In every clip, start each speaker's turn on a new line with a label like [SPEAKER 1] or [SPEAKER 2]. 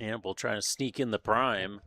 [SPEAKER 1] Amble trying to sneak in the prime.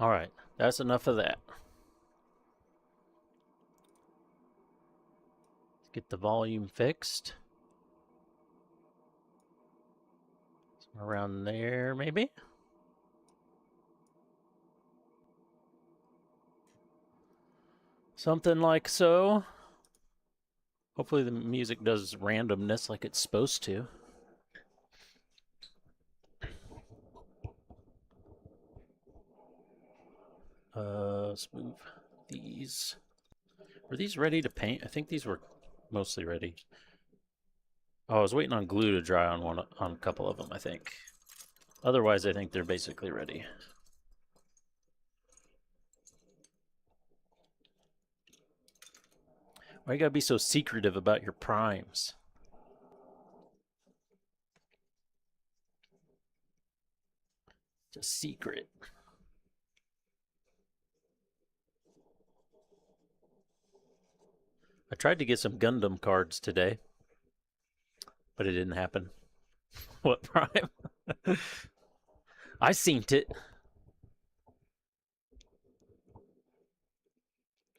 [SPEAKER 1] Alright, that's enough of that. Let's get the volume fixed. Around there, maybe? Something like so. Hopefully the music does randomness like it's supposed to. Let's move these. Were these ready to paint? I think these were mostly ready. Oh, I was waiting on glue to dry on a couple of them, I think. Otherwise, I think they're basically ready. Why you gotta be so secretive about your primes? It's a secret. I tried to get some Gundam cards today, but it didn't happen. What prime? I seen it.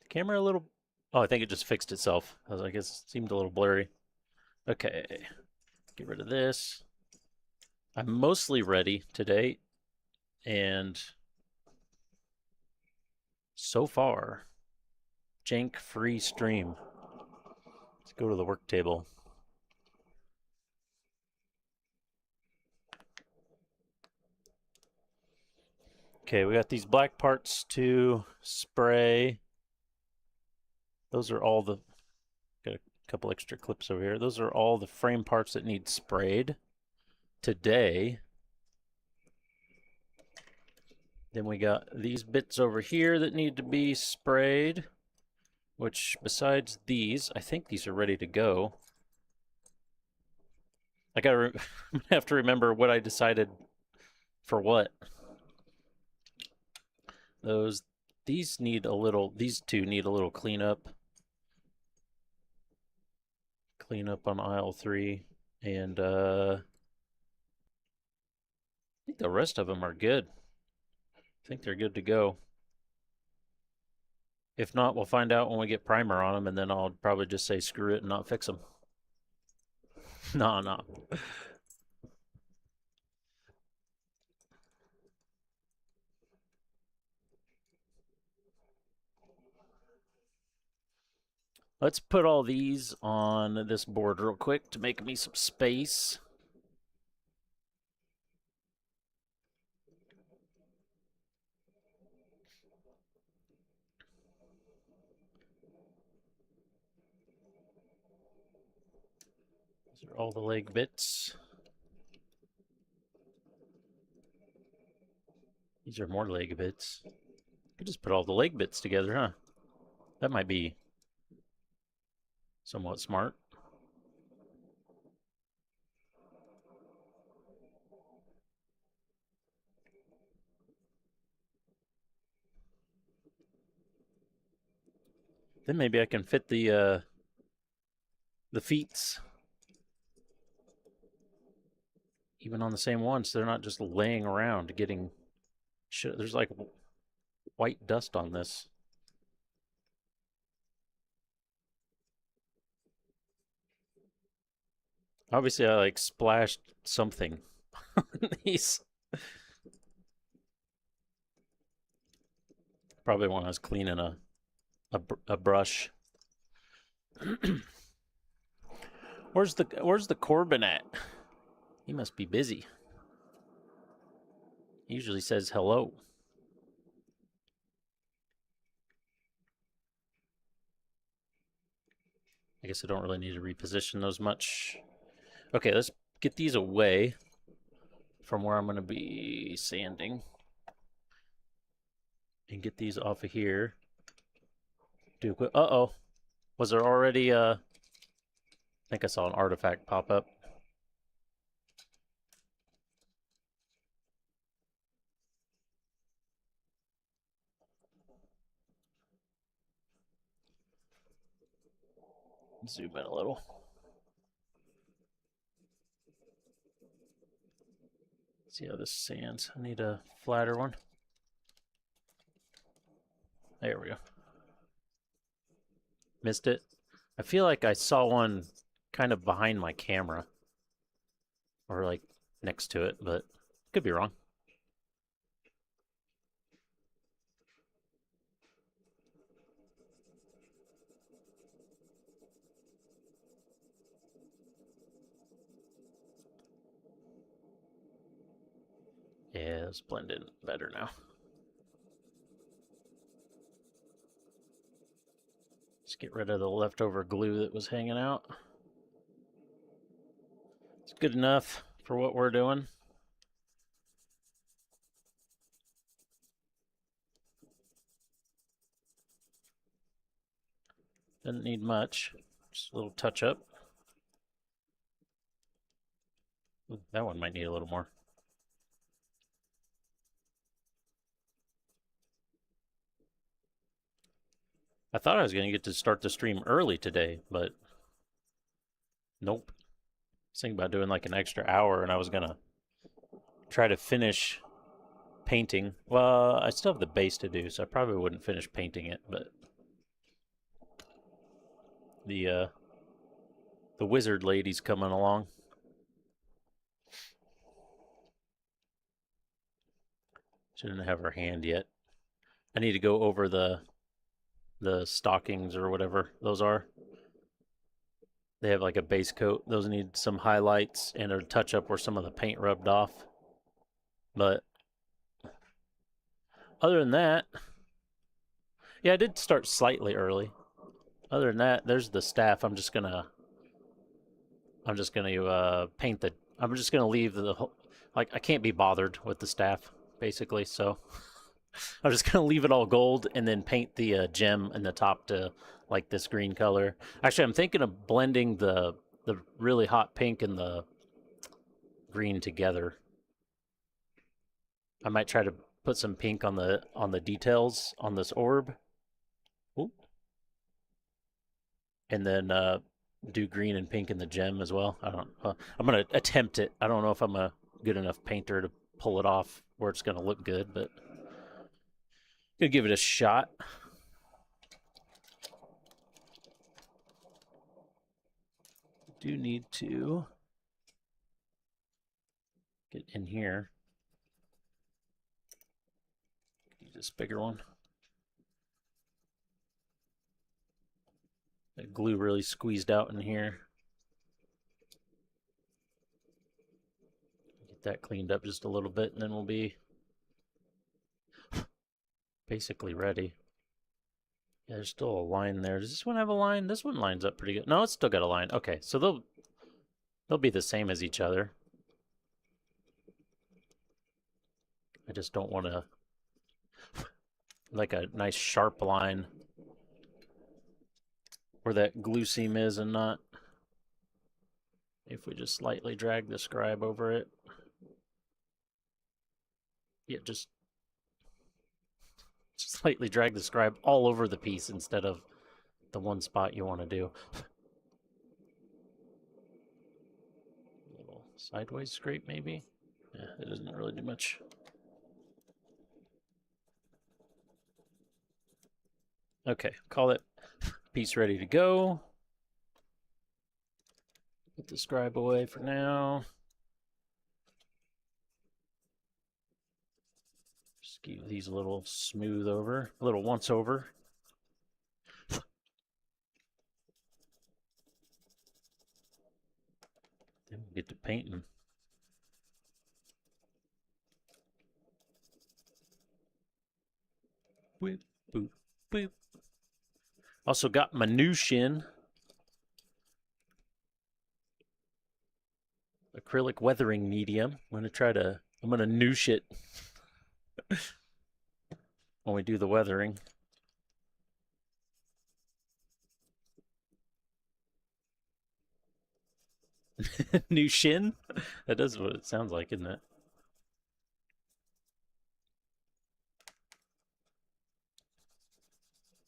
[SPEAKER 1] The camera a little. Oh, I think it just fixed itself. I was like, it seemed a little blurry. Okay, get rid of this. I'm mostly ready today, and so far, jank-free stream. Let's go to the work table. Okay, we got these black parts to spray. Those are all the, got a couple extra clips over here. Those are all the frame parts that need sprayed today. Then we got these bits over here that need to be sprayed, which besides these, I think these are ready to go. I gotta have to remember what I decided for what. These two need a little cleanup. Cleanup on aisle 3, and I think the rest of them are good. I think they're good to go. If not, we'll find out when we get primer on them, and then I'll probably just say screw it and not fix them. No. Let's put all these on this board real quick to make me some space. These are all the leg bits. These are more leg bits. Could just put all the leg bits together, huh? That might be somewhat smart. Then maybe I can fit the feets even on the same one, so they're not just laying around getting shit. There's like white dust on this. Obviously, I like splashed something on these. Probably when I was cleaning a brush. Where's the Corbin at? He must be busy. He usually says hello. I guess I don't really need to reposition those much. Okay, let's get these away from where I'm going to be sanding. And get these off of here. Uh-oh. Was there already I think I saw an artifact pop up. Zoom in a little. See how this sands. I need a flatter one. There we go. Missed it. I feel like I saw one kind of behind my camera. Or like next to it, but could be wrong. Yeah, it's blending better now. Let's get rid of the leftover glue that was hanging out. It's good enough for what we're doing. Doesn't need much. Just a little touch up. Ooh, that one might need a little more. I thought I was going to get to start the stream early today, but nope. I was thinking about doing like an extra hour, and I was going to try to finish painting. Well, I still have the base to do, so I probably wouldn't finish painting it, but the wizard lady's coming along. She didn't have her hand yet. I need to go over the stockings or whatever those are. They have like a base coat. Those need some highlights and a touch up where some of the paint rubbed off. But other than that, yeah, I did start slightly early. Other than that, there's the staff. I'm just gonna paint the. I'm just gonna leave the whole. Like, I can't be bothered with the staff basically, so I'm just gonna leave it all gold and then paint the gem in the top to like this green color. Actually, I'm thinking of blending the really hot pink and the green together. I might try to put some pink on the details on this orb. Ooh. And then do green and pink in the gem as well. I don't. I'm gonna attempt it. I don't know if I'm a good enough painter to pull it off where it's gonna look good, but gonna give it a shot. Do need to get in here. Use this bigger one. That glue really squeezed out in here. Get that cleaned up just a little bit, and then we'll be basically ready. Yeah, there's still a line there. Does this one have a line? This one lines up pretty good. No, it's still got a line. Okay, so they'll be the same as each other. I just don't want to like a nice sharp line where that glue seam is and not. If we just slightly drag the scribe over it. Yeah, just slightly drag the scribe all over the piece instead of the one spot you want to do. A little sideways scrape maybe? Yeah, it doesn't really do much. Okay, call it piece ready to go. Put the scribe away for now. Just keep these a little smooth over, a little once over. Then we'll get to painting. Boop, boop, boop. Also got my new shin. Acrylic weathering medium. I'm gonna noosh it when we do the weathering. New shin? That is what it sounds like, isn't it?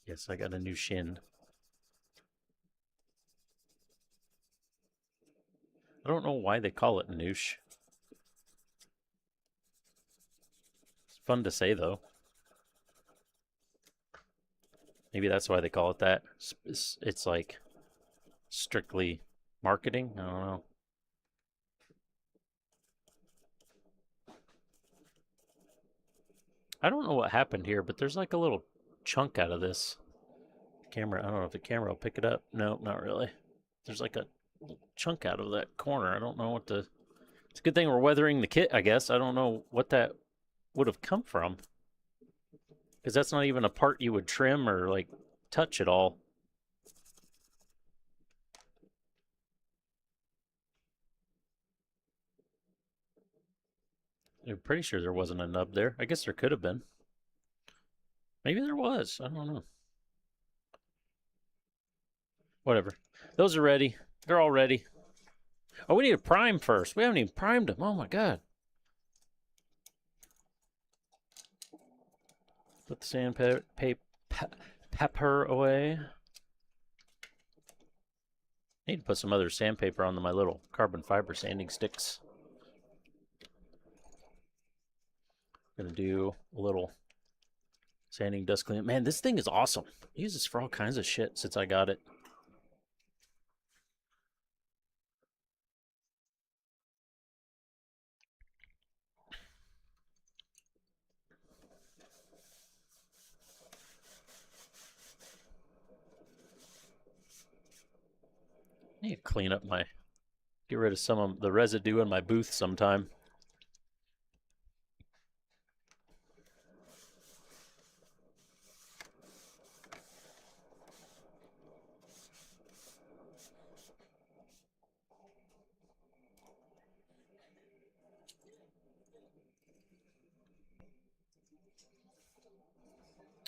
[SPEAKER 1] Yes, I got a new shin. I don't know why they call it noosh. It's fun to say, though. Maybe that's why they call it that. It's like strictly marketing. I don't know. I don't know what happened here, but there's like a little chunk out of this camera. I don't know if the camera will pick it up. No, not really. There's like a chunk out of that corner. I don't know what the... It's a good thing we're weathering the kit, I guess. I don't know what that would have come from. Because that's not even a part you would trim or like touch at all. I'm pretty sure there wasn't a nub there. I guess there could have been. Maybe there was. I don't know. Whatever. Those are ready. They're all ready. Oh, we need to prime first. We haven't even primed them. Oh my god. Put the sandpaper away. I need to put some other sandpaper on my little carbon fiber sanding sticks. I'm gonna do a little sanding dust cleanup. Man, this thing is awesome. I use this for all kinds of shit since I got it. I need to clean up get rid of some of the residue in my booth sometime.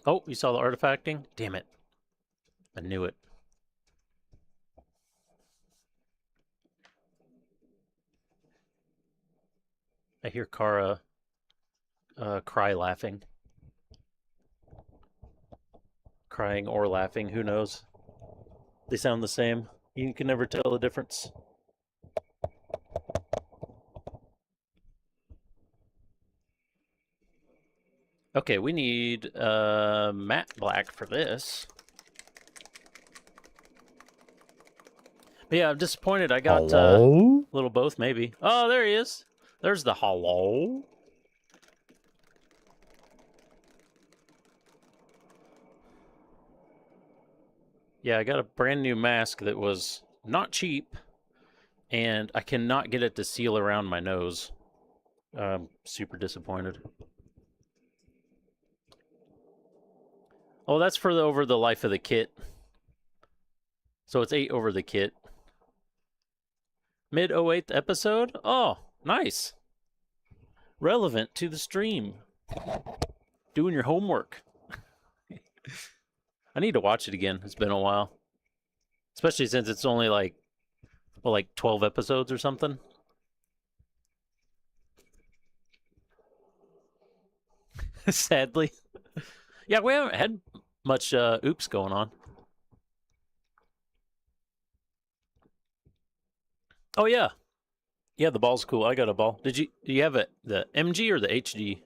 [SPEAKER 1] Oh, you saw the artifacting? Damn it. I knew it. I hear Kara cry laughing. Crying or laughing, who knows? They sound the same. You can never tell the difference. Okay, we need matte black for this. But yeah, I'm disappointed. I got little both, maybe. Oh, there he is. There's the hello. Yeah, I got a brand new mask that was not cheap, and I cannot get it to seal around my nose. I'm super disappointed. Oh, that's for over the life of the kit. So it's 8 over the kit. Mid 08th episode? Oh, nice. Relevant to the stream. Doing your homework. I need to watch it again. It's been a while. Especially since it's only like 12 episodes or something. Sadly. Yeah, we haven't had much oops going on. Oh yeah. Yeah, the ball's cool. I got a ball. Do you have the MG or the HD?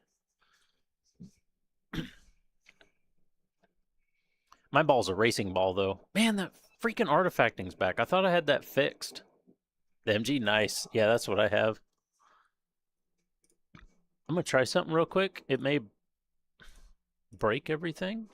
[SPEAKER 1] My ball's a racing ball though. Man, that freaking artifacting's back. I thought I had that fixed. The MG, nice. Yeah, that's what I have. I'm gonna try something real quick. It may break everything.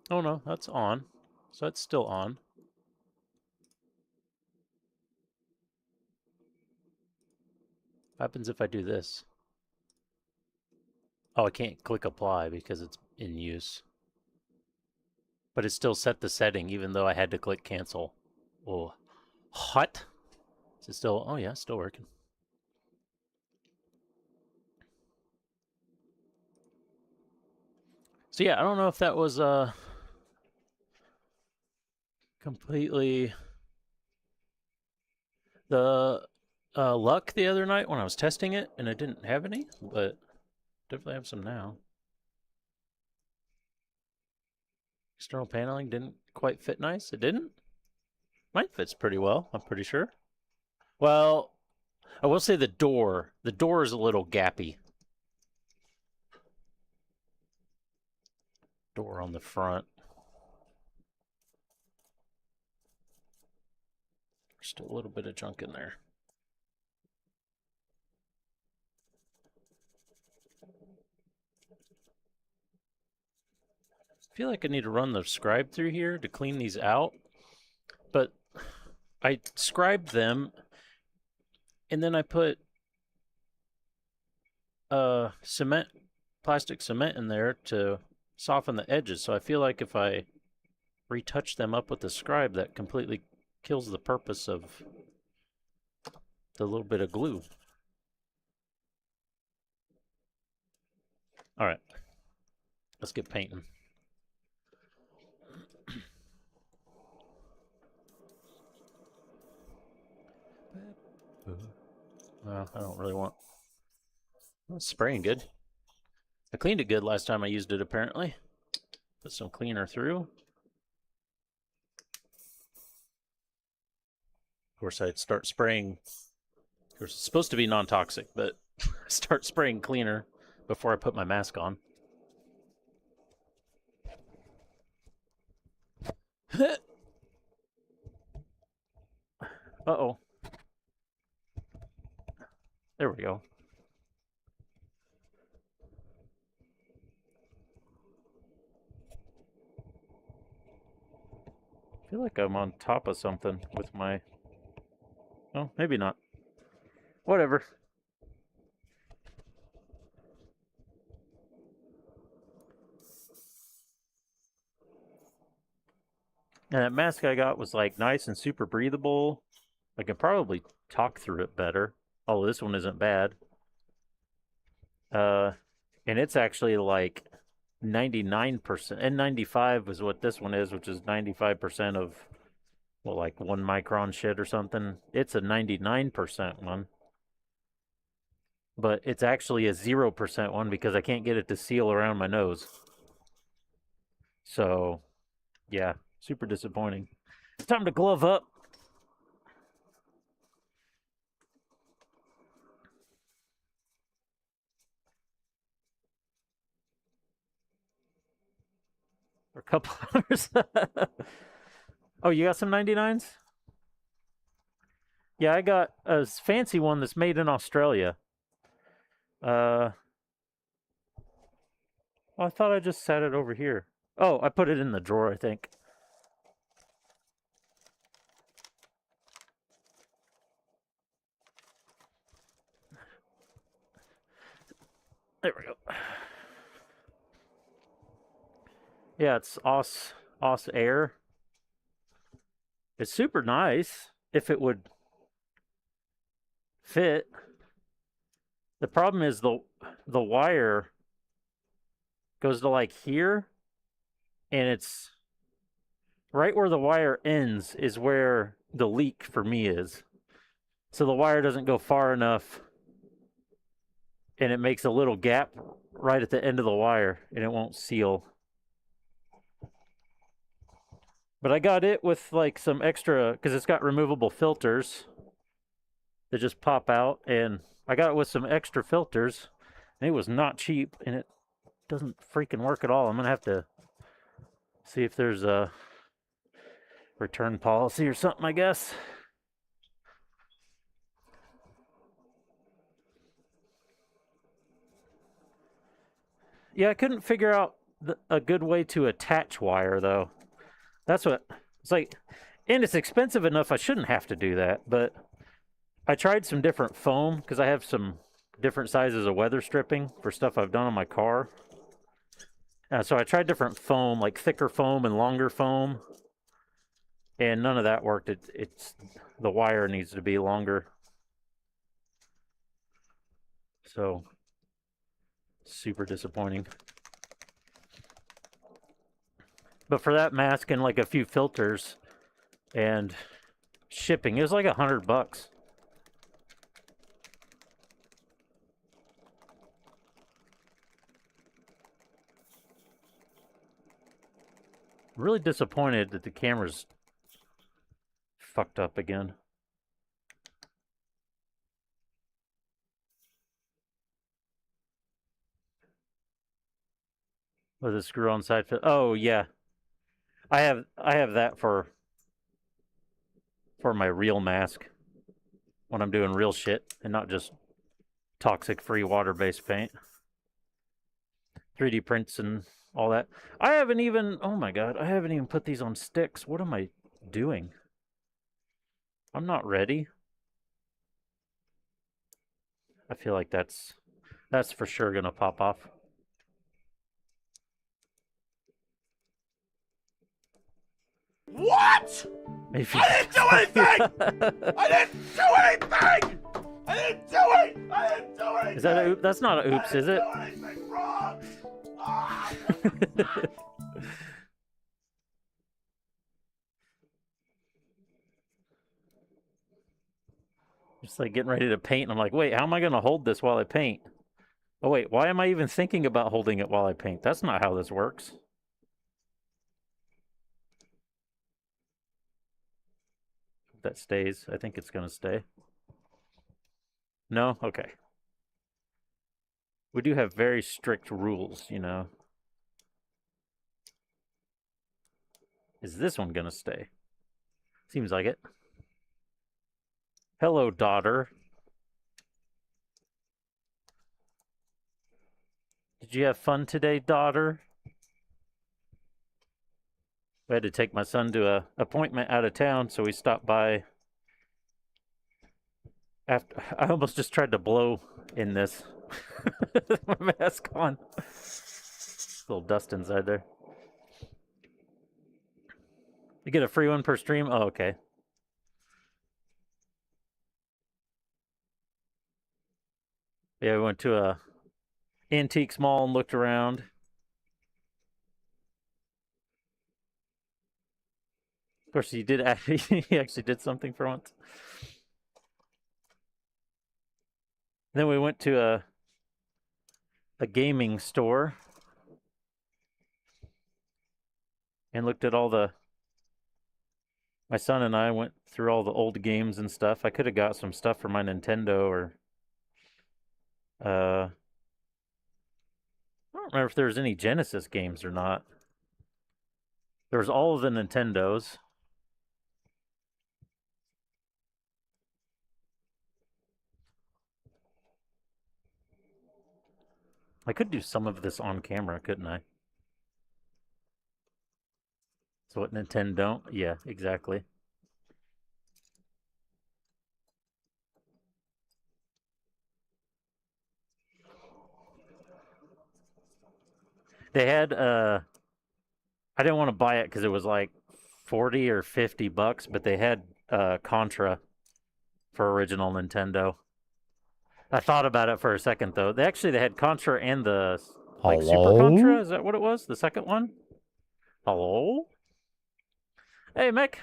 [SPEAKER 1] Oh no, that's on. So that's still on. What happens if I do this? Oh, I can't click apply because it's in use. But it still set the setting even though I had to click cancel. Oh, hot. Is it still? Oh yeah, still working. So yeah, I don't know if that was completely the luck the other night when I was testing it and I didn't have any, but definitely have some now. External paneling didn't quite fit nice. It didn't? Mine fits pretty well, I'm pretty sure. Well, I will say the door. The door is a little gappy. Door on the front. There's still a little bit of junk in there. I feel like I need to run the scribe through here to clean these out, but I scribed them and then I put plastic cement in there to soften the edges. So I feel like if I retouch them up with the scribe, that completely kills the purpose of the little bit of glue. All right, let's get painting. Well, I don't really want... Well, it's spraying good. I cleaned it good last time I used it, apparently. Put some cleaner through. Of course, I'd start spraying... Of course, it's supposed to be non-toxic, but I start spraying cleaner before I put my mask on. Uh-oh. There we go. I feel like I'm on top of something with my... Oh, maybe not. Whatever. And that mask I got was like nice and super breathable. I can probably talk through it better. Oh, this one isn't bad. And it's actually like 99%. N95 is what this one is, which is 95% of, well, like 1 micron shit or something. It's a 99% one. But it's actually a 0% one because I can't get it to seal around my nose. So, yeah, super disappointing. It's time to glove up. For a couple hours. Oh, you got some 99s? Yeah, I got a fancy one that's made in Australia. Well, I thought I just sat it over here. Oh, I put it in the drawer, I think. There we go. Yeah, it's Aus Air. It's super nice if it would fit. The problem is the wire goes to like here, and it's right where the wire ends is where the leak for me is. So the wire doesn't go far enough, and it makes a little gap right at the end of the wire, and it won't seal. But I got it with like some extra, because it's got removable filters that just pop out, and I got it with some extra filters, and it was not cheap, and it doesn't freaking work at all. I'm gonna have to see if there's a return policy or something, I guess. Yeah, I couldn't figure out a good way to attach wire, though. That's what it's like, and it's expensive enough I shouldn't have to do that, but I tried some different foam because I have some different sizes of weather stripping for stuff I've done on my car. So I tried different foam, like thicker foam and longer foam, and none of that worked. It's the wire needs to be longer. So super disappointing. But for that mask and like a few filters and shipping, it was like $100. Really disappointed that the camera's fucked up again. Was it screw on side fit? Oh yeah, I have that for my real mask when I'm doing real shit and not just toxic free water-based paint. 3D prints and all that. I haven't even, oh my god, I haven't even put these on sticks. What am I doing? I'm not ready. I feel like that's for sure gonna pop off.
[SPEAKER 2] What?
[SPEAKER 1] If
[SPEAKER 2] I didn't do anything! I didn't do anything! I didn't do it! I didn't do anything!
[SPEAKER 1] Is that a oops? That's not a oops, is it?
[SPEAKER 2] I didn't do anything wrong! Ah!
[SPEAKER 1] Just like getting ready to paint, and I'm like, wait, how am I going to hold this while I paint? Oh, wait, why am I even thinking about holding it while I paint? That's not how this works. That stays. I think it's going to stay. No? Okay. We do have very strict rules, you know. Is this one going to stay? Seems like it. Hello, daughter. Did you have fun today, daughter? We had to take my son to a appointment out of town, so we stopped by. After I almost just tried to blow in this. My mask on. A little dust inside there. You get a free one per stream? Oh, okay. Yeah, we went to a antiques mall and looked around. Of course, he did actually. He actually did something for once. Then we went to a gaming store and looked at all the. My son and I went through all the old games and stuff. I could have got some stuff for my Nintendo or. I don't remember if there was any Genesis games or not. There was all of the Nintendos. I could do some of this on camera, couldn't I? So what Nintendo don't? Yeah, exactly. They had I didn't want to buy it because it was like 40 or 50 bucks, but they had Contra for original Nintendo. I thought about it for a second though. They had Contra and the like Super Contra. Is that what it was? The second one? Hello? Hey, Mick.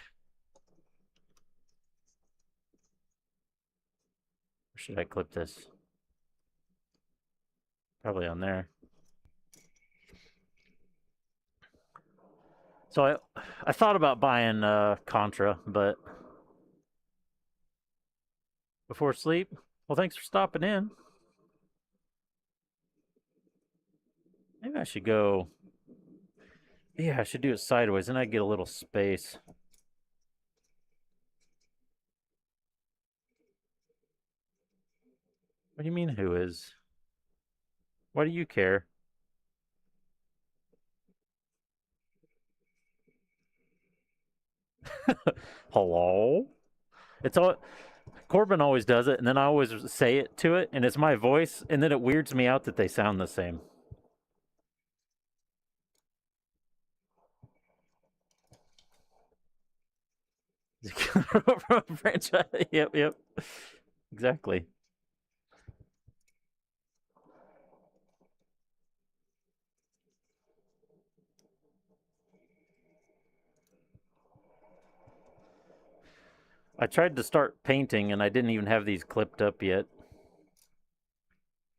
[SPEAKER 1] Where should I clip this? Probably on there. So I thought about buying Contra, but before sleep. Well, thanks for stopping in. Maybe I should go. Yeah, I should do it sideways, and I get a little space. What do you mean, who is? Why do you care? Hello? It's all Corbin always does it, and then I always say it to it, and it's my voice, and then it weirds me out that they sound the same. Franchise. Yep. Exactly. I tried to start painting, and I didn't even have these clipped up yet.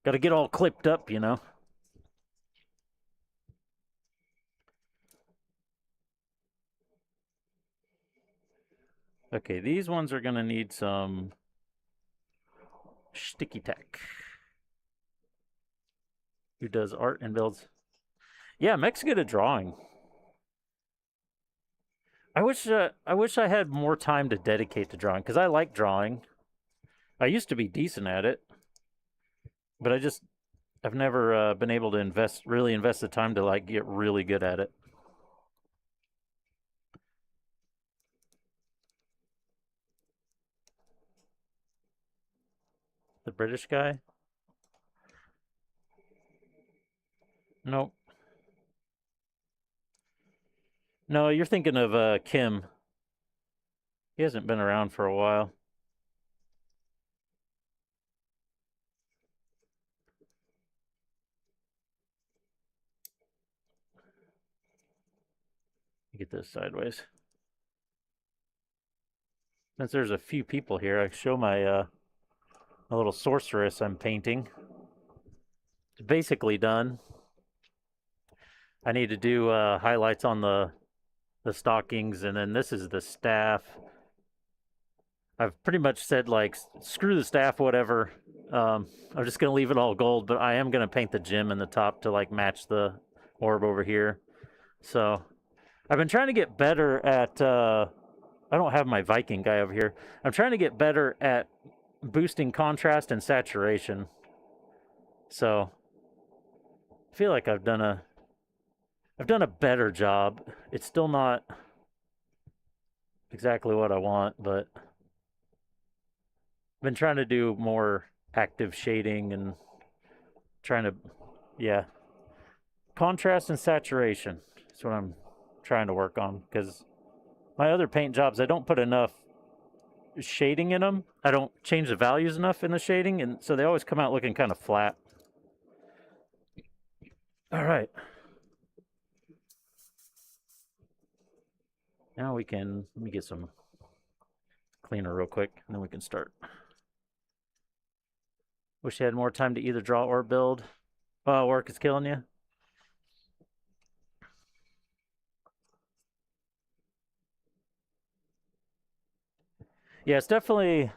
[SPEAKER 1] Got to get all clipped up, you know. Okay, these ones are going to need some sticky tack. Who does art and builds? Yeah, Mech's good at drawing. I wish I had more time to dedicate to drawing because I like drawing. I used to be decent at it, but I've never been able to really invest the time to like get really good at it. The British guy? Nope. No, you're thinking of Kim. He hasn't been around for a while. Get this sideways. Since there's a few people here, I show my my little sorceress I'm painting. It's basically done. I need to do highlights on the stockings, and then this is the staff. I've pretty much said, like, screw the staff, whatever. I'm just gonna leave it all gold, but I am gonna paint the gem in the top to like match the orb over here. So I've been trying to get better at. I don't have my Viking guy over here. I'm trying to get better at boosting contrast and saturation. So I feel like I've done a better job. It's still not exactly what I want, but I've been trying to do more active shading and trying to, yeah, contrast and saturation. That's what I'm trying to work on, because my other paint jobs, I don't put enough shading in them. I don't change the values enough in the shading, and so they always come out looking kind of flat. All right. Now we can, let me get some cleaner real quick, and then we can start. Wish you had more time to either draw or build. Work is killing you. Yeah, it's definitely,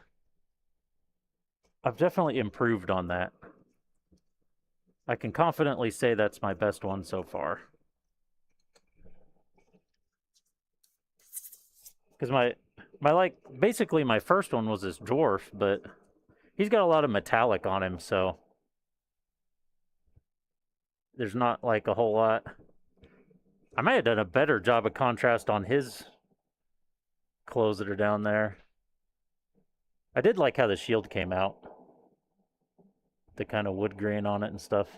[SPEAKER 1] I've definitely improved on that. I can confidently say that's my best one so far. Because my like, basically my first one was this dwarf, but he's got a lot of metallic on him, so there's not like a whole lot. I might have done a better job of contrast on his clothes that are down there. I did like how the shield came out. The kind of wood grain on it and stuff.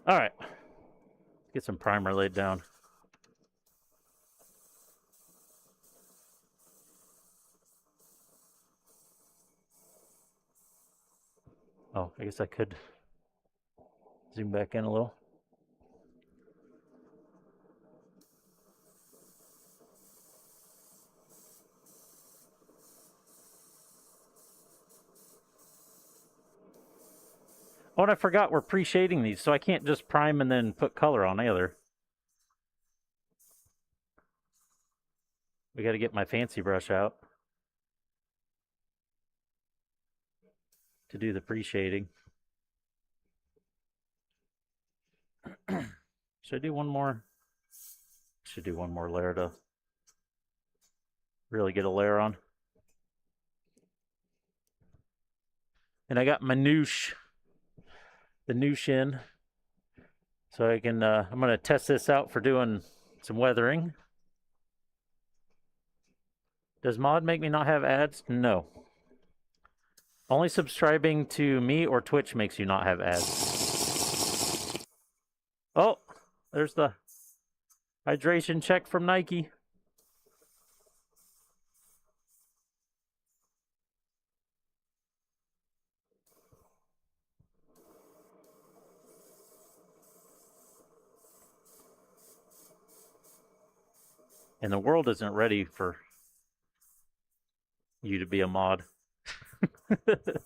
[SPEAKER 1] All right. Get some primer laid down. Oh, I guess I could zoom back in a little. Oh, and I forgot we're pre-shading these, so I can't just prime and then put color on either. We got to get my fancy brush out to do the pre-shading. Should I do one more? Should do one more layer to really get a layer on. And I got my noosh, the noosh in, so I can. I'm gonna test this out for doing some weathering. Does mod make me not have ads? No. Only subscribing to me or Twitch makes you not have ads. Oh, there's the hydration check from Nike. And the world isn't ready for you to be a mod. Did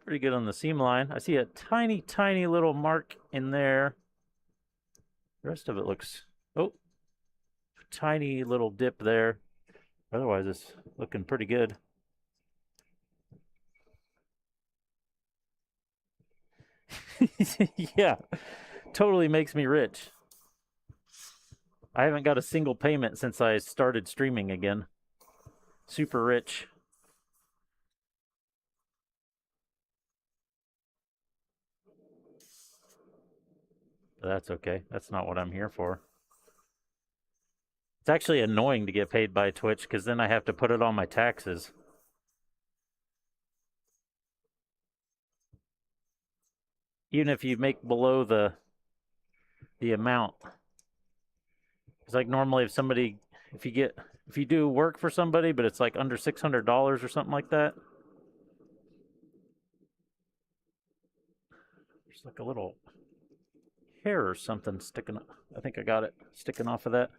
[SPEAKER 1] pretty good on the seam line. I see a tiny, tiny little mark in there. The rest of it looks, oh, tiny little dip there. Otherwise, it's looking pretty good. Yeah, totally makes me rich. I haven't got a single payment since I started streaming again. Super rich. But that's okay. That's not what I'm here for. It's actually annoying to get paid by Twitch because then I have to put it on my taxes. Even if you make below the amount. It's like normally if you do work for somebody, but it's like under $600 or something like that. There's like a little hair or something sticking. I think I got it sticking off of that.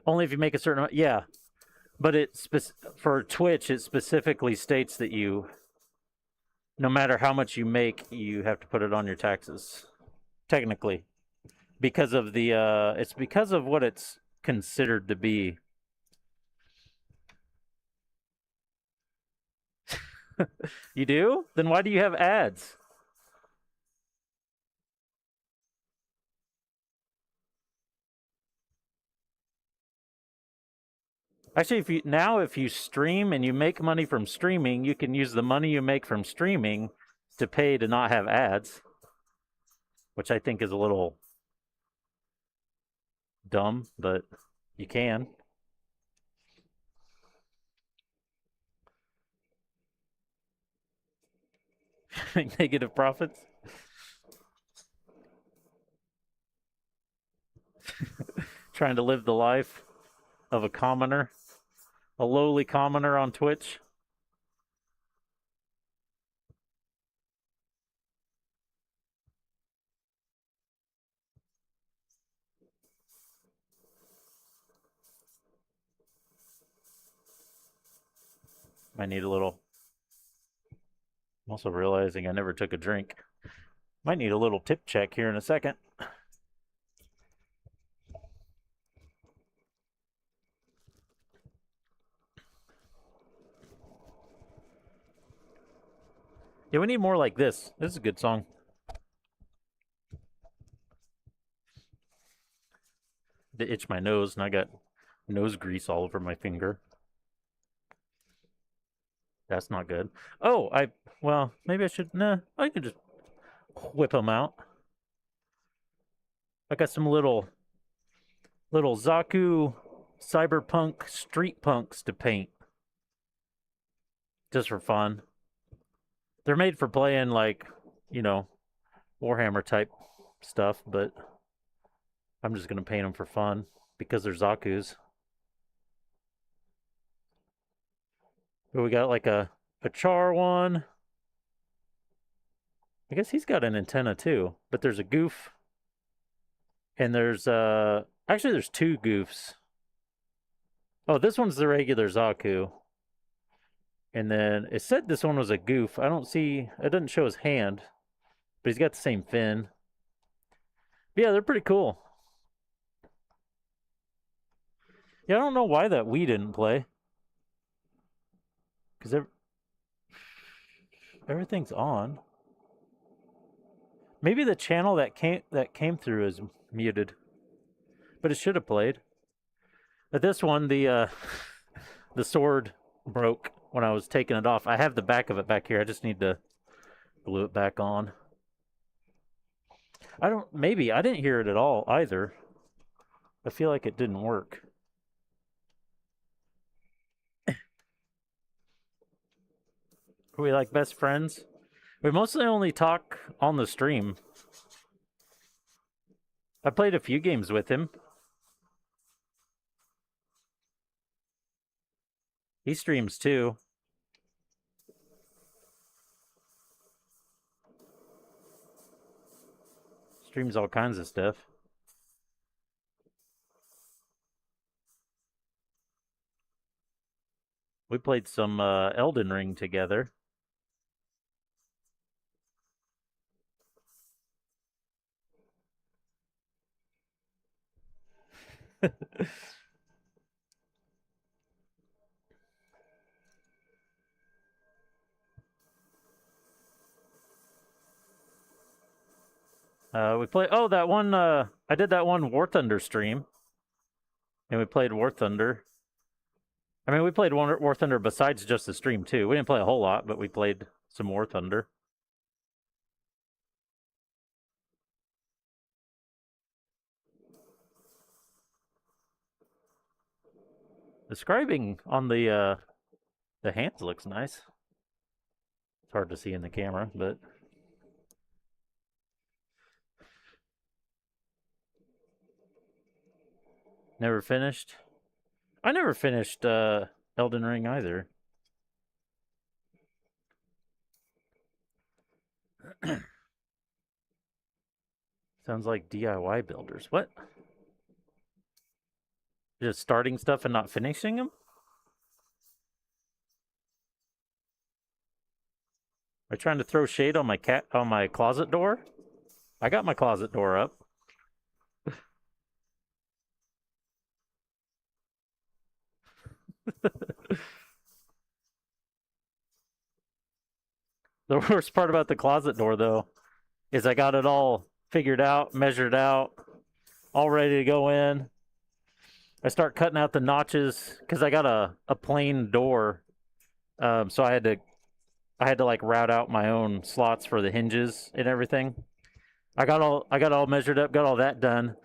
[SPEAKER 1] Only if you make a certain amount. Yeah, but for Twitch, it specifically states that no matter how much you make, you have to put it on your taxes. Technically, because of it's because of what it's considered to be. You do? Then why do you have ads? Actually, if you stream and you make money from streaming, you can use the money you make from streaming to pay to not have ads, which I think is a little dumb, but you can. Negative profits. Trying to live the life of a commoner, a lowly commoner on Twitch. I need a little. I'm also realizing I never took a drink. Might need a little tip check here in a second. Yeah, we need more like this. This is a good song. To itch my nose, and I got nose grease all over my finger. That's not good. Oh, well, maybe I should. Nah, I can just whip them out. I got some little Zaku cyberpunk street punks to paint, just for fun. They're made for playing like, Warhammer type stuff, but I'm just gonna paint them for fun because they're Zaku's. But we got like a Char one. I guess he's got an antenna too, but there's a goof. And there's actually there's two goofs. Oh, this one's the regular Zaku. And then it said this one was a goof. I don't see, it doesn't show his hand, but he's got the same fin. But yeah, they're pretty cool. Yeah, I don't know why that Wii didn't play. Because everything's on. Maybe the channel that came through is muted. But it should have played. But this one, the sword broke when I was taking it off. I have the back of it back here. I just need to glue it back on. I didn't hear it at all either. I feel like it didn't work. Are we like best friends? We mostly only talk on the stream. I played a few games with him. He streams too. Streams all kinds of stuff. We played some Elden Ring together. We played. Oh, that one. I did that one War Thunder stream, and we played War Thunder. I mean, we played War Thunder besides just the stream too. We didn't play a whole lot, but we played some War Thunder. The scribing on the hands looks nice. It's hard to see in the camera, but never finished. I never finished Elden Ring either. Sounds like DIY builders. What? Just starting stuff and not finishing them? Are you trying to throw shade on my closet door? I got my closet door up. The worst part about the closet door, though, is I got it all figured out, measured out, all ready to go in. I start cutting out the notches because I got a plain door, so I had to like route out my own slots for the hinges and everything. I got all measured up, got all that done.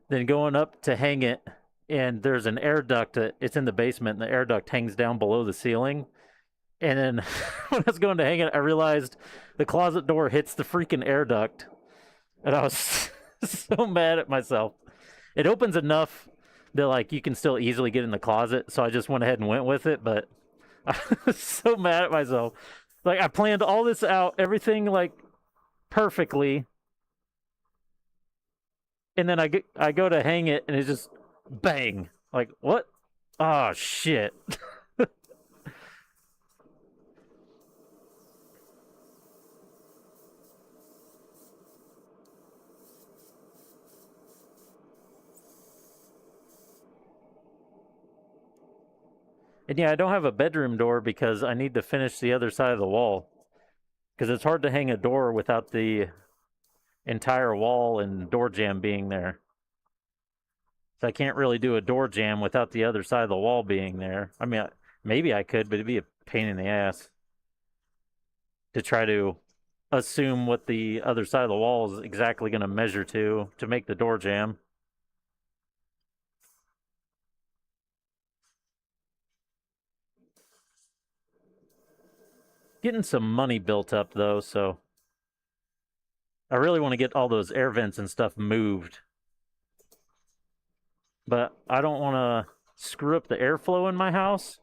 [SPEAKER 1] Then going up to hang it, and there's an air duct. It's in the basement, and the air duct hangs down below the ceiling. And then when I was going to hang it, I realized the closet door hits the freaking air duct, and I was so mad at myself. It opens enough that like you can still easily get in the closet, so I just went ahead and went with it. But I was so mad at myself. Like I planned all this out, everything like perfectly, and then I go to hang it, and it's just bang. Like what? Oh shit. And yeah, I don't have a bedroom door because I need to finish the other side of the wall. Because it's hard to hang a door without the entire wall and door jamb being there. So I can't really do a door jamb without the other side of the wall being there. I mean, maybe I could, but it'd be a pain in the ass to try to assume what the other side of the wall is exactly going to measure to make the door jamb. Getting some money built up though, so I really want to get all those air vents and stuff moved. But I don't want to screw up the airflow in my house.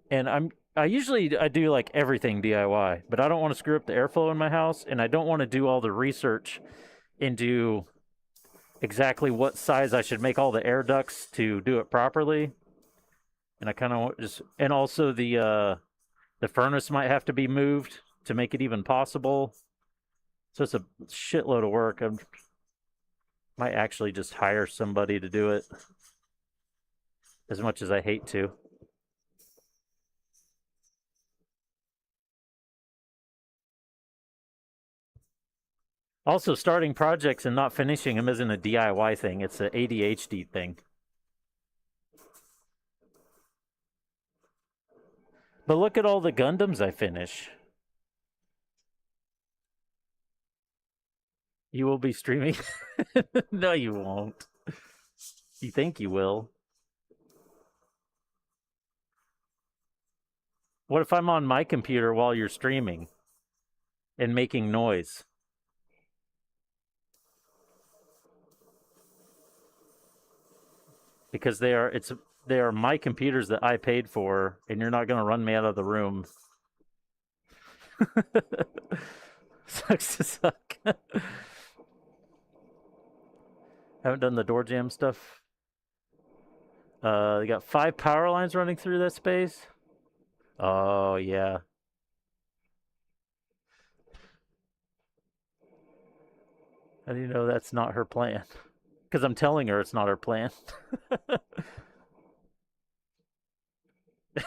[SPEAKER 1] And I usually I do like everything DIY, but I don't want to screw up the airflow in my house, and I don't want to do all the research into exactly what size I should make all the air ducts to do it properly. And I kind of just, and also the furnace might have to be moved to make it even possible. So it's a shitload of work. I might actually just hire somebody to do it, as much as I hate to. Also, starting projects and not finishing them isn't a DIY thing, it's an ADHD thing. But look at all the Gundams I finish. You will be streaming? No, you won't. You think you will. What if I'm on my computer while you're streaming and making noise? Because they are my computers that I paid for, and you're not gonna run me out of the room. Sucks to suck. Haven't done the door jam stuff. They got 5 power lines running through that space. Oh yeah. How do you know that's not her plan? Because I'm telling her it's not her plan.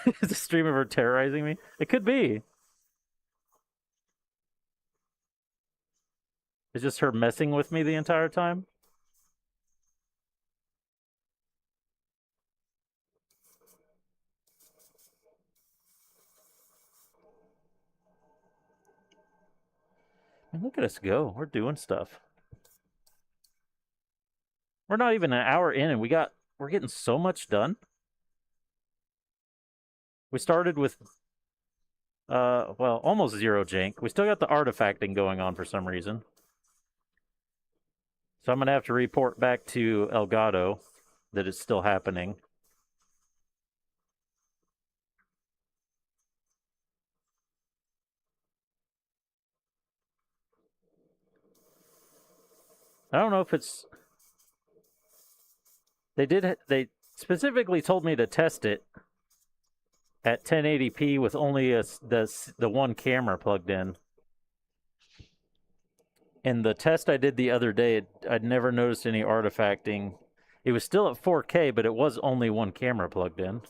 [SPEAKER 1] It's a stream of her terrorizing me. It could be. It's just her messing with me the entire time. And look at us go. We're doing stuff. We're not even an hour in, and we're getting so much done. We started with well, almost zero jank. We still got the artifacting going on for some reason. So I'm gonna have to report back to Elgato that it's still happening. I don't know if it's they specifically told me to test it at 1080p with only the one camera plugged in. In the test I did the other day, I'd never noticed any artifacting. It was still at 4K, but it was only one camera plugged in.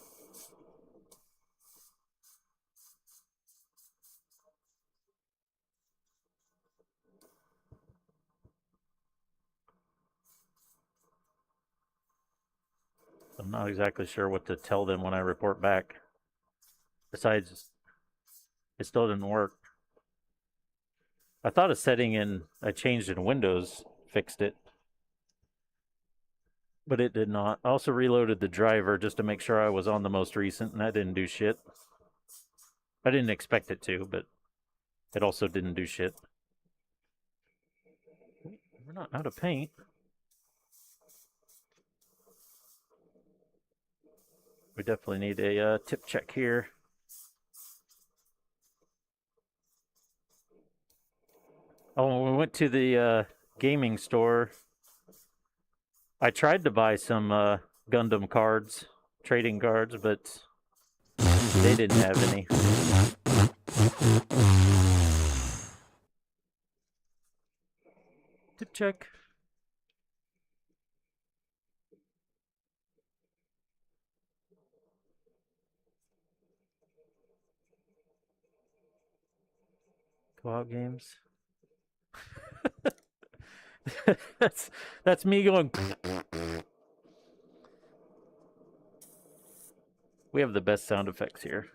[SPEAKER 1] I'm not exactly sure what to tell them when I report back. Besides, it still didn't work. I thought a setting I changed in Windows fixed it, but it did not. I also reloaded the driver just to make sure I was on the most recent, and that didn't do shit. I didn't expect it to, but it also didn't do shit. We're not out of paint. We definitely need a tip check here. Oh, when we went to the gaming store, I tried to buy some Gundam cards, trading cards, but they didn't have any. Tip check. Co-op games. that's me going. We have the best sound effects here.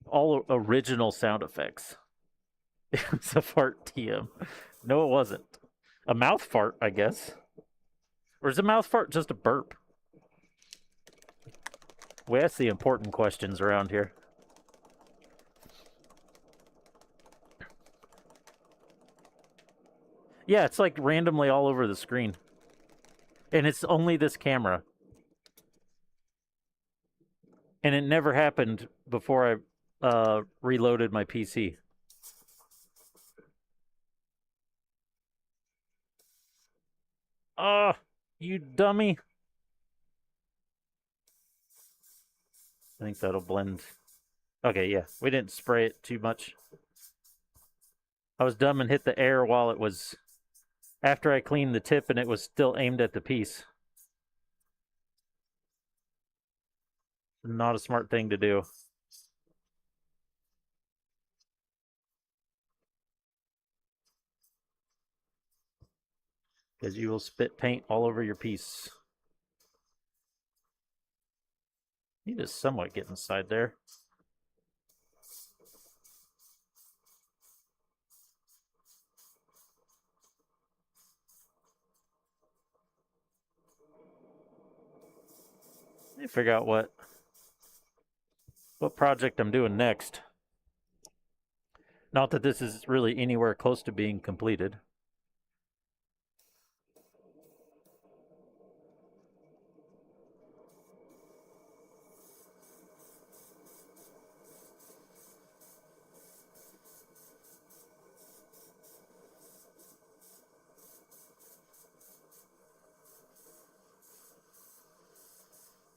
[SPEAKER 1] All original sound effects. It was a fart TM. No, it wasn't. A mouth fart, I guess. Or is a mouth fart just a burp? We ask the important questions around here. Yeah, it's like randomly all over the screen. And it's only this camera. And it never happened before I reloaded my PC. Oh, you dummy. I think that'll blend. Okay, yeah. We didn't spray it too much. I was dumb and hit the air while it was... After I cleaned the tip and it was still aimed at the piece. Not a smart thing to do. Because you will spit paint all over your piece. You just somewhat get inside there. Let me figure out what project I'm doing next. Not that this is really anywhere close to being completed.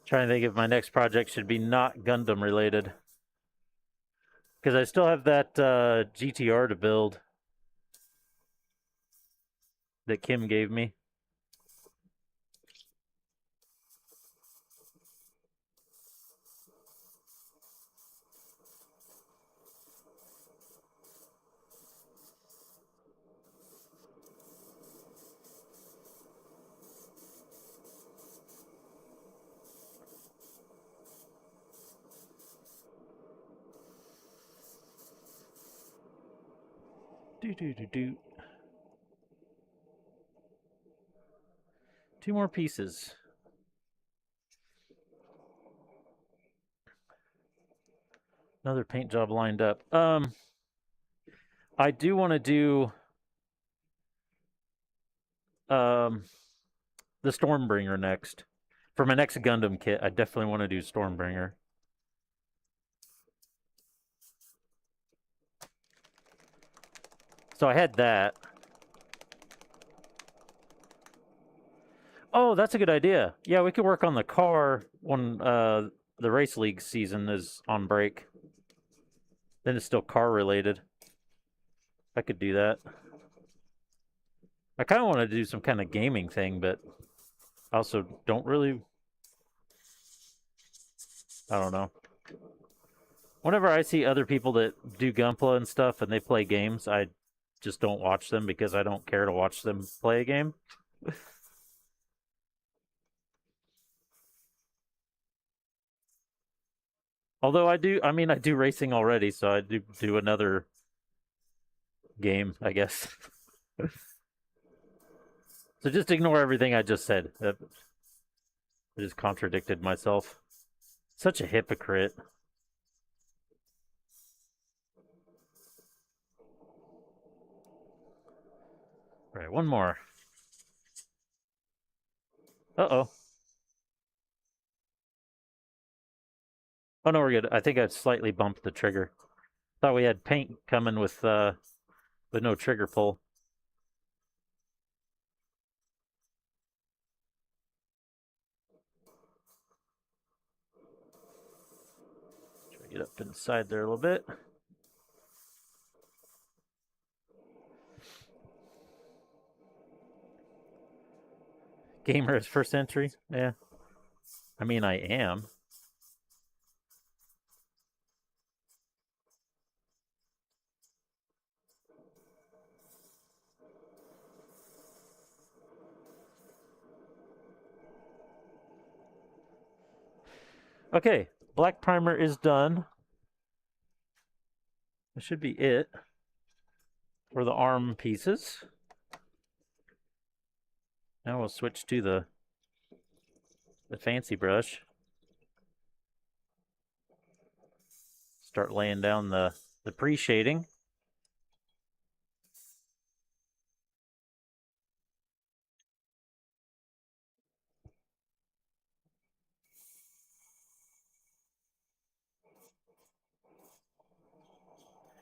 [SPEAKER 1] Trying to think if my next project should be not Gundam related. Because I still have that GTR to build that Kim gave me. Do. 2 more pieces. Another paint job lined up. I do want to do the Stormbringer next. For my next Gundam kit, I definitely want to do Stormbringer. So I had that. Oh, that's a good idea. Yeah, we could work on the car when the race league season is on break. Then it's still car related. I could do that. I kind of want to do some kind of gaming thing, but I also don't really. I don't know. Whenever I see other people that do Gunpla and stuff and they play games, I just don't watch them because I don't care to watch them play a game. Although I do racing already, so I do another game, I guess. So just ignore everything I just said. I just contradicted myself. Such a hypocrite. All right, one more. Uh-oh. Oh no, we're good. I think I slightly bumped the trigger. Thought we had paint coming with no trigger pull. Try to get up inside there a little bit. Gamer is first entry. Yeah. I mean, I am. Okay, black primer is done. That should be it for the arm pieces. Now we'll switch to the fancy brush. Start laying down the pre-shading.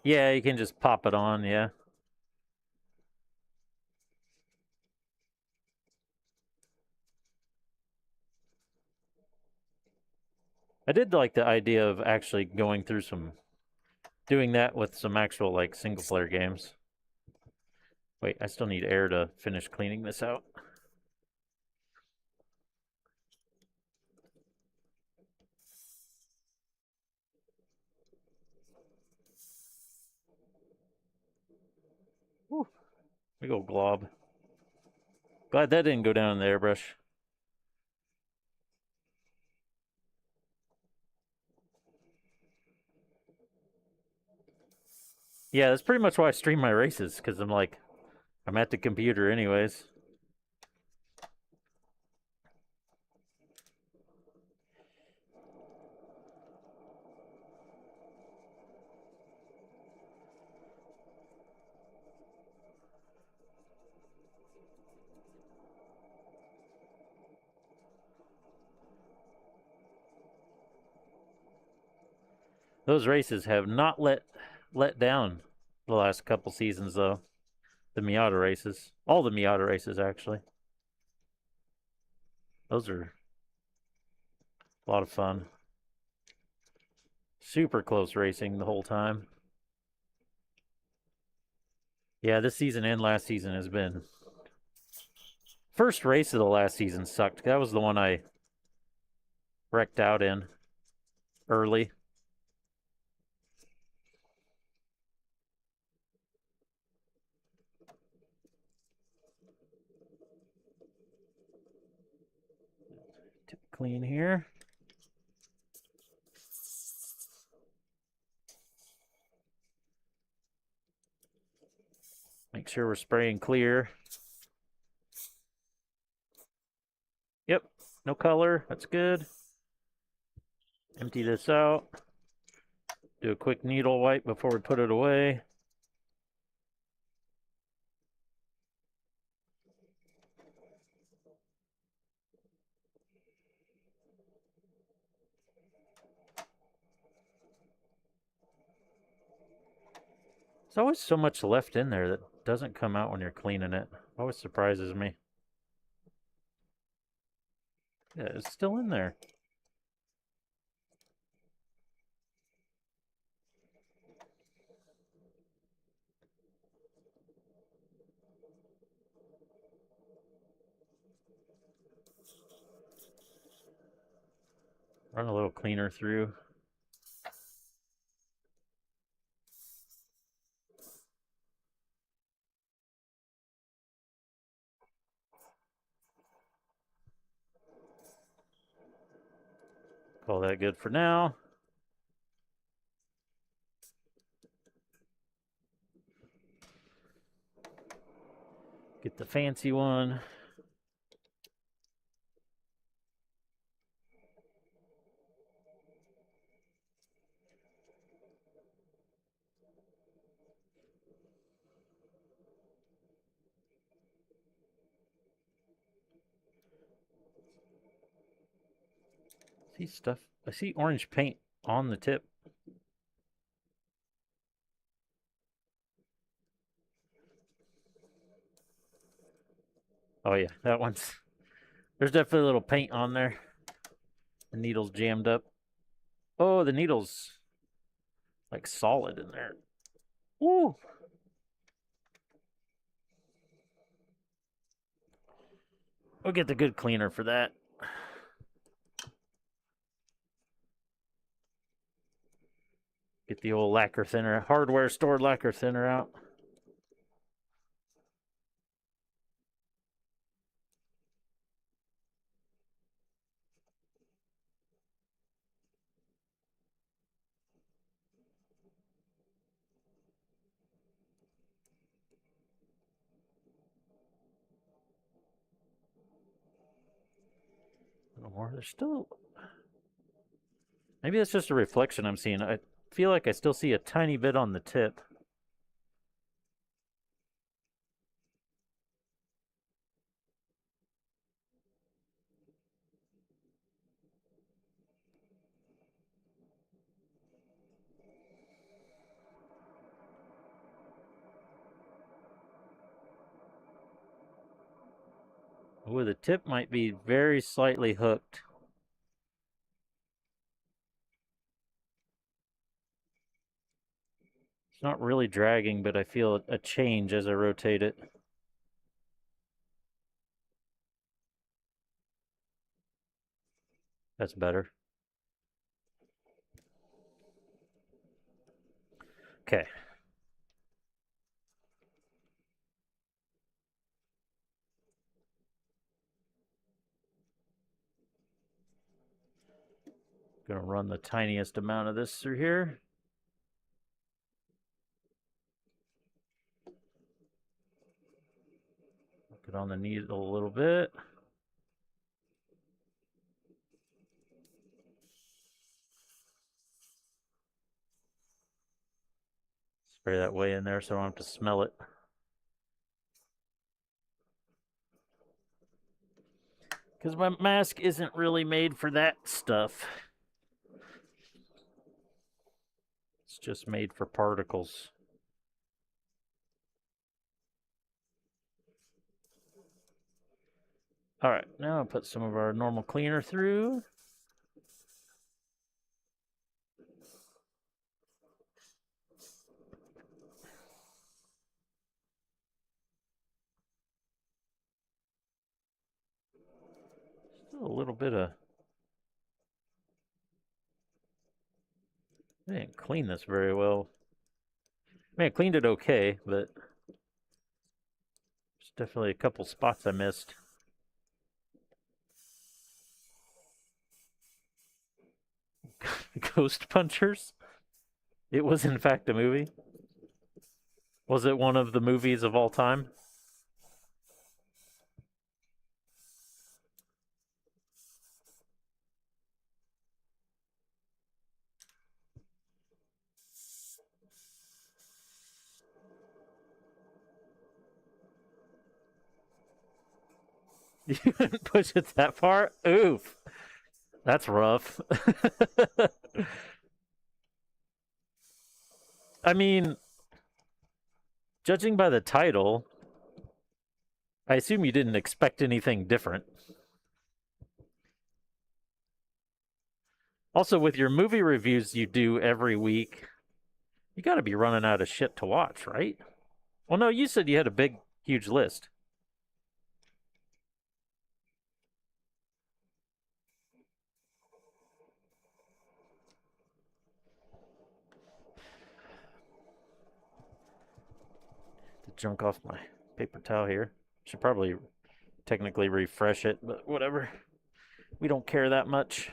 [SPEAKER 1] Yeah, you can just pop it on, yeah. I did like the idea of actually going through doing that with some actual like single player games. Wait, I still need air to finish cleaning this out. Whew, big old glob. Glad that didn't go down in the airbrush. Yeah, that's pretty much why I stream my races, because I'm at the computer anyways. Those races have not let down the last couple seasons though. The Miata races, all the Miata races actually. Those are a lot of fun. Super close racing the whole time. Yeah, this season and last season has been. First race of the last season sucked. That was the one I wrecked out in early. Too clean here. Make sure we're spraying clear. Yep, no color. That's good. Empty this out. Do a quick needle wipe before we put it away. There's always so much left in there that doesn't come out when you're cleaning it. Always surprises me. Yeah, it's still in there. Run a little cleaner through. Call that good for now. Get the fancy one. See stuff. I see orange paint on the tip. Oh yeah, that one's. There's definitely a little paint on there. The needle's jammed up. Oh, the needle's like solid in there. Woo! We'll get the good cleaner for that. Get the old lacquer thinner, hardware store lacquer thinner out. A little more. There's still. Maybe that's just a reflection I'm seeing. I feel like I still see a tiny bit on the tip. Oh, the tip might be very slightly hooked. It's not really dragging, but I feel a change as I rotate it. That's better. Okay. Gonna run the tiniest amount of this through here. Get on the needle a little bit. Spray that way in there so I don't have to smell it. Because my mask isn't really made for that stuff. It's just made for particles. All right, now I'll put some of our normal cleaner through. Still a little bit of. I didn't clean this very well. I mean, I cleaned it okay, but there's definitely a couple spots I missed. Ghost Punchers? It was, in fact, a movie. Was it one of the movies of all time? You couldn't push it that far? Oof. That's rough. I mean, judging by the title, I assume you didn't expect anything different. Also, with your movie reviews you do every week, you got to be running out of shit to watch, right? Well, no, you said you had a big, huge list. To junk off my paper towel here. Should probably technically refresh it, but whatever. We don't care that much.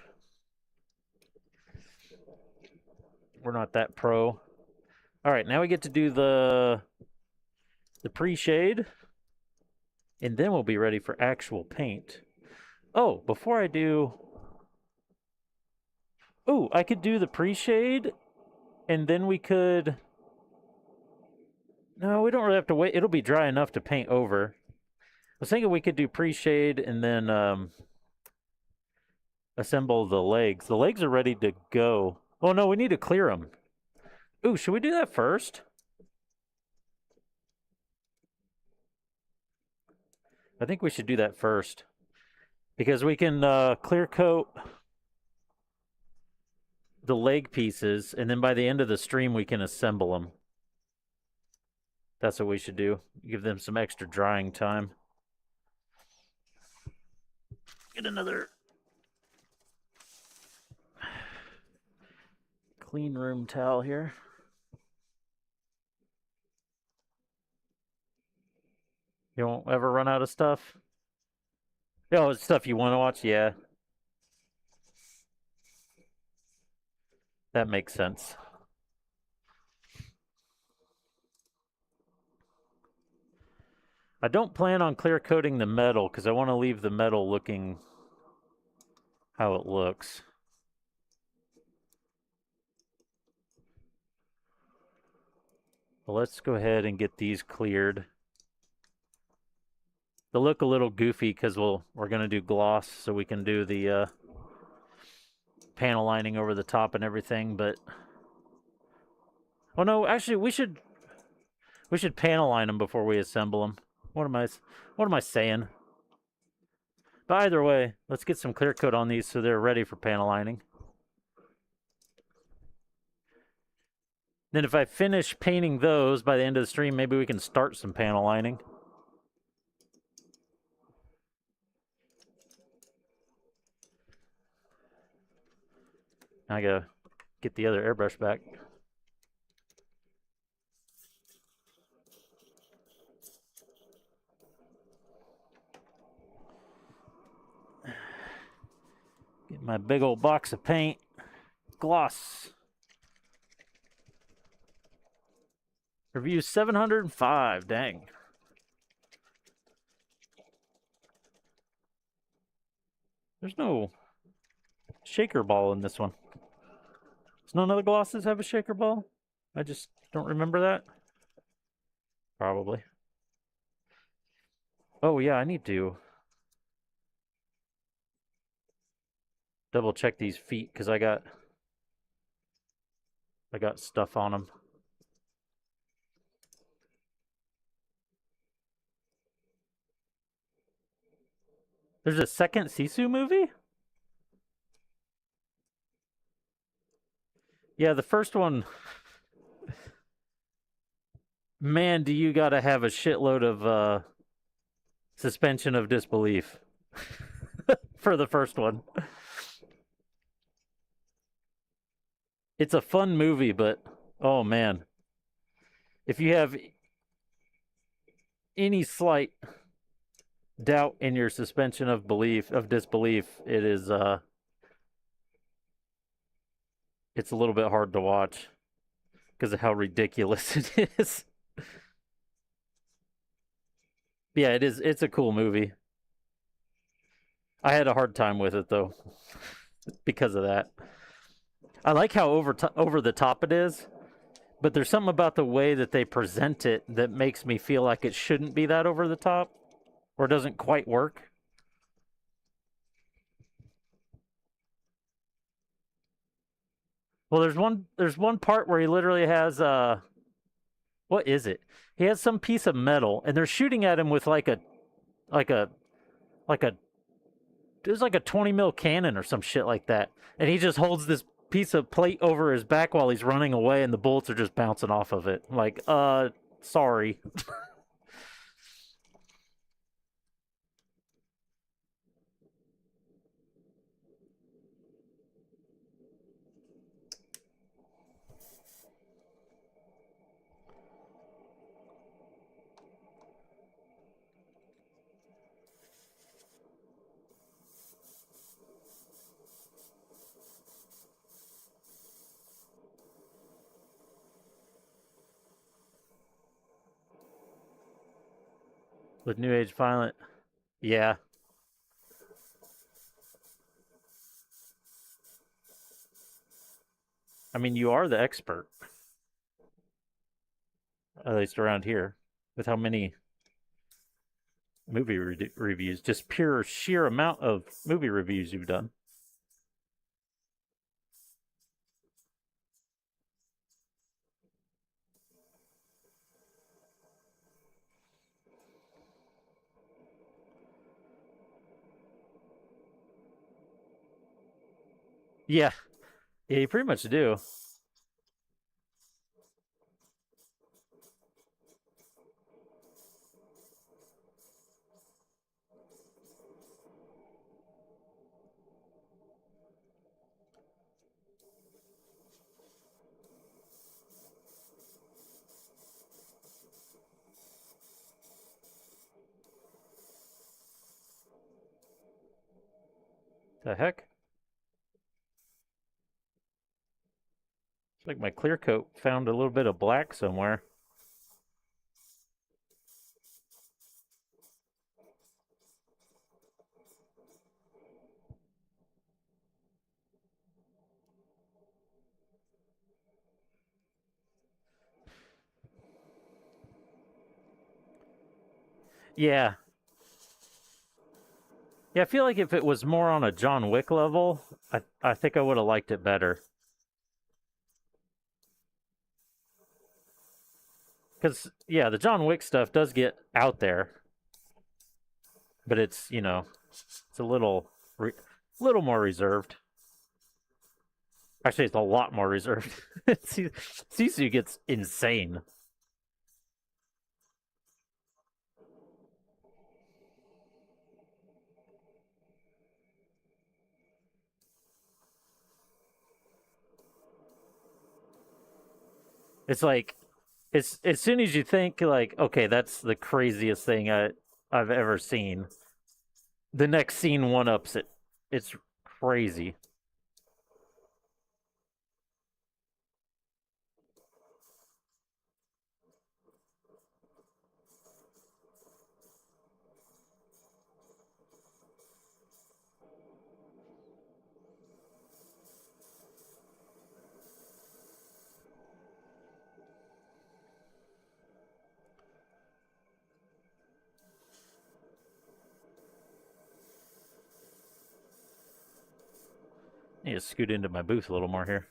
[SPEAKER 1] We're not that pro. All right, now we get to do the pre-shade, and then we'll be ready for actual paint. Oh, before I do... Oh, I could do the pre-shade, and then we could... No, we don't really have to wait. It'll be dry enough to paint over. I was thinking we could do pre-shade and then assemble the legs. The legs are ready to go. Oh, no, we need to clear them. Ooh, should we do that first? I think we should do that first. Because we can clear coat the leg pieces, and then by the end of the stream, we can assemble them. That's what we should do. Give them some extra drying time. Get another clean room towel here. You won't ever run out of stuff? Oh, it's stuff you want to watch? Yeah. That makes sense. I don't plan on clear coating the metal because I want to leave the metal looking how it looks. Well, let's go ahead and get these cleared. They'll look a little goofy because we're going to do gloss, so we can do the panel lining over the top and everything, but... Oh no, actually we should panel line them before we assemble them. What am I saying? But either way, let's get some clear coat on these so they're ready for panel lining. Then if I finish painting those by the end of the stream, maybe we can start some panel lining. I gotta get the other airbrush back. Get my big old box of paint. Gloss. Review 705, dang. There's no shaker ball in this one. Does none of the glosses have a shaker ball? I just don't remember that. Probably. Oh yeah, I need to double check these feet because I got stuff on them. There's a second Sisu movie? Yeah, the first one... Man, do you gotta have a shitload of suspension of disbelief for the first one. It's a fun movie, but oh man. If you have any slight doubt in your suspension of disbelief, it is it's a little bit hard to watch because of how ridiculous it is. Yeah, it is. It's a cool movie. I had a hard time with it though because of that. I like how over the top it is, but there's something about the way that they present it that makes me feel like it shouldn't be that over the top, or doesn't quite work. Well, there's one part where he literally has what is it? He has some piece of metal, and they're shooting at him with like a like a there's like a 20 mil cannon or some shit like that, and he just holds this piece of plate over his back while he's running away, and the bullets are just bouncing off of it. Like, sorry. With New Age violent, yeah. I mean, you are the expert, at least around here, with how many movie reviews, just pure sheer amount of movie reviews you've done. Yeah, yeah, you pretty much do. The heck? It's like my clear coat found a little bit of black somewhere. Yeah. Yeah, I feel like if it was more on a John Wick level, I think I would have liked it better. Because, yeah, the John Wick stuff does get out there, but it's a little more reserved. Actually, it's a lot more reserved. Sisu gets insane. It's like it's as soon as you think like, okay, that's the craziest thing I've ever seen. The next scene one ups it. It's crazy. I need to scoot into my booth a little more here.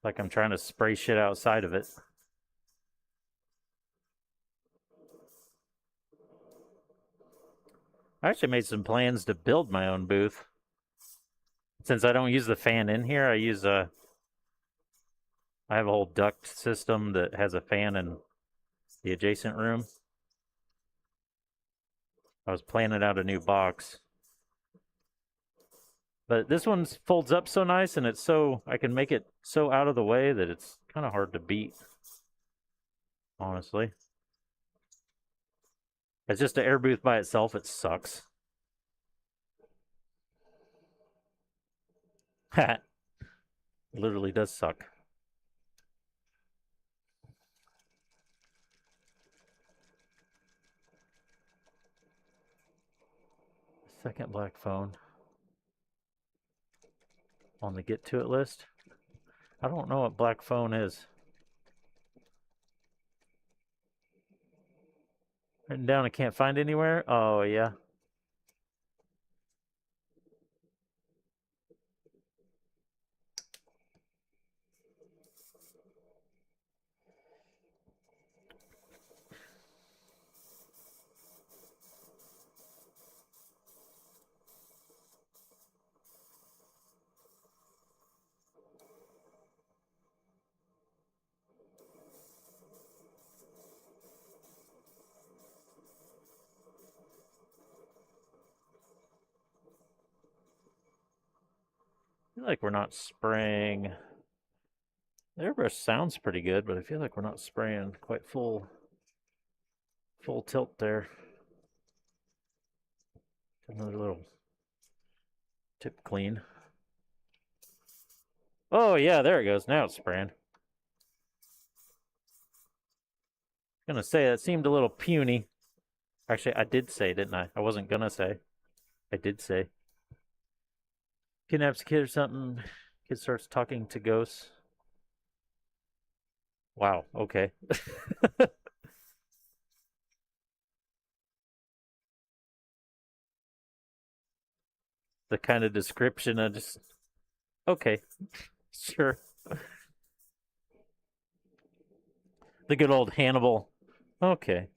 [SPEAKER 1] Like I'm trying to spray shit outside of it. I actually made some plans to build my own booth. Since I don't use the fan in here, I have a whole duct system that has a fan in the adjacent room. I was planning out a new box. But this one folds up so nice, and I can make it so out of the way that it's kind of hard to beat, honestly. It's just an air booth by itself, it sucks. It literally does suck. Second black phone on the get to it list. I don't know what black phone is. Written down, I can't find anywhere. Oh, yeah. feel like we're not spraying. The airbrush sounds pretty good, but I feel like we're not spraying quite full tilt there. Another little tip clean. Oh yeah, there it goes. Now it's spraying. Gonna say that seemed a little puny. Actually, I did say, didn't I? I wasn't gonna say. I did say. Kidnaps a kid or something. Kid starts talking to ghosts. Wow, okay. The kind of description I just. Okay, sure. The good old Hannibal. Okay.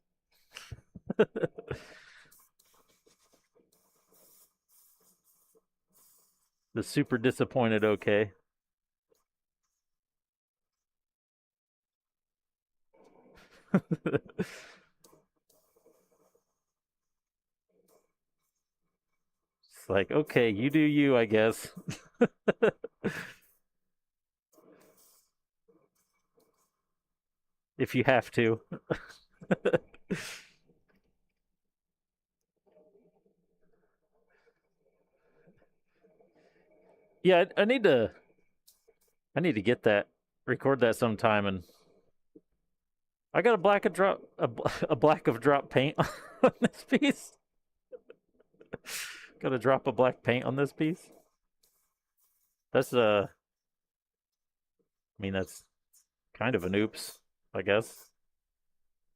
[SPEAKER 1] The super disappointed, okay. It's like, okay, you do you, I guess. If you have to. Yeah, I need to get that, record that sometime, and I got a black of drop paint on this piece. Got a drop of black paint on this piece. That's I mean that's kind of an oops, I guess.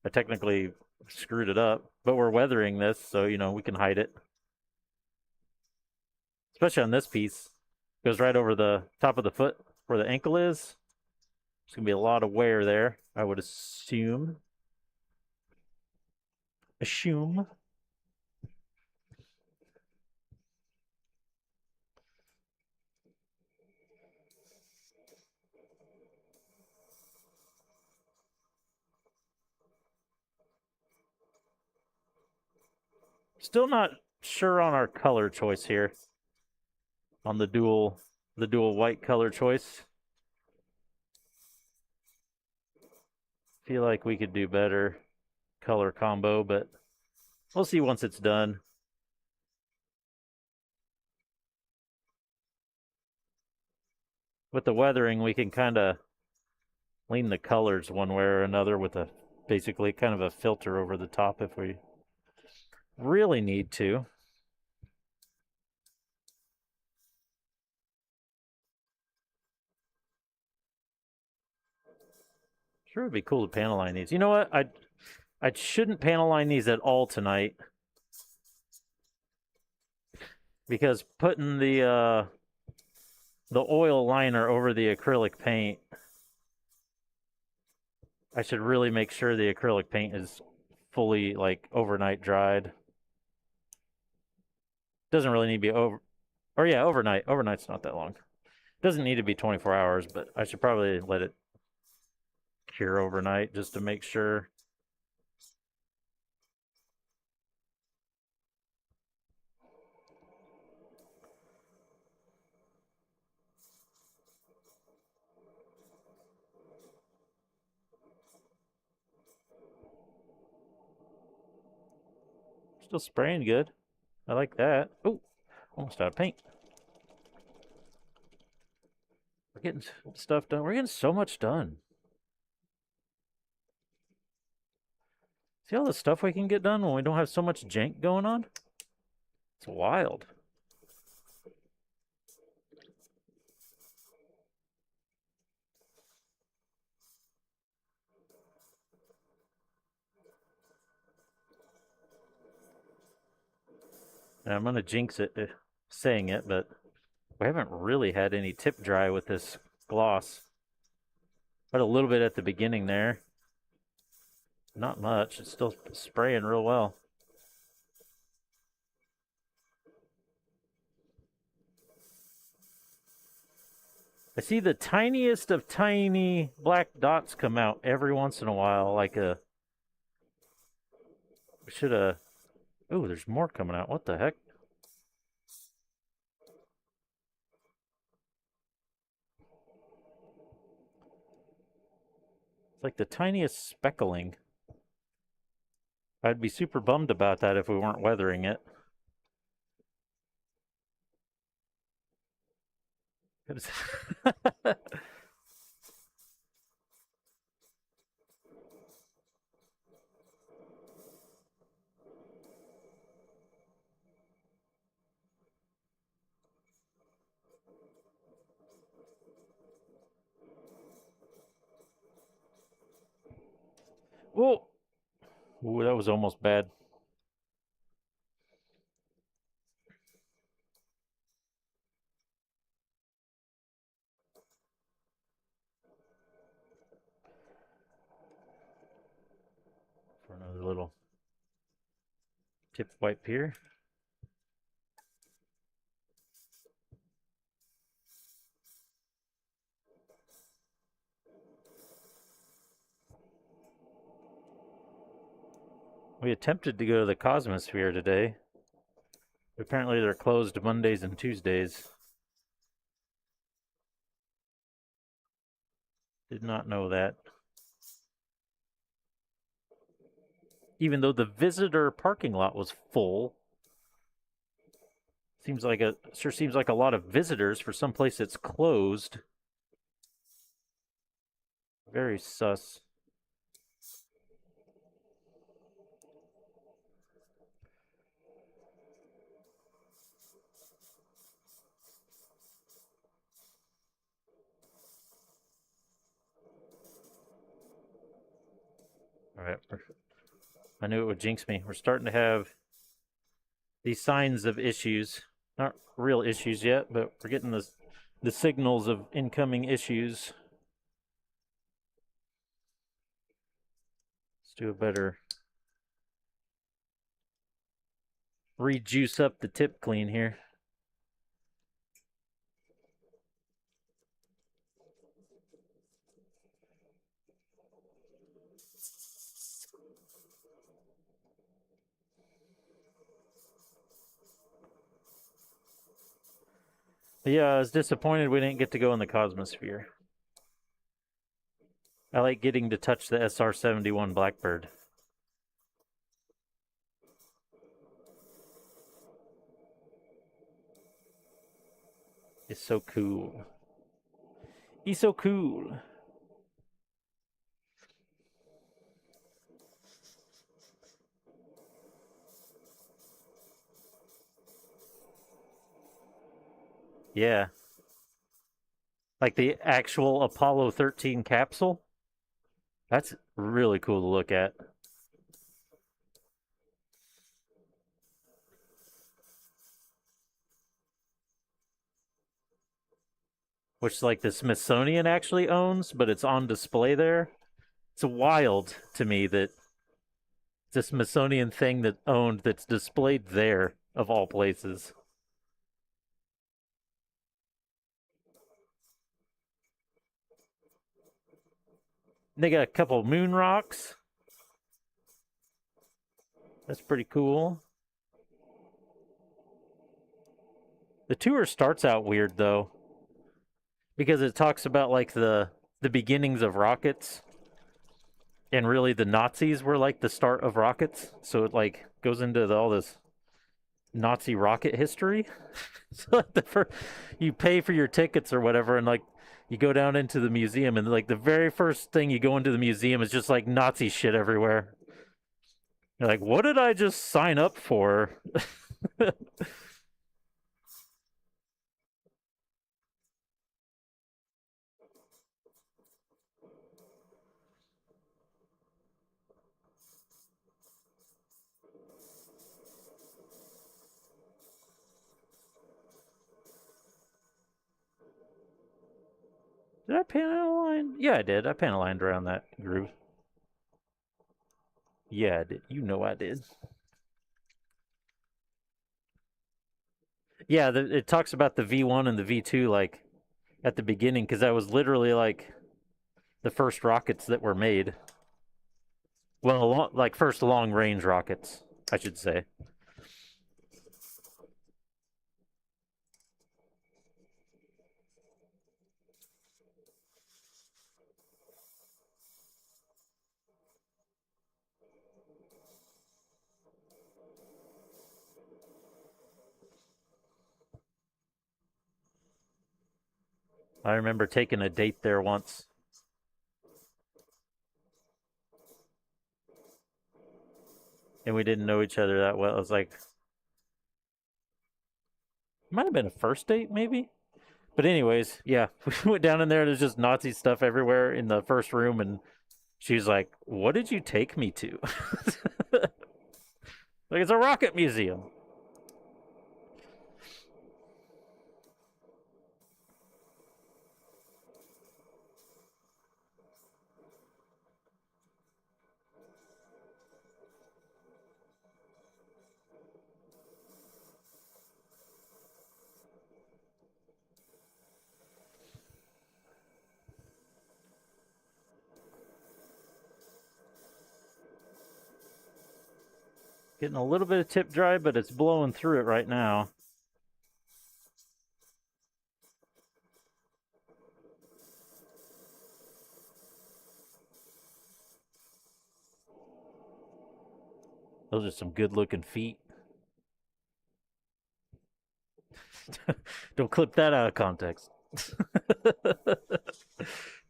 [SPEAKER 1] I technically screwed it up, but we're weathering this, so you know we can hide it. Especially on this piece, goes right over the top of the foot where the ankle is. There's gonna be a lot of wear there, I would assume. Assume. Still not sure on our color choice here. On the dual white color choice. Feel like we could do better color combo, but we'll see once it's done. With the weathering, we can kind of lean the colors one way or another with a basically kind of a filter over the top if we really need to. Sure would be cool to panel line these. You know what? I shouldn't panel line these at all tonight because putting the oil liner over the acrylic paint, I should really make sure the acrylic paint is fully like overnight dried. Doesn't really need to be over, or yeah, overnight. Overnight's not that long. Doesn't need to be 24 hours, but I should probably let it cure overnight just to make sure. Still spraying good. I like that. Oh, almost out of paint. We're getting stuff done. We're getting so much done. See all the stuff we can get done when we don't have so much jank going on? It's wild. And I'm going to jinx it saying it, but we haven't really had any tip dry with this gloss. But a little bit at the beginning there. Not much. It's still spraying real well. I see the tiniest of tiny black dots come out every once in a while, like a. We should have. Oh, there's more coming out. What the heck? like the tiniest speckling. I'd be super bummed about that if we weren't weathering it. Whoa! Ooh, that was almost bad. For another little tip wipe here. We attempted to go to the Cosmosphere today. Apparently they're closed Mondays and Tuesdays. Did not know that. Even though the visitor parking lot was full. Sure seems like a lot of visitors for some place that's closed. Very sus. All right. I knew it would jinx me. We're starting to have these signs of issues. Not real issues yet, but we're getting the signals of incoming issues. Let's do a better rejuice up the tip clean here. But yeah, I was disappointed we didn't get to go in the Cosmosphere. I like getting to touch the SR-71 Blackbird. It's so cool. He's so cool. Yeah. Like the actual Apollo 13 capsule. That's really cool to look at. Which like the Smithsonian actually owns, but it's on display there. It's wild to me that it's a Smithsonian thing that's displayed there of all places. They got a couple moon rocks. That's pretty cool. The tour starts out weird though, because it talks about like the beginnings of rockets, and really the Nazis were like the start of rockets. So it like goes into all this Nazi rocket history. So like you pay for your tickets or whatever, and like you go down into the museum, and like the very first thing you go into the museum is just like Nazi shit everywhere. You're like, what did I just sign up for? Did I panel line? Yeah, I did. I panel lined around that groove. Yeah, I did. You know I did. Yeah, it talks about the V1 and the V2 like at the beginning, because that was literally like the first rockets that were made. Well, like first long range rockets, I should say. I remember taking a date there once. And we didn't know each other that well. It was like, might have been a first date, maybe. But anyways, yeah, we went down in there. There's just Nazi stuff everywhere in the first room, and she's like, "What did you take me to?" Like, it's a rocket museum. Getting a little bit of tip dry, but it's blowing through it right now. Those are some good looking feet. Don't clip that out of context.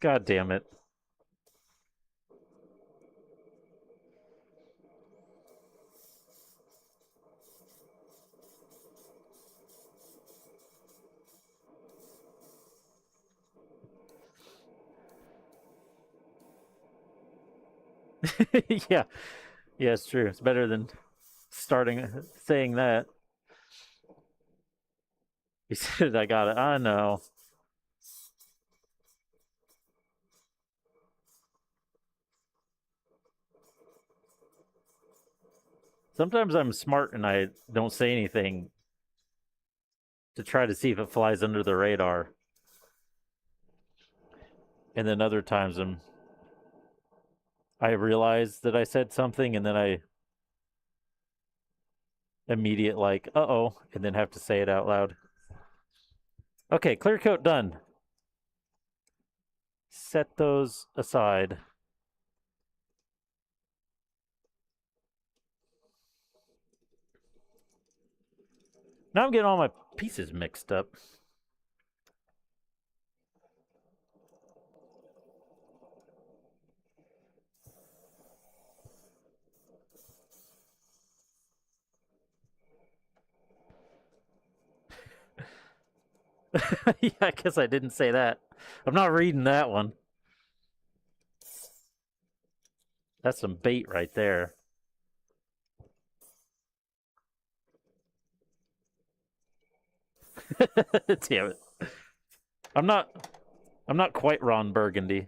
[SPEAKER 1] God damn it. Yeah. Yeah, it's true. It's better than saying that. He said, I got it. I know. Sometimes I'm smart and I don't say anything to try to see if it flies under the radar. And then other times I realize that I said something and then I immediate like, uh-oh, and then have to say it out loud. Okay, clear coat done. Set those aside. Now I'm getting all my pieces mixed up. Yeah, I guess I didn't say that. I'm not reading that one. That's some bait right there. Damn it. I'm not I'm not quite Ron Burgundy.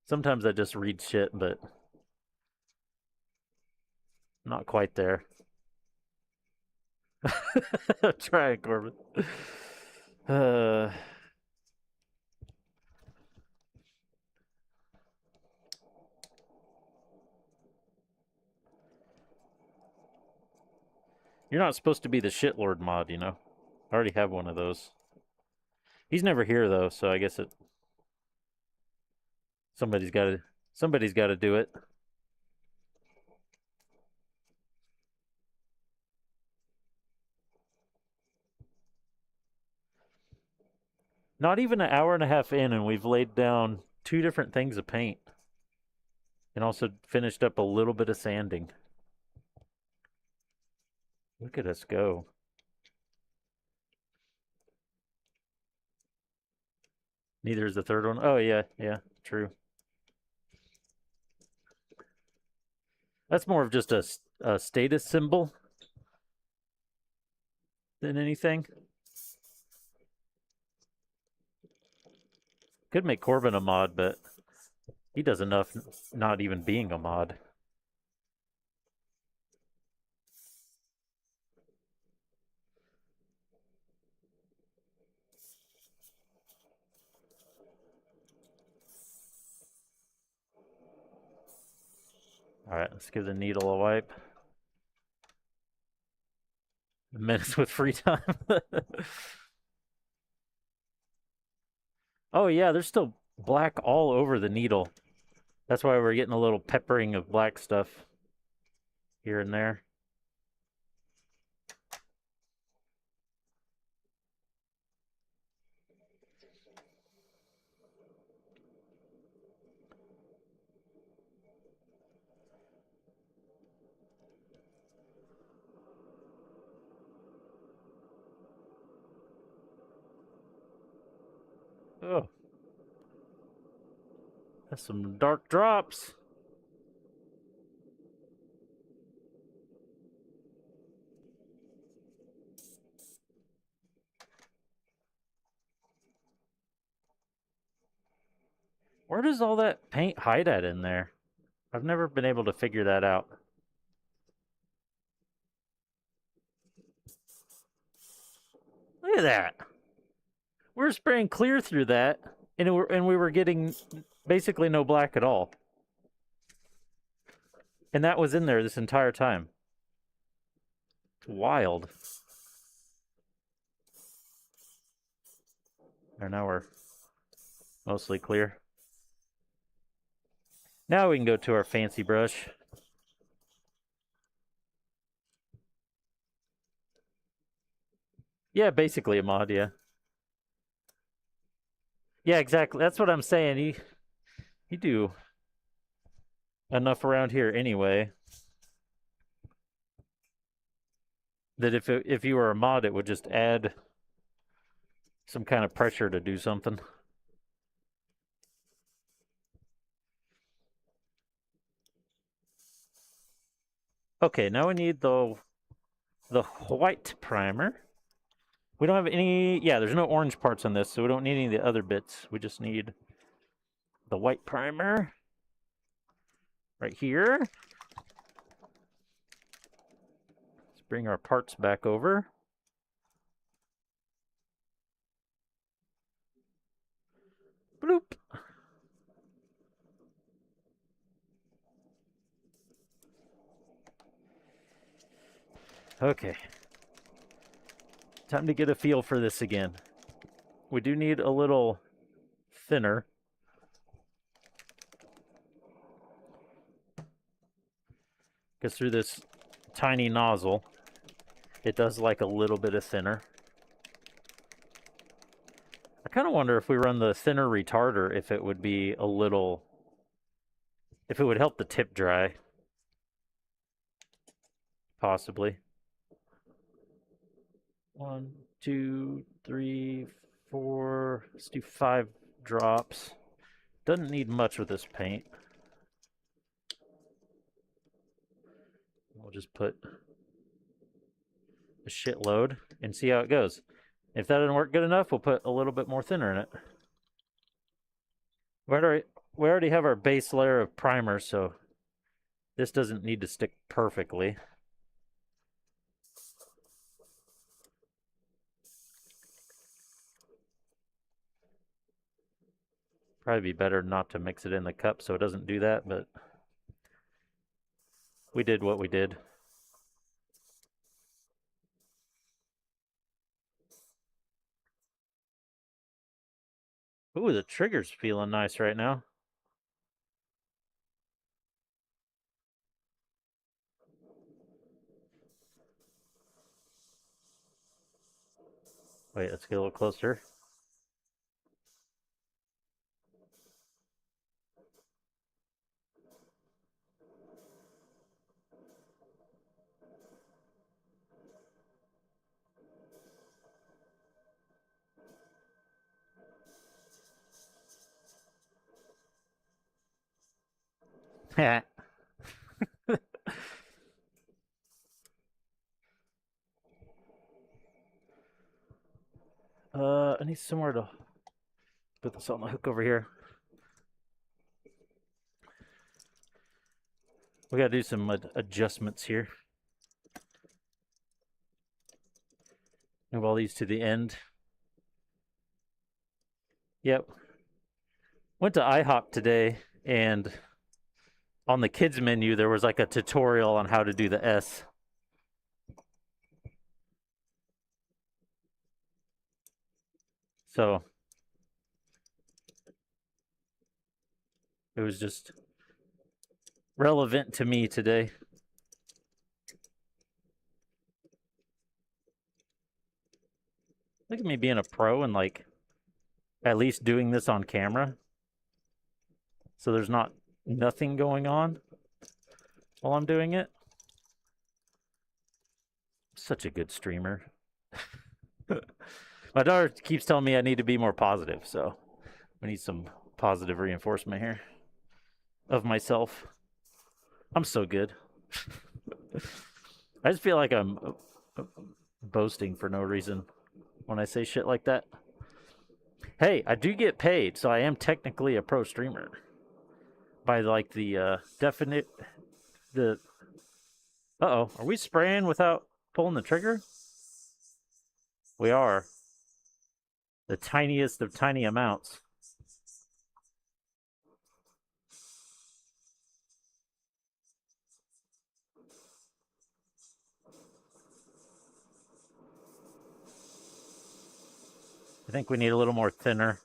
[SPEAKER 1] Sometimes I just read shit, but not quite there. Try it, Corbin. Uh, you're not supposed to be the shitlord mod, you know. I already have one of those. He's never here though, so I guess somebody's got to do it. Not even an hour and a half in, and we've laid down 2 different things of paint, and also finished up a little bit of sanding. Look at us go. Neither is the third one. Oh yeah, yeah, true. That's more of just a status symbol than anything. Could make Corbin a mod, but he does enough not even being a mod. Alright, let's give the needle a wipe. Minutes with free time. Oh yeah, there's still black all over the needle. That's why we're getting a little peppering of black stuff here and there. That's some dark drops. Where does all that paint hide at in there? I've never been able to figure that out. Look at that. We're spraying clear through that, and we were getting basically no black at all. And that was in there this entire time. It's wild. There, now we're mostly clear. Now we can go to our fancy brush. Yeah, basically a mod, yeah. Yeah, exactly. That's what I'm saying. You do enough around here anyway that if you were a mod, it would just add some kind of pressure to do something. Okay, now we need the white primer. We don't have any, yeah, there's no orange parts on this, so we don't need any of the other bits. We just need the white primer right here. Let's bring our parts back over. Bloop. Okay. Time to get a feel for this again. We do need a little thinner. Because through this tiny nozzle, it does like a little bit of thinner. I kind of wonder if we run the thinner retarder, if it would be a little, if it would help the tip dry. Possibly. 1, 2, 3, 4. Let's do 5 drops. Doesn't need much with this paint. We'll just put a shitload and see how it goes. If that doesn't work good enough, we'll put a little bit more thinner in it. We already have our base layer of primer, so this doesn't need to stick perfectly. Probably be better not to mix it in the cup so it doesn't do that, but we did what we did. Ooh, the trigger's feeling nice right now. Wait, let's get a little closer. I need somewhere to put this on the hook over here. We gotta do some adjustments here. Move all these to the end. Yep. Went to IHOP today, and on the kids menu there was like a tutorial on how to do the S. So it was just relevant to me today. Look at me being a pro and like at least doing this on camera. So there's not nothing going on while I'm doing it. Such a good streamer. My daughter keeps telling me I need to be more positive, so we need some positive reinforcement here. of myself. I'm so good. I just feel like I'm boasting for no reason when I say shit like that. Hey, I do get paid, so I am technically a pro streamer by like the definite the. Uh-oh, are we spraying without pulling the trigger? We are. The tiniest of tiny amounts. I think we need a little more thinner.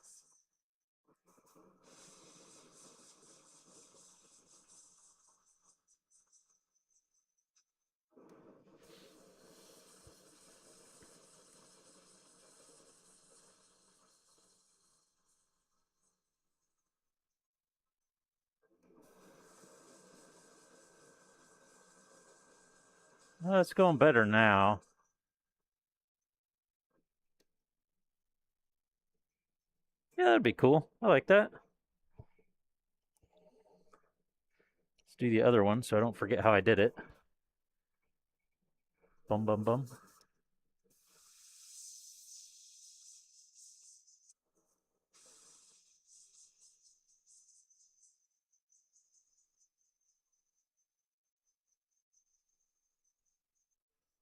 [SPEAKER 1] Oh, it's going better now. Yeah, that'd be cool. I like that. Let's do the other one so I don't forget how I did it. Bum, bum, bum.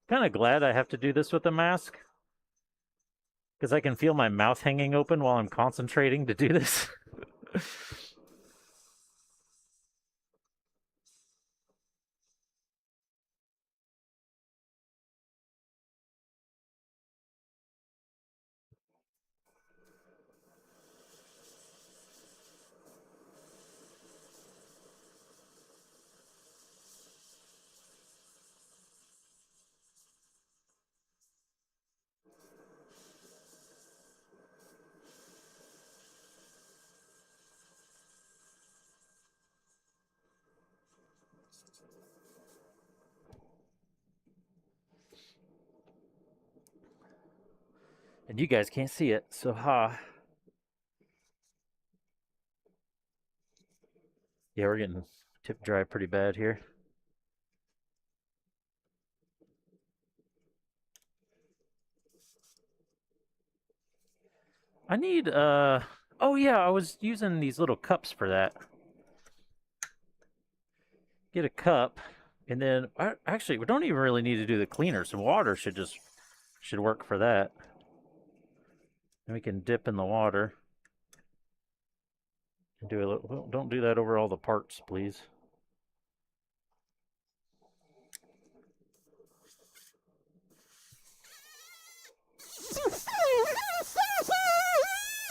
[SPEAKER 1] Kind of glad I have to do this with a mask because I can feel my mouth hanging open while I'm concentrating to do this. And you guys can't see it, so ha. Yeah, we're getting tip dry pretty bad here. I need oh yeah, I was using these little cups for that. Get a cup, and then actually we don't even really need to do the cleaner. Some water should work for that. And we can dip in the water and do a little. Well, don't do that over all the parts, please.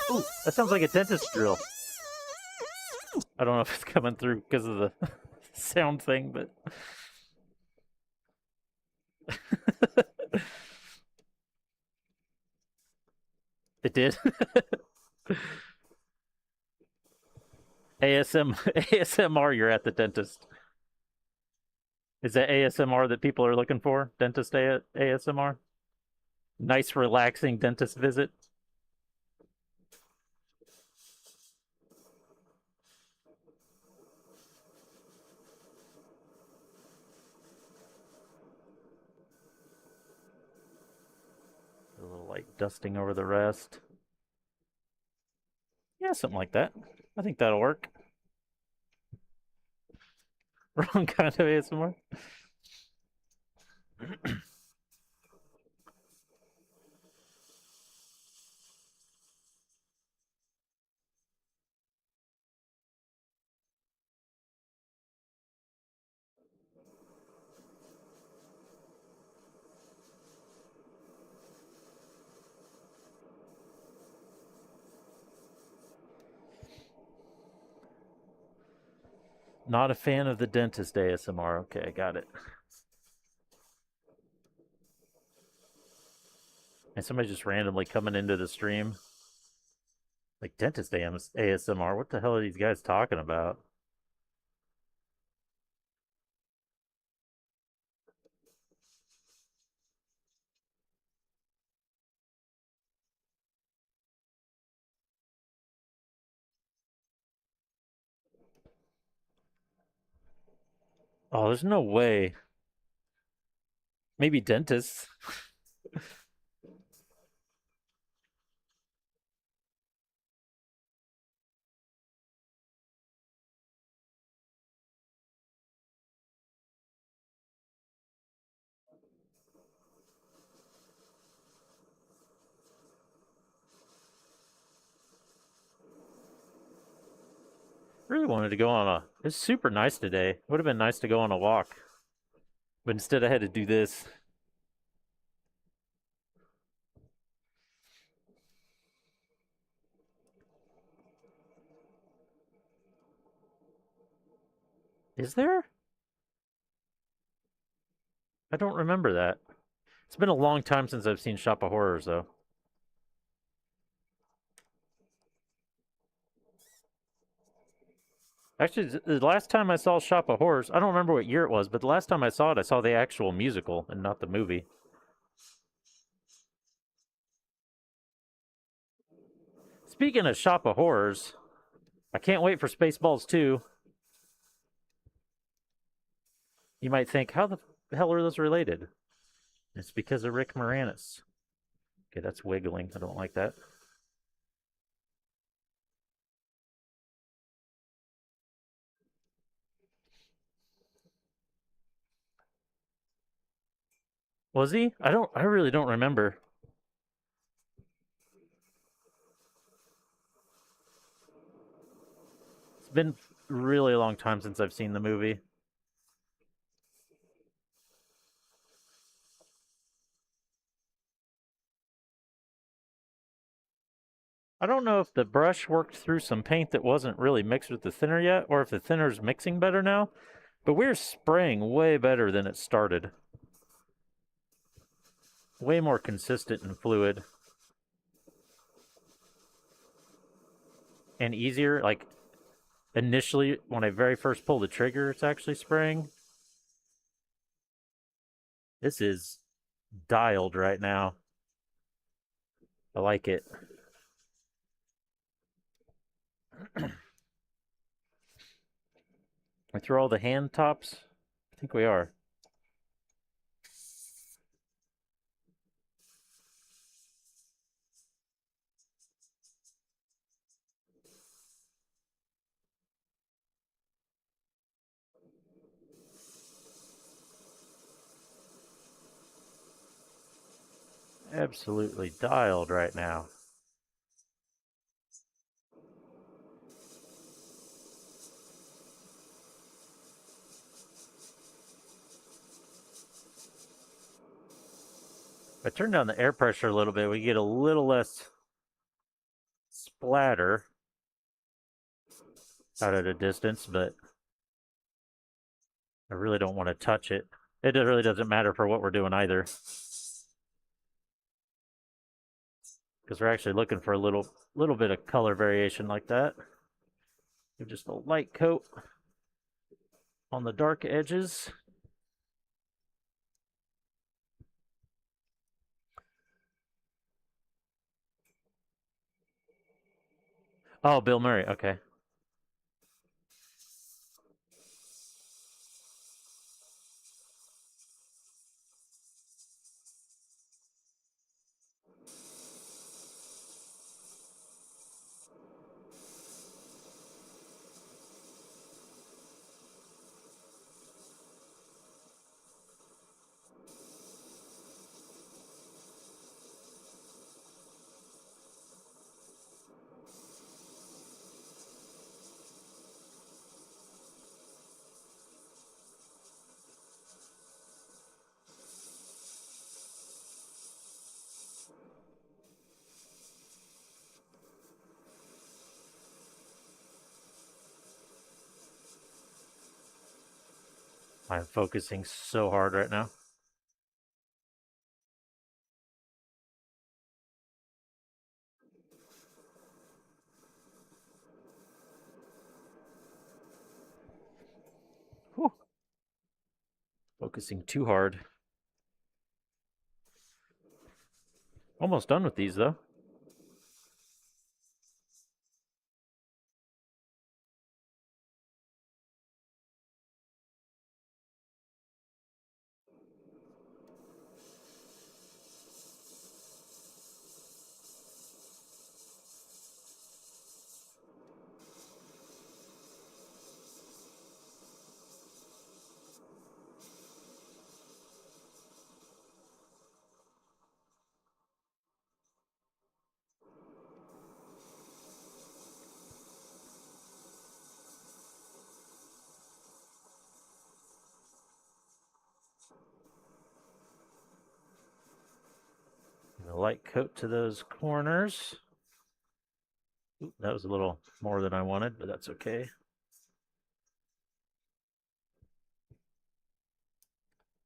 [SPEAKER 1] Ooh, that sounds like a dentist drill. I don't know if it's coming through because of the sound thing, but it did. ASMR, you're at the dentist. Is that ASMR that people are looking for? Dentist ASMR? Nice, relaxing dentist visit. A little like dusting over the rest. Yeah, something like that. I think that'll work. Wrong kind of ASMR. Not a fan of the dentist ASMR. Okay, I got it. And somebody just randomly coming into the stream. Like dentist ASMR. What the hell are these guys talking about? Oh, there's no way. Maybe dentists. Really wanted to go on a. It's super nice today. Would have been nice to go on a walk, but instead I had to do this. Is there? I don't remember that. It's been a long time since I've seen Shop of Horrors, though. Actually, the last time I saw Shop of Horrors, I don't remember what year it was, but the last time I saw it, I saw the actual musical and not the movie. Speaking of Shop of Horrors, I can't wait for Spaceballs 2. You might think, how the hell are those related? It's because of Rick Moranis. Okay, that's wiggling. I don't like that. Was he? I really don't remember. It's been a really long time since I've seen the movie. I don't know if the brush worked through some paint that wasn't really mixed with the thinner yet, or if the thinner's mixing better now, but we're spraying way better than it started. Way more consistent and fluid. And easier. Like, initially, when I very first pull the trigger, it's actually spraying. This is dialed right now. I like it. We throw all the hand tops? I think we are. Absolutely dialed right now. If I turn down the air pressure a little bit, we get a little less splatter out at a distance, but I really don't want to touch it. It really doesn't matter for what we're doing either. Because we're actually looking for a little bit of color variation like that. Give just a light coat on the dark edges. Oh, Bill Murray. Okay. I'm focusing so hard right now. Whew. Focusing too hard. Almost done with these though. A light coat to those corners. Ooh, that was a little more than I wanted, but that's okay.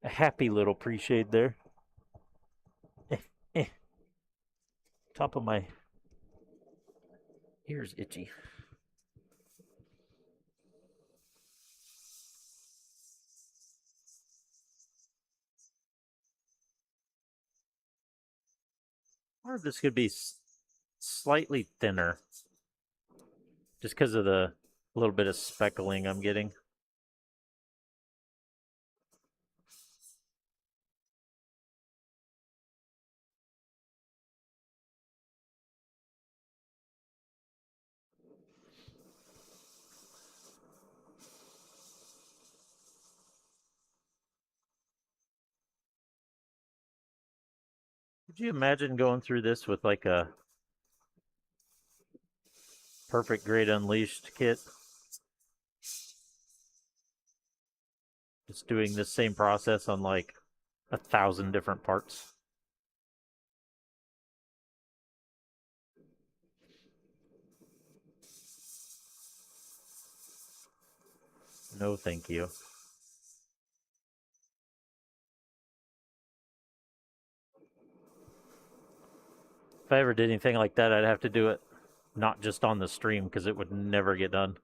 [SPEAKER 1] A happy little pre-shade there. Eh. Top of my ear's itchy. Or this could be slightly thinner, just because of the little bit of speckling I'm getting. Could you imagine going through this with like a Perfect Grade Unleashed kit? Just doing this same process on like 1,000 different parts. No, thank you. If I ever did anything like that, I'd have to do it not just on the stream because it would never get done.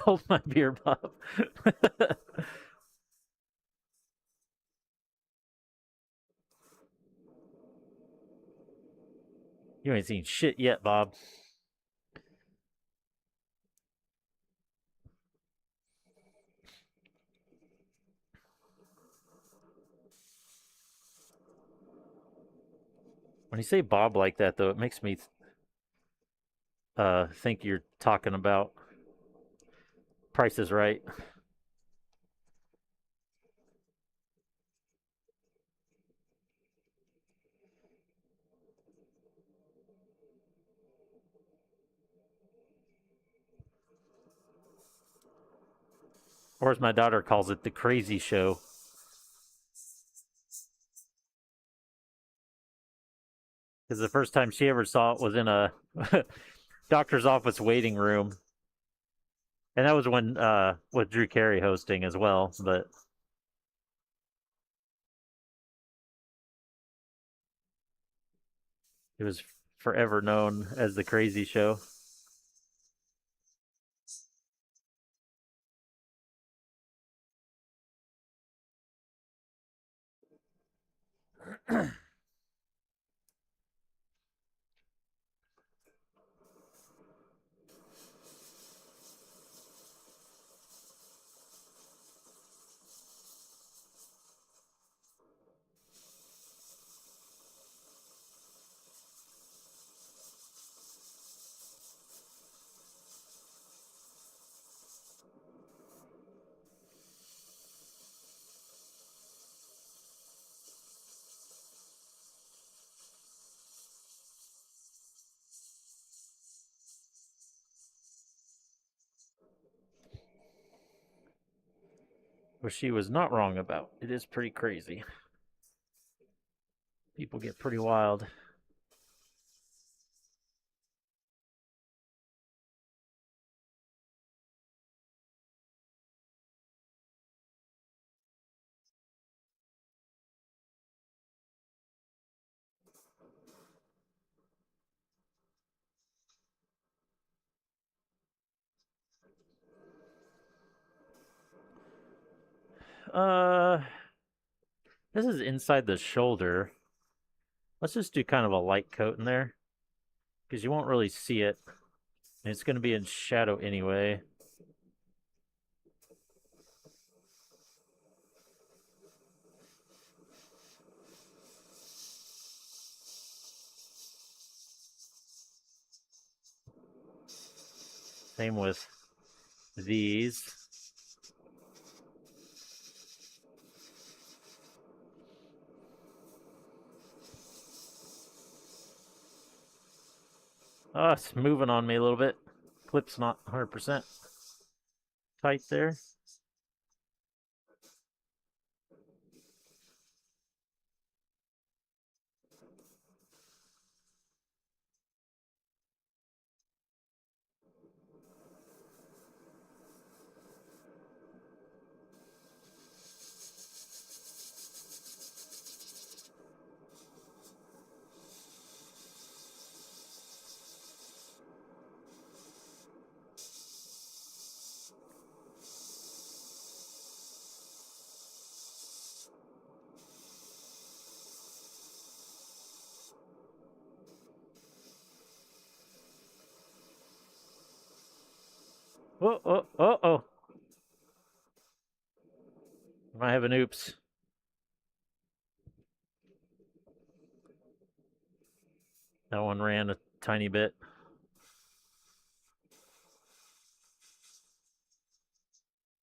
[SPEAKER 1] Hold my beer, Bob. You ain't seen shit yet, Bob. When you say Bob like that, though, it makes me think you're talking about Price is Right. Or as my daughter calls it, the crazy show. Because the first time she ever saw it was in a doctor's office waiting room. And that was when with Drew Carey hosting as well, but it was forever known as the crazy show. Which she was not wrong about. It is pretty crazy. People get pretty wild. Uh, this is inside the shoulder. Let's just do kind of a light coat in there, because you won't really see it. And it's going to be in shadow anyway. Same with these. Oh, it's moving on me a little bit. Clip's not 100% tight there. Oh. I have an oops. That one ran a tiny bit.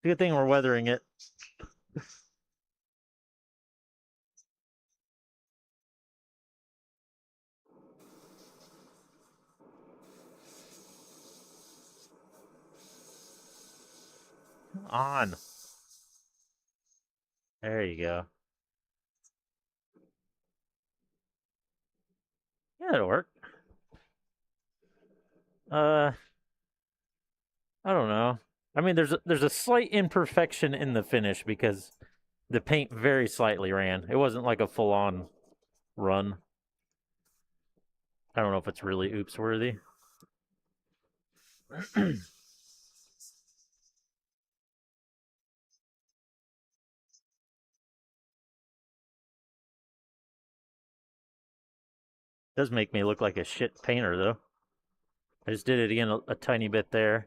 [SPEAKER 1] Good thing we're weathering it. Come on. There you go. Yeah, it'll work. I don't know. I mean, there's a slight imperfection in the finish because the paint very slightly ran. It wasn't like a full-on run. I don't know if it's really oops worthy. Does make me look like a shit painter though. I just did it again a tiny bit there.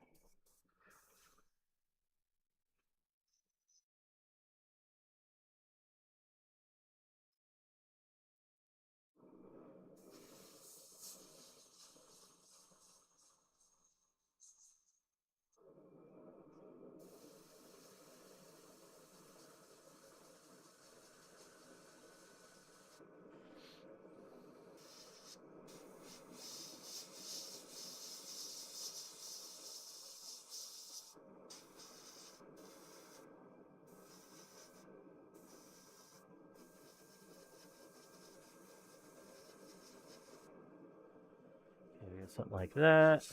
[SPEAKER 1] Okay, something like that.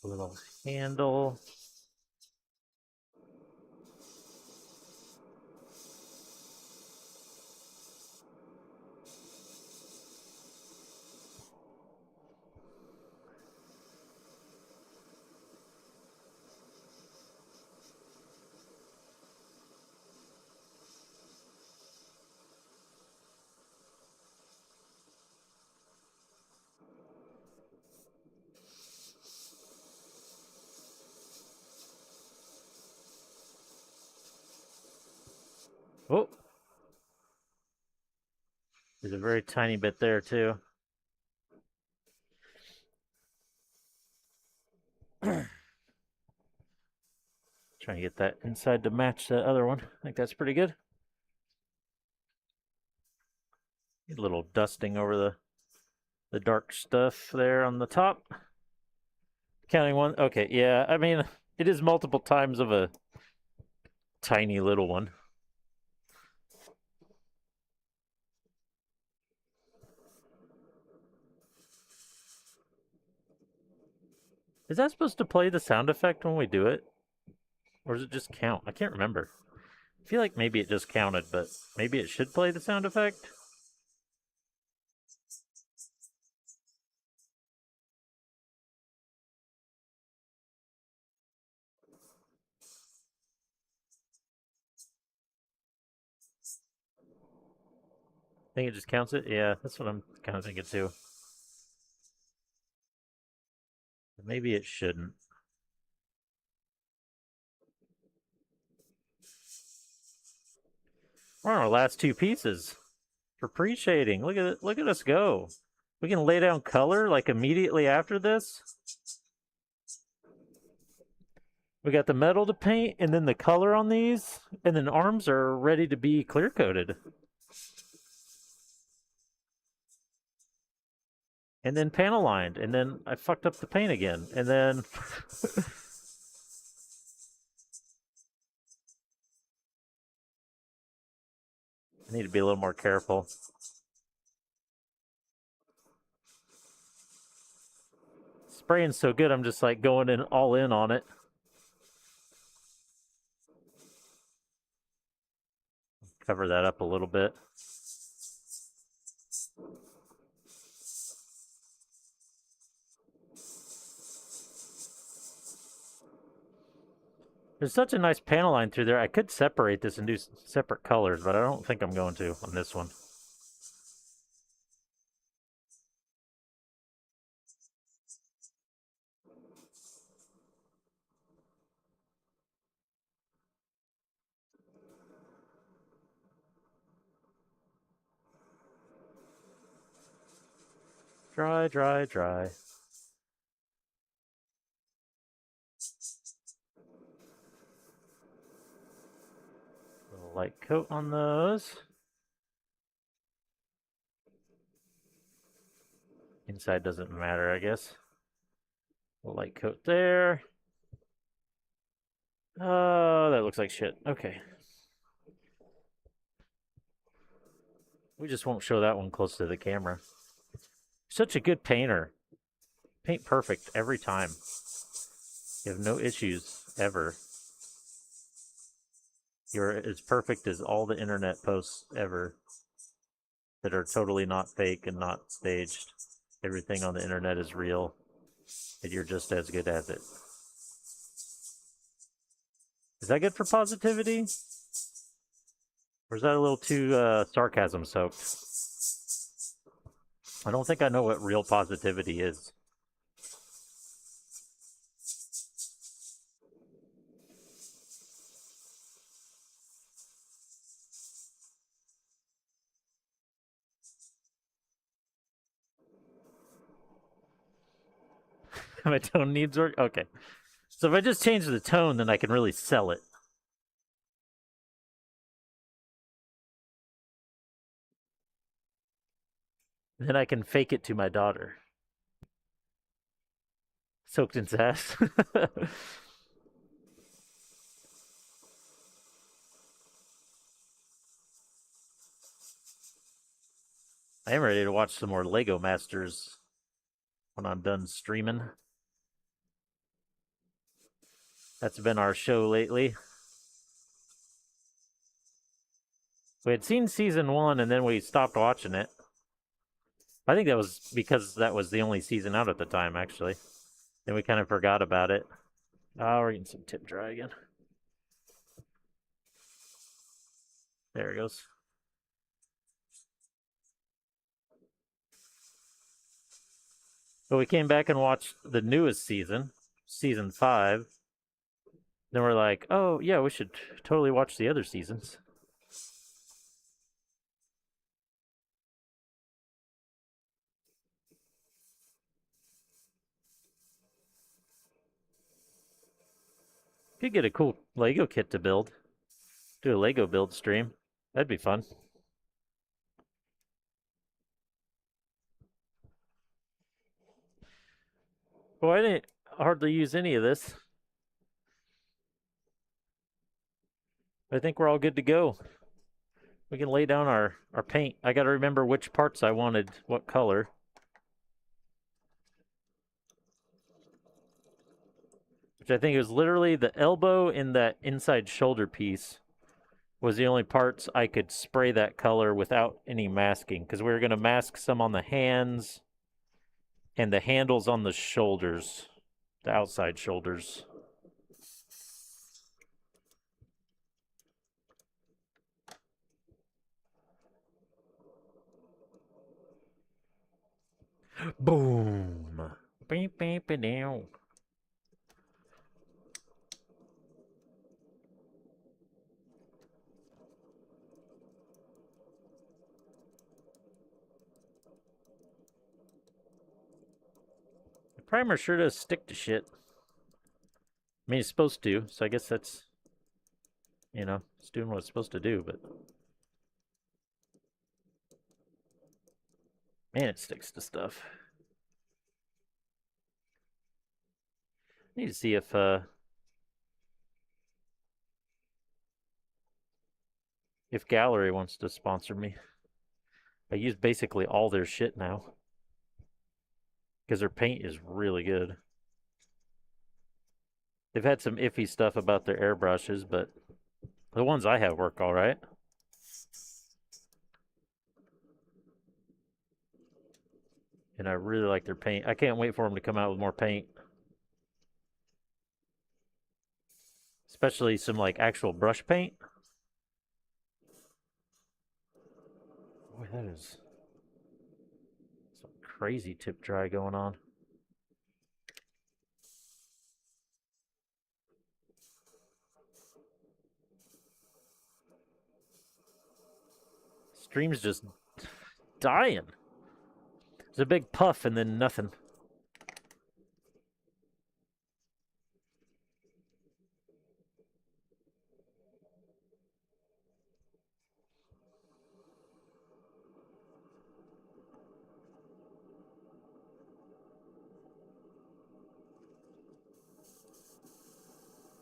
[SPEAKER 1] A little handle. Oh, there's a very tiny bit there too. Trying to get that inside to match the other one. I think that's pretty good. A little dusting over the dark stuff there on the top. Counting one. Okay, yeah. I mean, it is multiple times of a tiny little one. Is that supposed to play the sound effect when we do it? Or does it just count? I can't remember. I feel like maybe it just counted, but maybe it should play the sound effect? Think it just counts it? Yeah, that's what I'm kind of thinking too. Maybe it shouldn't. We're on our last two pieces for pre-shading. Look at it. Look at us go. We can lay down color like immediately after this. We got the metal to paint and then the color on these, and then arms are ready to be clear coated. And then panel lined, and then I fucked up the paint again, and then I need to be a little more careful. Spraying's so good, I'm just like going in all in on it. Cover that up a little bit. There's such a nice panel line through there. I could separate this and do separate colors, but I don't think I'm going to on this one. Dry, dry, dry. Little light coat on those. Inside doesn't matter, I guess. A light coat there. Oh, that looks like shit. Okay. We just won't show that one close to the camera. Such a good painter. Paint perfect every time. You have no issues ever. You're as perfect as all the internet posts ever that are totally not fake and not staged. Everything on the internet is real, and you're just as good as it. Is that good for positivity? Or is that a little too sarcasm soaked? I don't think I know what real positivity is. My tone needs work? Okay. So if I just change the tone, then I can really sell it. Then I can fake it to my daughter. Soaked in sass. I am ready to watch some more Lego Masters when I'm done streaming. That's been our show lately. We had seen season 1 and then we stopped watching it. I think that was because that was the only season out at the time, actually. Then we kind of forgot about it. Oh, we're getting some tip dry again. There it goes. But we came back and watched the newest season, season 5. Then we're like, oh, yeah, we should totally watch the other seasons. Could get a cool Lego kit to build. Do a Lego build stream. That'd be fun. Well, I didn't hardly use any of this. I think we're all good to go. We can lay down our paint. I got to remember which parts I wanted, what color. Which I think is literally the elbow and that inside shoulder piece was the only parts I could spray that color without any masking, because we were going to mask some on the hands and the handles on the shoulders, the outside shoulders. Boom. Beep, beep, beep, down. The primer sure does stick to shit. I mean, it's supposed to, so I guess that's, it's doing what it's supposed to do, but man, it sticks to stuff. I need to see if Gallery wants to sponsor me. I use basically all their shit now because their paint is really good. They've had some iffy stuff about their airbrushes, but the ones I have work all right. And I really like their paint. I can't wait for them to come out with more paint. Especially some like actual brush paint. Boy, that is some crazy tip dry going on. Stream's just dying. There's a big puff and then nothing.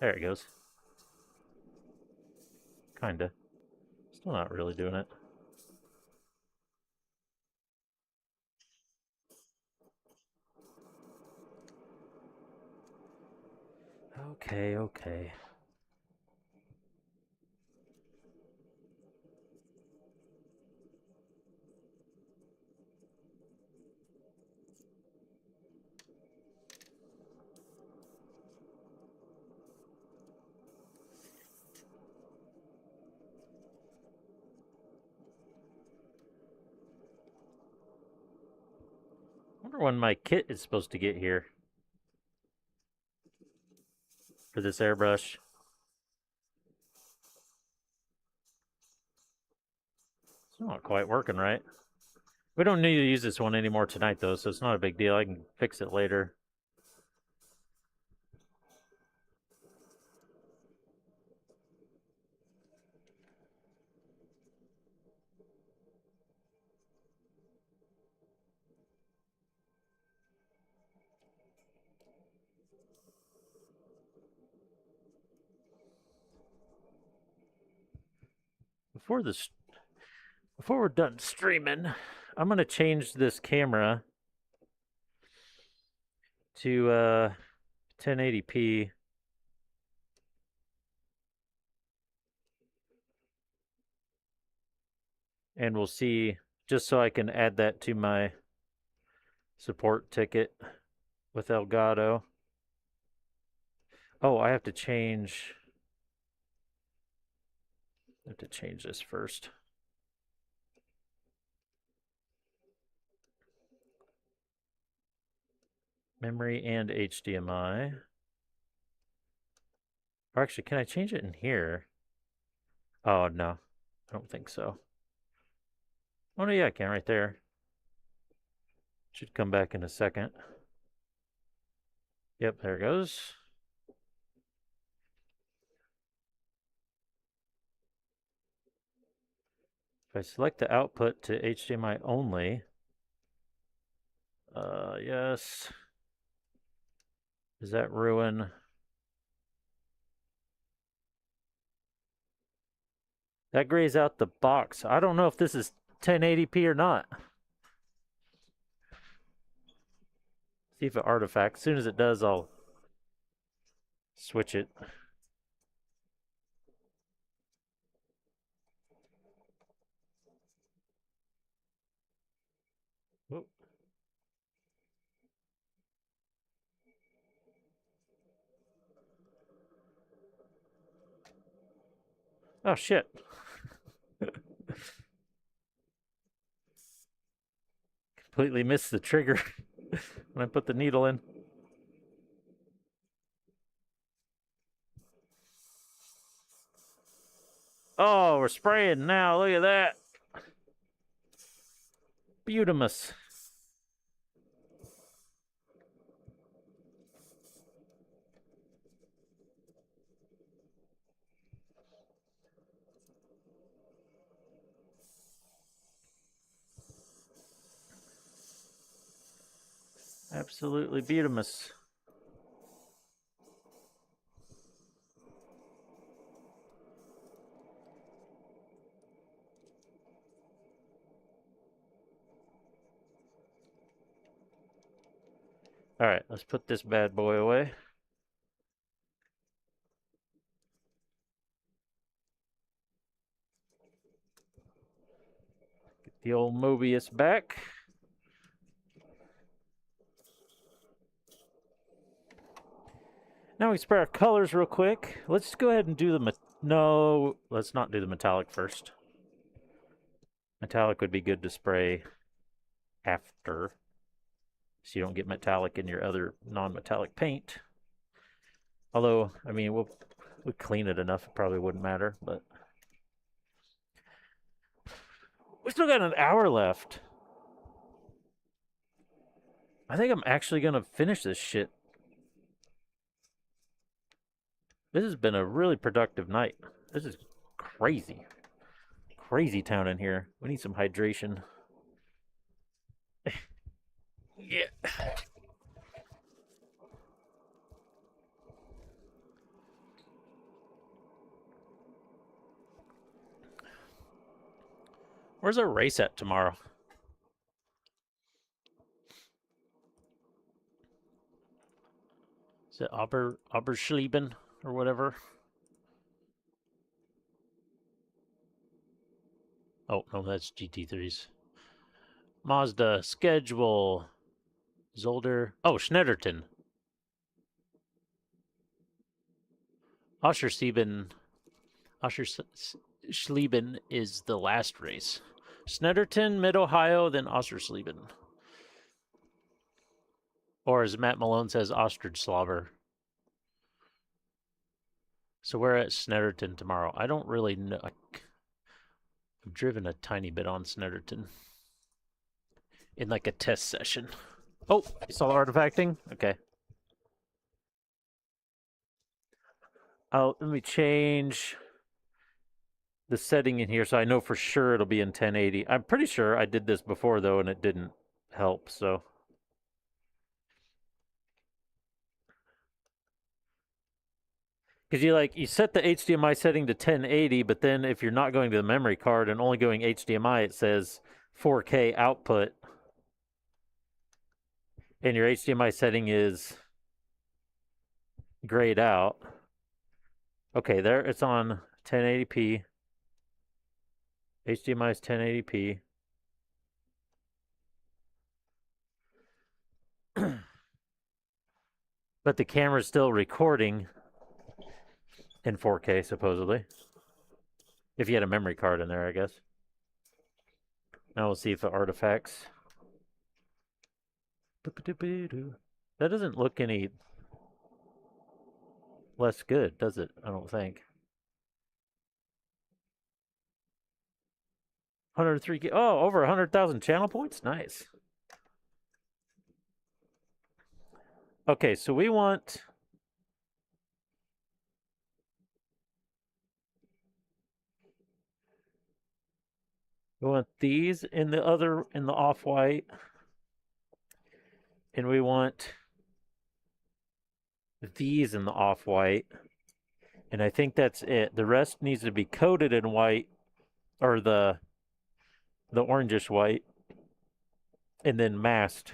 [SPEAKER 1] There it goes. Kinda. Still not really doing it. Okay, okay. I wonder when my kit is supposed to get here for this airbrush. It's not quite working right. We don't need to use this one anymore tonight, though, so it's not a big deal. I can fix it later. Before we're done streaming, I'm gonna change this camera to 1080p. And we'll see, just so I can add that to my support ticket with Elgato. Oh, I have to change this first. Memory and HDMI. Or actually, can I change it in here? Oh, no. I don't think so. Oh, no, yeah, I can right there. Should come back in a second. Yep, there it goes. If I select the output to HDMI only, yes. Does that ruin? That grays out the box. I don't know if this is 1080p or not. See if it artifacts. As soon as it does, I'll switch it. Whoop. Oh, shit. Completely missed the trigger when I put the needle in. Oh, we're spraying now. Look at that. Beautimus. Absolutely beautimus. All right, let's put this bad boy away. Get the old Mobius back. Now we spray our colors real quick. Let's go ahead and do the... No, let's not do the metallic first. Metallic would be good to spray after, so you don't get metallic in your other non-metallic paint. Although, I mean, we'll clean it enough, it probably wouldn't matter, but... We still got an hour left. I think I'm actually going to finish this shit. This has been a really productive night. This is crazy. Crazy town in here. We need some hydration. Yeah. Where's our race at tomorrow? Is it Oberschleben or whatever? Oh, no, that's GT3s. Mazda, schedule. Zolder. Oh, Schneiderton. Oschersleben is the last race. Snetterton, Mid-Ohio, then Oschersleben. Or as Matt Malone says, Ostrich-Slobber. So we're at Snetterton tomorrow. I don't really know. I've driven a tiny bit on Snetterton. In like a test session. Oh, you saw the artifacting? Okay. Let me change the setting in here so I know for sure it'll be in 1080. I'm pretty sure I did this before though and it didn't help, so. Because you set the HDMI setting to 1080, but then if you're not going to the memory card and only going HDMI, it says 4K output. And your HDMI setting is grayed out. Okay, there it's on 1080p. HDMI is 1080p. But the camera's still recording in 4K, supposedly. If you had a memory card in there, I guess. Now we'll see if it artifacts. That doesn't look any less good, does it? I don't think. 103. Oh, over 100,000 channel points? Nice. Okay, so we want... We want these in the off-white. And we want these in the off-white. And I think that's it. The rest needs to be coated in white, or the orangish white, and then masked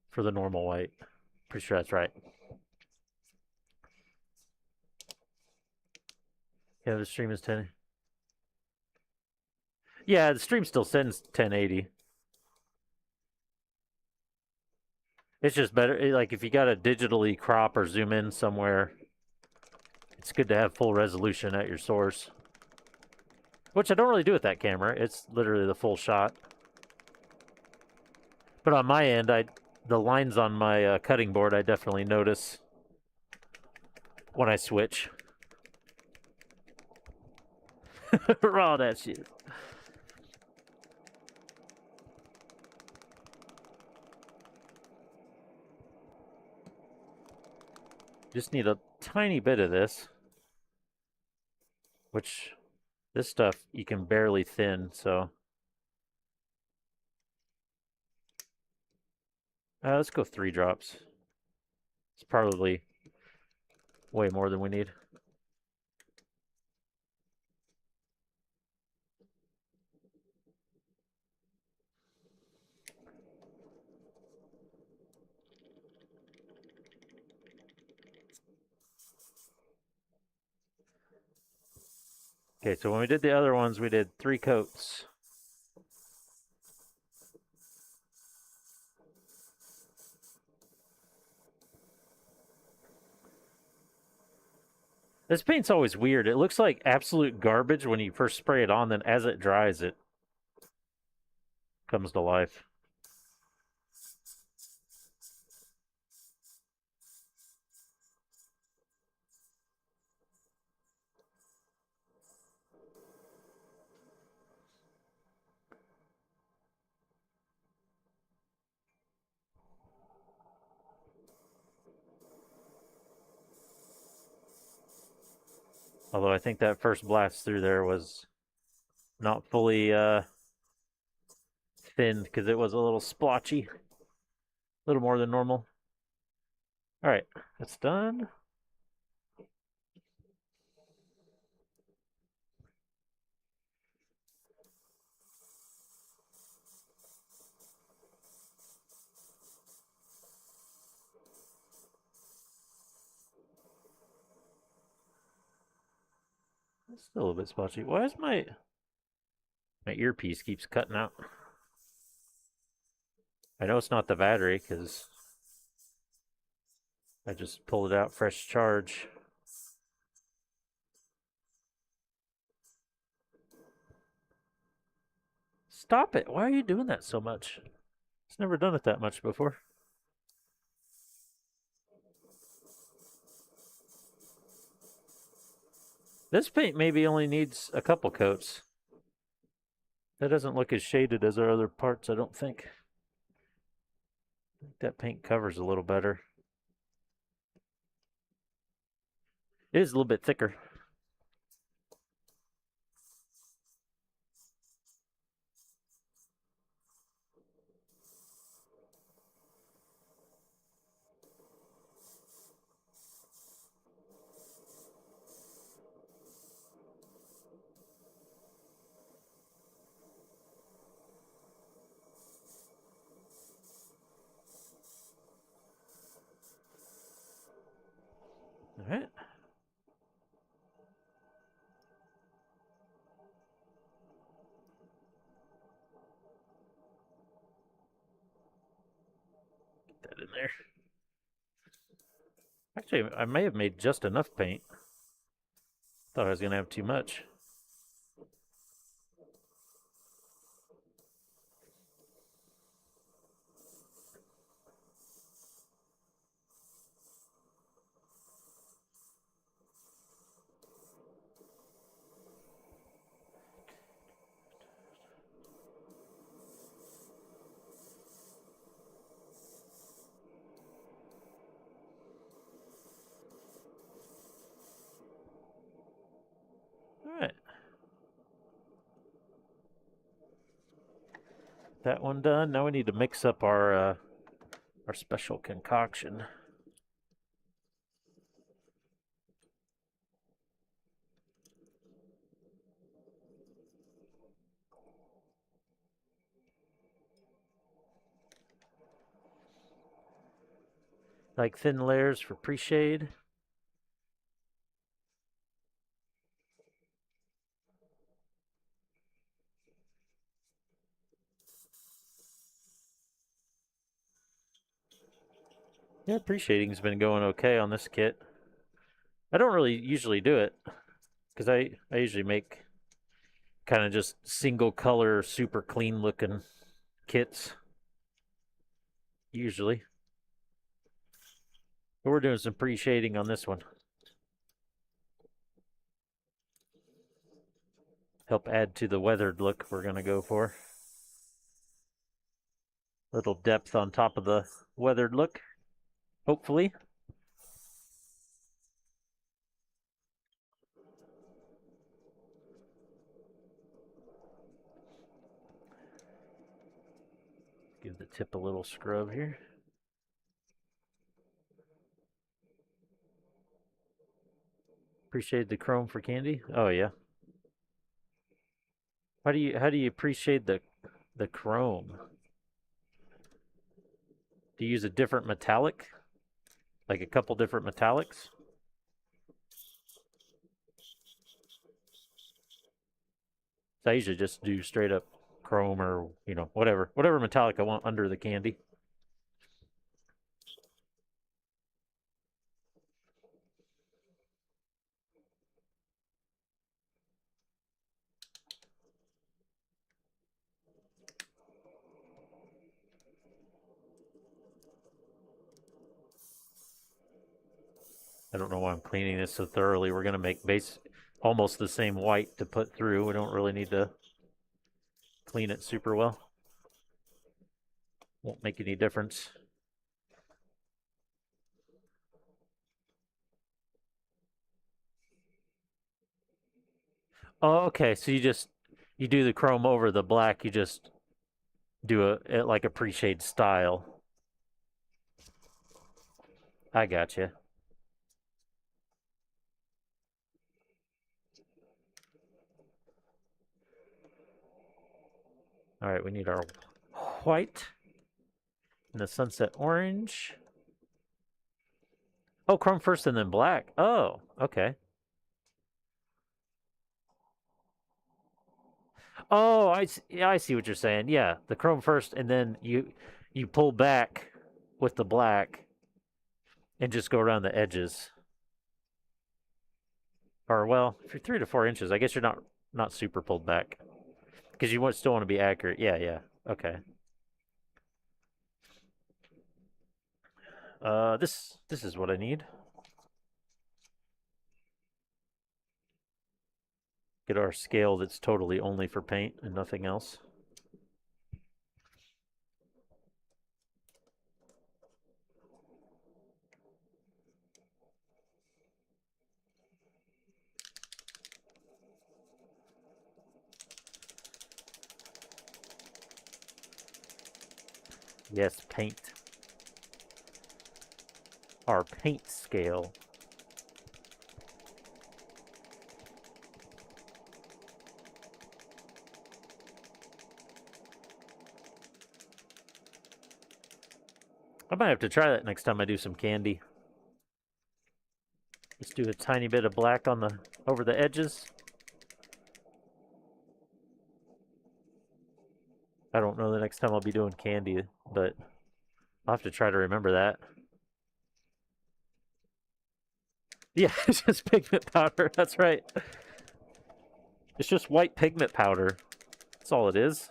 [SPEAKER 1] for the normal white. Pretty sure that's right. Yeah, the stream is 10. Yeah, the stream still sends 1080. It's just better, like if you gotta digitally crop or zoom in somewhere, it's good to have full resolution at your source. Which I don't really do with that camera. It's literally the full shot. But on my end, the lines on my cutting board, I definitely notice when I switch. Raw that shit. Just need a tiny bit of this. Which, this stuff you can barely thin, so. Let's go 3 drops. It's probably way more than we need. Okay, so when we did the other ones, we did 3 coats. This paint's always weird. It looks like absolute garbage when you first spray it on, then as it dries, it comes to life. Although I think that first blast through there was not fully thinned because it was a little splotchy, a little more than normal. All right, that's done. It's still a little bit splotchy. Why is my earpiece keeps cutting out? I know it's not the battery because I just pulled it out fresh charge. Stop it. Why are you doing that so much? It's never done it that much before. This paint maybe only needs a couple coats. That doesn't look as shaded as our other parts, I don't think. I think that paint covers a little better. It is a little bit thicker. All right. Get that in there. Actually, I may have made just enough paint. Thought I was going to have too much. All right. That one done. Now we need to mix up our special concoction. Like thin layers for pre-shade. Yeah, pre-shading's been going okay on this kit. I don't really usually do it because I usually make kind of just single color, super clean looking kits. Usually. But we're doing some pre-shading on this one. Help add to the weathered look we're going to go for. Little depth on top of the weathered look, hopefully. Give the tip a little scrub here. Appreciate the chrome for candy. Oh yeah. How do you appreciate the chrome? Do you use a different metallic? Like a couple different metallics? So I usually just do straight up chrome or, whatever metallic I want under the candy. I don't know why I'm cleaning this so thoroughly. We're going to make almost the same white to put through. We don't really need to clean it super well. Won't make any difference. Oh, okay. So you do the chrome over the black. You just do like a pre-shade style. I got you. All right, we need our white and the sunset orange. Oh, chrome first and then black. Oh, okay. Oh, yeah, I see what you're saying. Yeah, the chrome first, and then you pull back with the black and just go around the edges. Or well, if you're 3 to 4 inches, I guess you're not super pulled back because you still want to be accurate. Yeah, yeah. Okay. This is what I need. Get our scale that's totally only for paint and nothing else. Yes, paint. Our paint scale. I might have to try that next time I do some candy. Let's do a tiny bit of black on the over the edges. I don't know the next time I'll be doing candy, but I'll have to try to remember that. Yeah, it's just pigment powder. That's right. It's just white pigment powder. That's all it is.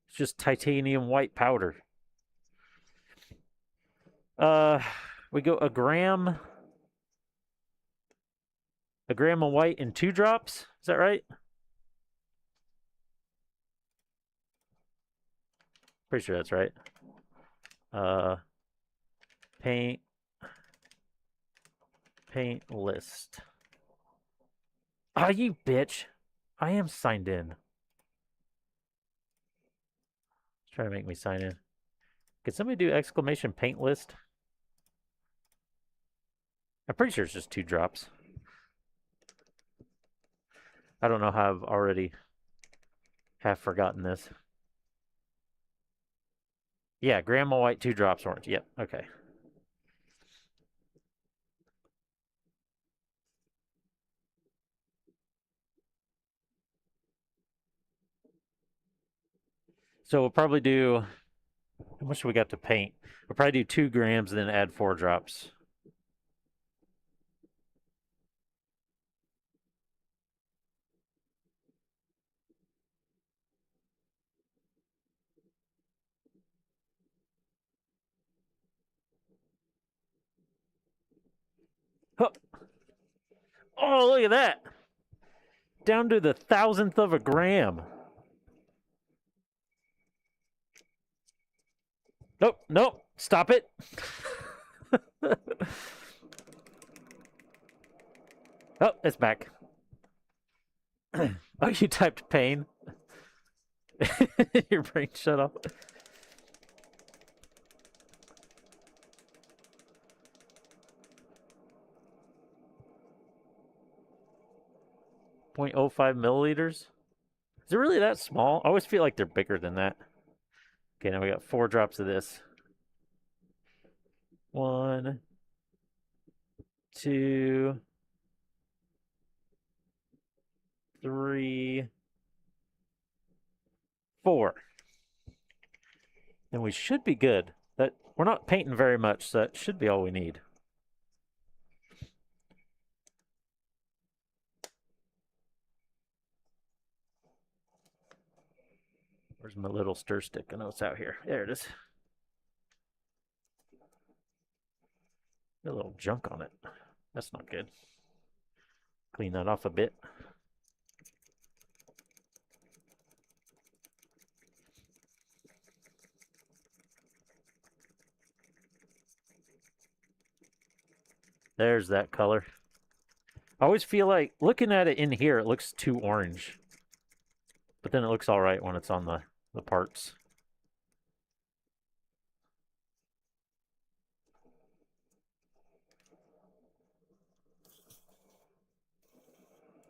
[SPEAKER 1] It's just titanium white powder. Uh, we go a gram of white in 2 drops. Is that right? Pretty sure that's right. Uh, paint list. Ah, oh, you bitch. I am signed in. Try to make me sign in. Could somebody do exclamation paint list? I'm pretty sure it's just 2 drops. I don't know how I've already have forgotten this. Yeah, grandma white, 2 drops orange. Yep, okay. So we'll probably do, how much we got to paint? We'll probably do 2 grams and then add 4 drops. Oh, oh, look at that. Down to the 1,000th of a gram. Nope, nope. Stop it. Oh, it's back. Oh, you typed pain. Your brain shut off. .05 milliliters. Is it really that small? I always feel like they're bigger than that. Okay, now we got 4 drops of this. 1, 2, 3, 4. And we should be good. That we're not painting very much, so that should be all we need. Where's my little stir stick? I know it's out here. There it is. Got a little junk on it. That's not good. Clean that off a bit. There's that color. I always feel like looking at it in here, it looks too orange. But then it looks all right when it's on the parts.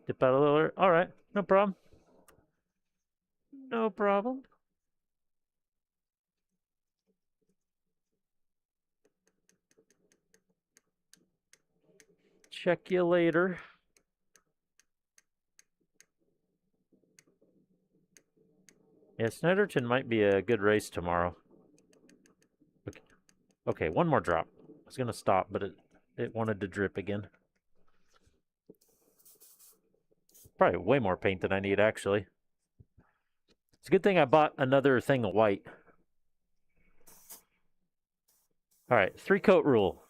[SPEAKER 1] Dip out a little. All right, no problem. No problem. Check you later. Yeah, Snyderton might be a good race tomorrow. Okay, okay, one more drop. I was gonna stop, but it wanted to drip again. Probably way more paint than I need, actually. It's a good thing I bought another thing of white. All right, 3-coat rule.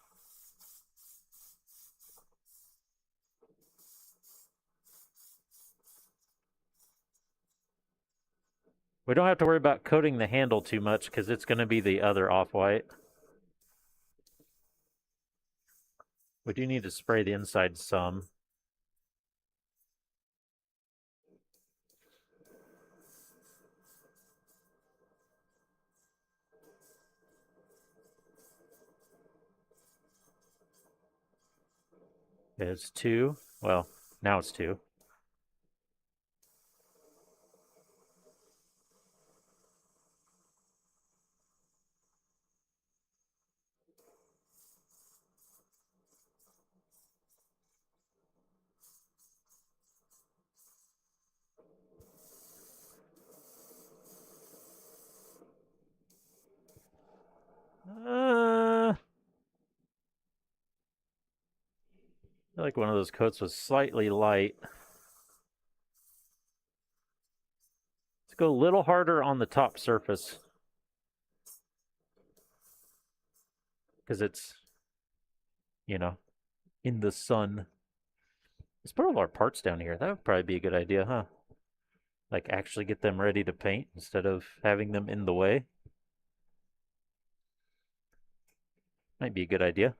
[SPEAKER 1] We don't have to worry about coating the handle too much because it's going to be the other off-white. We do need to spray the inside some. It's 2. Well, now it's 2. I feel like one of those coats was slightly light. Let's go a little harder on the top surface. Because it's, you know, in the sun. Let's put all our parts down here. That would probably be a good idea, huh? Like actually get them ready to paint instead of having them in the way. Might be a good idea.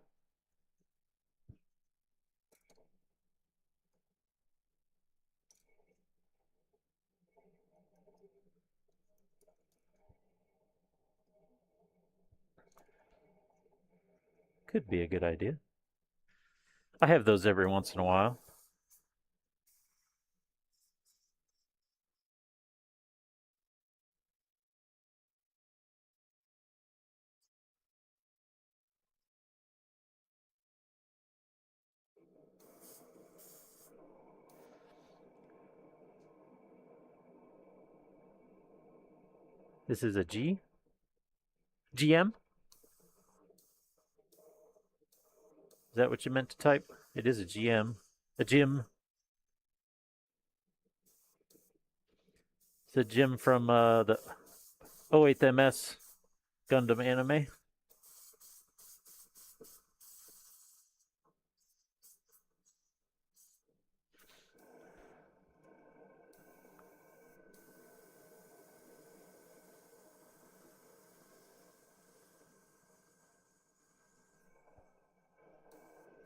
[SPEAKER 1] Could be a good idea. I have those every once in a while. This is a G? GM? Is that what you meant to type? It is a GM. A Jim. It's a Jim from the 08MS Gundam anime.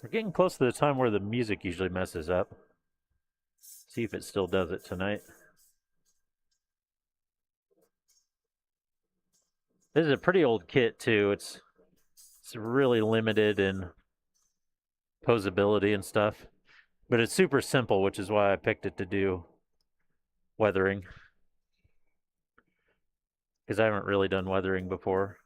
[SPEAKER 1] We're getting close to the time where the music usually messes up. See if it still does it tonight. This is a pretty old kit too. It's really limited in posability and stuff. But it's super simple, which is why I picked it to do weathering. Because I haven't really done weathering before.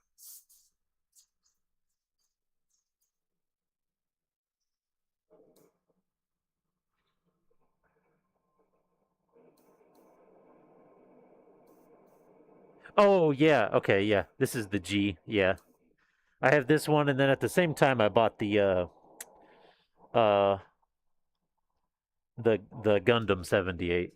[SPEAKER 1] Oh, yeah. Okay, yeah. This is the G. Yeah. I have this one, and then at the same time, I bought uh, the Gundam 78.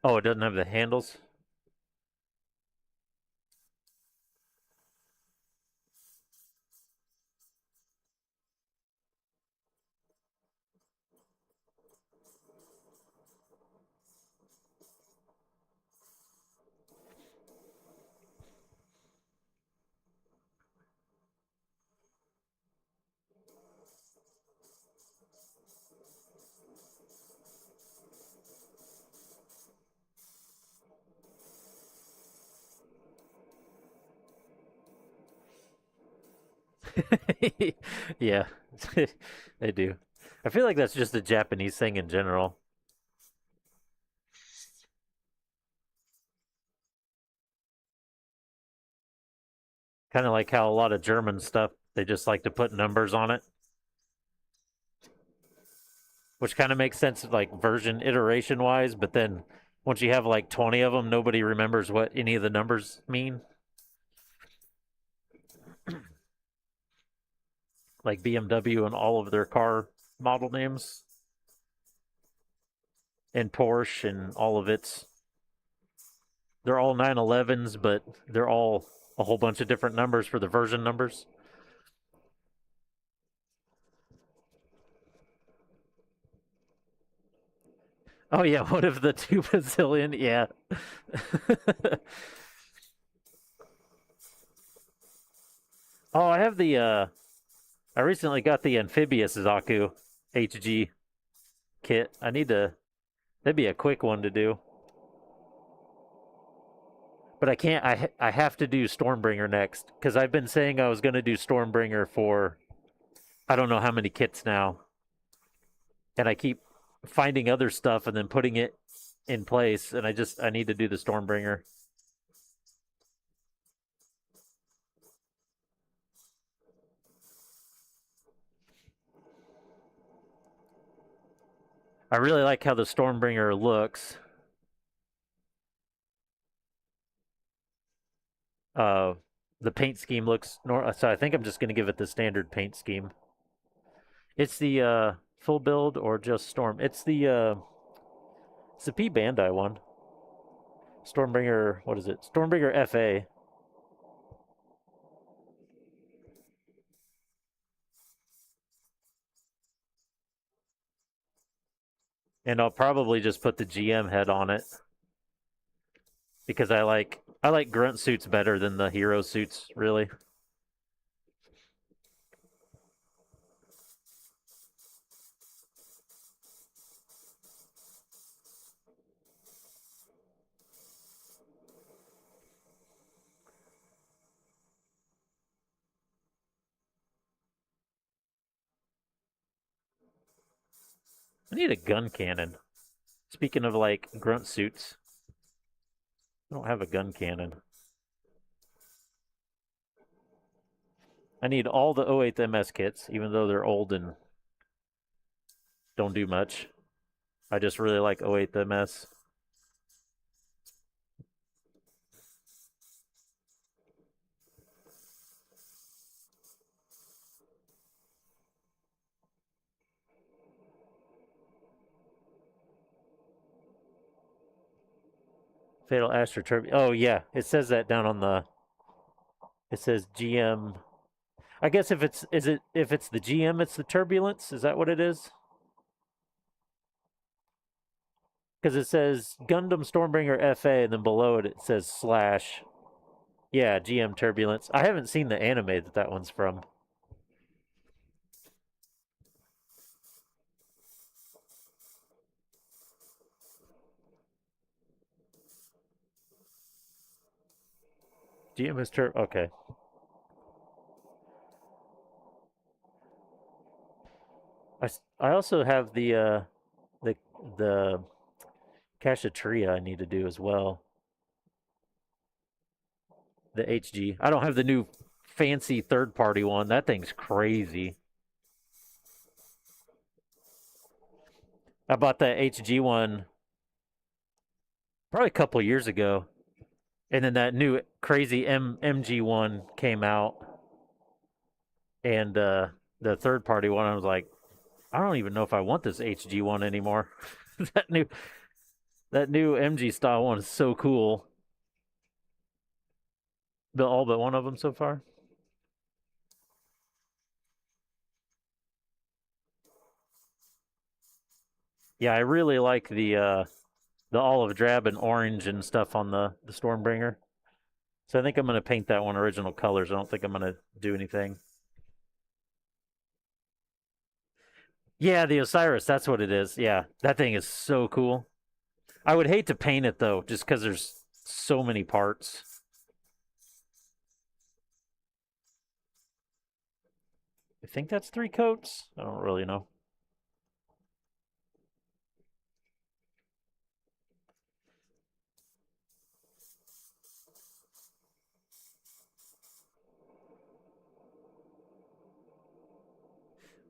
[SPEAKER 1] Oh, it doesn't have the handles? Yeah, they do. I feel like that's just a Japanese thing in general. Kind of like how a lot of German stuff, they just like to put numbers on it, which kind of makes sense, like version iteration wise. But then once you have like 20 of them, nobody remembers what any of the numbers mean. Like BMW and all of their car model names, and Porsche and all of its. They're all 911s, but they're all a whole bunch of different numbers for the version numbers. Oh yeah, what if the 2 bazillion? Yeah. Oh, I have the I recently got the amphibious Zaku HG kit. I need to that'd be a quick one to do. But I can't I have to do Stormbringer next cuz I've been saying I was going to do Stormbringer for I don't know how many kits now. And I keep finding other stuff and then putting it in place and I need to do the Stormbringer. I really like how the Stormbringer looks. Uh, the paint scheme looks so I think I'm just going to give it the standard paint scheme. It's the full build or just Storm. It's the P Bandai one. Stormbringer, what is it? Stormbringer FA. And I'll probably just put the GM head on it because I like grunt suits better than the hero suits, really. I need a gun cannon. Speaking of like grunt suits, I don't have a gun cannon. I need all the 08th MS kits, even though they're old and don't do much. I just really like 08th MS. Fatal Astro Turbo. Oh yeah, it says that down on the. It says GM. I guess if it's the GM, it's the turbulence. Is that what it is? Because it says Gundam Stormbringer FA, and then below it says slash. Yeah, GM turbulence. I haven't seen the anime that one's from. GM is turbo. Okay. I also have the the Kashatria I need to do as well. The HG. I don't have the new fancy third party one. That thing's crazy. I bought the HG one probably a couple years ago, and then that new crazy MG one came out, and the third party one, I was like, I don't even know if I want this HG one anymore. that new That new MG style one is so cool. Built all but one of them so far. Yeah, I really like the olive drab and orange and stuff on the Stormbringer. So I think I'm gonna paint that one original colors. I don't think I'm gonna do anything. Yeah, the Osiris, that's what it is. Yeah, that thing is so cool. I would hate to paint it though, just because there's so many parts. I think that's 3 coats. I don't really know.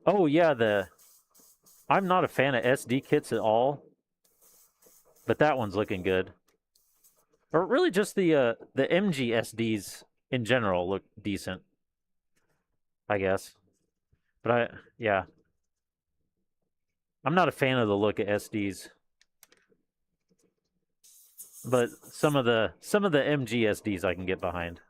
[SPEAKER 1] Oh yeah, the I'm not a fan of SD kits at all, but that one's looking good. Or really just the MG SDs in general look decent, I guess. But yeah, I'm not a fan of the look of SDs. But some of the MG SDs I can get behind.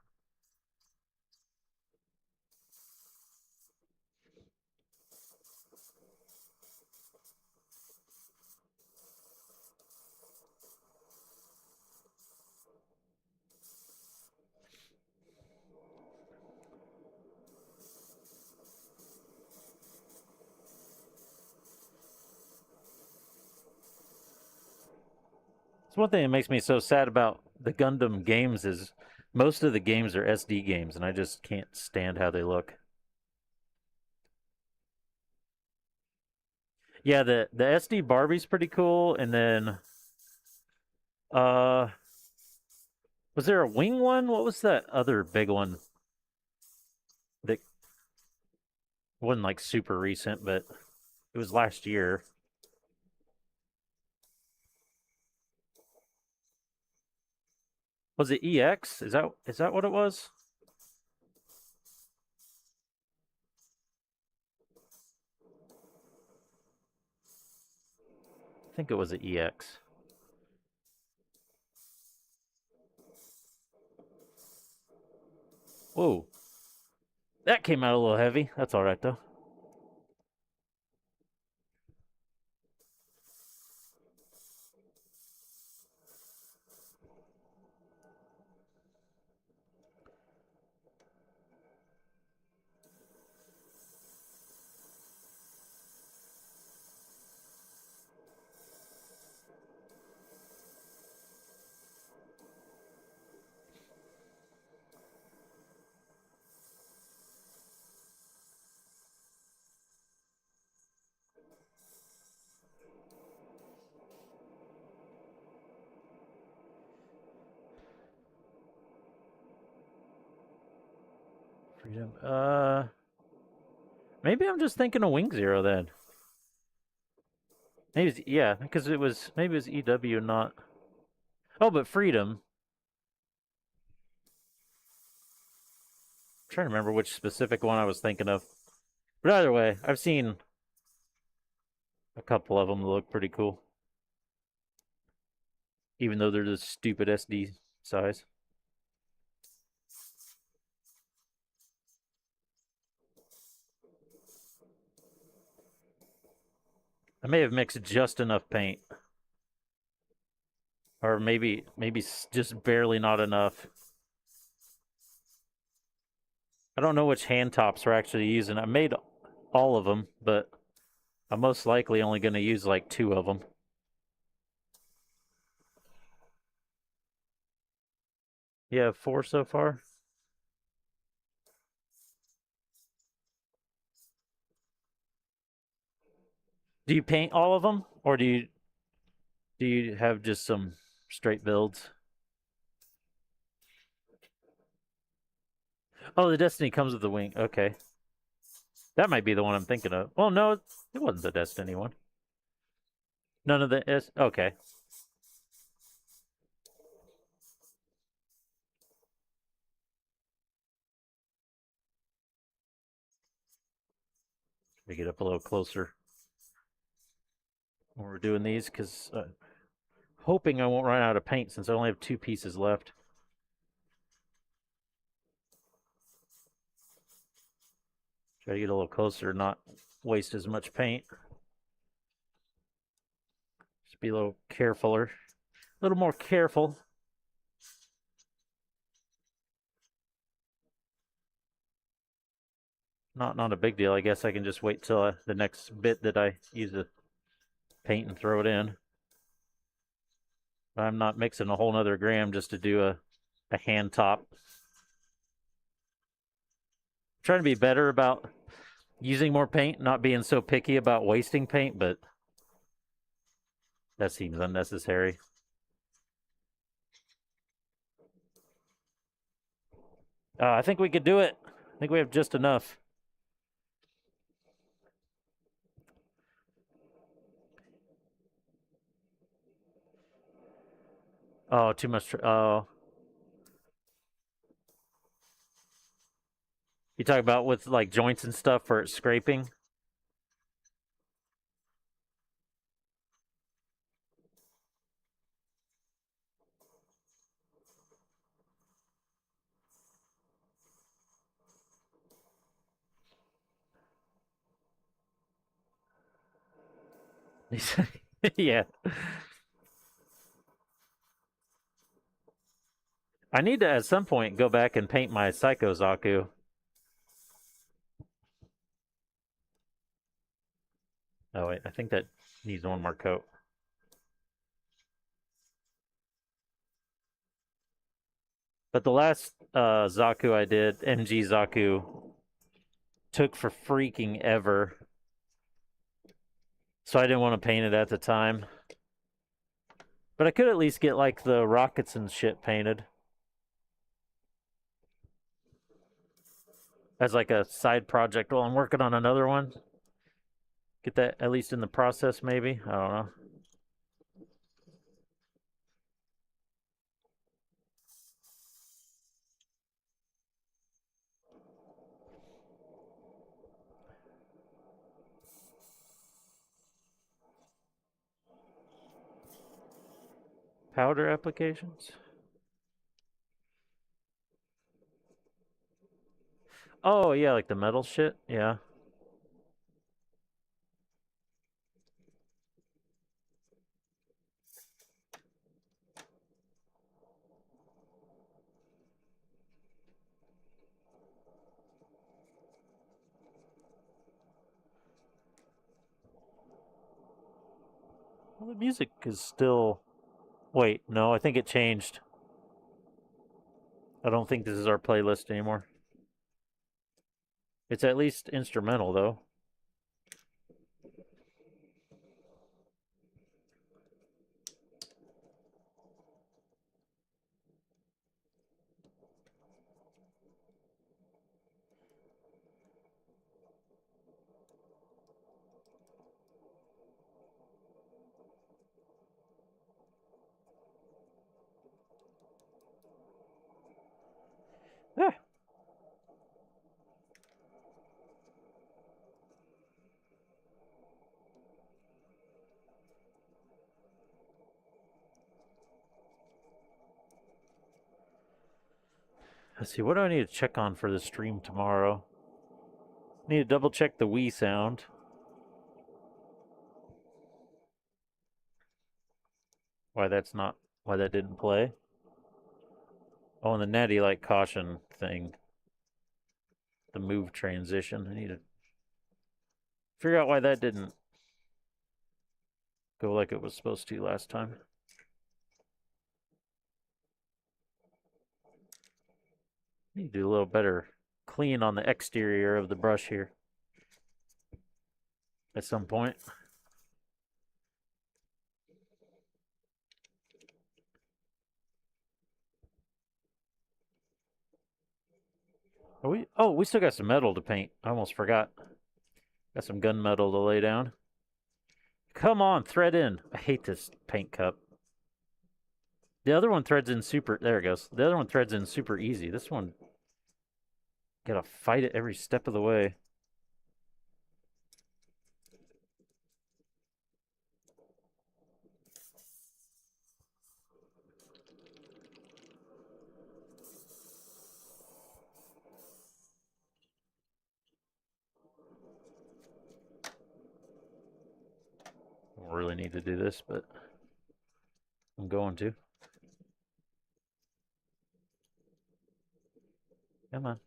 [SPEAKER 1] It's one thing that makes me so sad about the Gundam games is most of the games are SD games, and I just can't stand how they look. Yeah, the SD Barbie's pretty cool, and then uh, was there a wing one? What was that other big one that wasn't like super recent, but it was last year? Was it EX? Is that what it was? I think it was an EX. Whoa, that came out a little heavy. That's all right though. Freedom. Maybe I'm just thinking of Wing Zero then. Maybe yeah, because it was maybe it was EW, not. Oh, but Freedom. I'm trying to remember which specific one I was thinking of. But either way, I've seen a couple of them that look pretty cool, even though they're the stupid SD size. I may have mixed just enough paint, or maybe just barely not enough. I don't know which hand tops we're actually using. I made all of them, but I'm most likely only going to use like 2 of them. You have 4 so far? Do you paint all of them, or do you have just some straight builds? Oh, the Destiny comes with the wing. Okay, that might be the one I'm thinking of. Well, no, it wasn't the Destiny one. None of the S. Okay, we get up a little closer when we're doing these, because hoping I won't run out of paint since I only have 2 pieces left. Try to get a little closer, not waste as much paint. Just be a little carefuler, a little more careful. Not a big deal. I guess I can just wait till the next bit that I use the paint and throw it in. I'm not mixing a whole nother gram just to do a hand top. I'm trying to be better about using more paint, not being so picky about wasting paint, but that seems unnecessary. I think we could do it. I think we have just enough. Oh, too much. Oh. You talk about with like joints and stuff for scraping? Yeah. I need to at some point go back and paint my Psycho Zaku. Oh wait, I think that needs one more coat. But the last Zaku I did, MG Zaku, took for freaking ever. So I didn't want to paint it at the time. But I could at least get like the rockets and shit painted. As like a side project while I'm working on another one. Get that at least in the process, maybe. I don't know. Powder applications? Oh, yeah, like the metal shit? Yeah. Well, the music is still... Wait, no, I think it changed. I don't think this is our playlist anymore. It's at least instrumental, though. Yeah. Let's see, what do I need to check on for the stream tomorrow? Need to double check the Wii sound. Why that didn't play. Oh, and the natty light caution thing. The move transition. I need to figure out why that didn't go like it was supposed to last time. Need to do a little better clean on the exterior of the brush here at some point. We still got some metal to paint. I almost forgot. Got some gun metal to lay down. Come on, thread in. I hate this paint cup. The other one threads in super... There it goes. The other one threads in super easy. This one... Gotta fight it every step of the way. really need to do this, but I'm going to. Come on.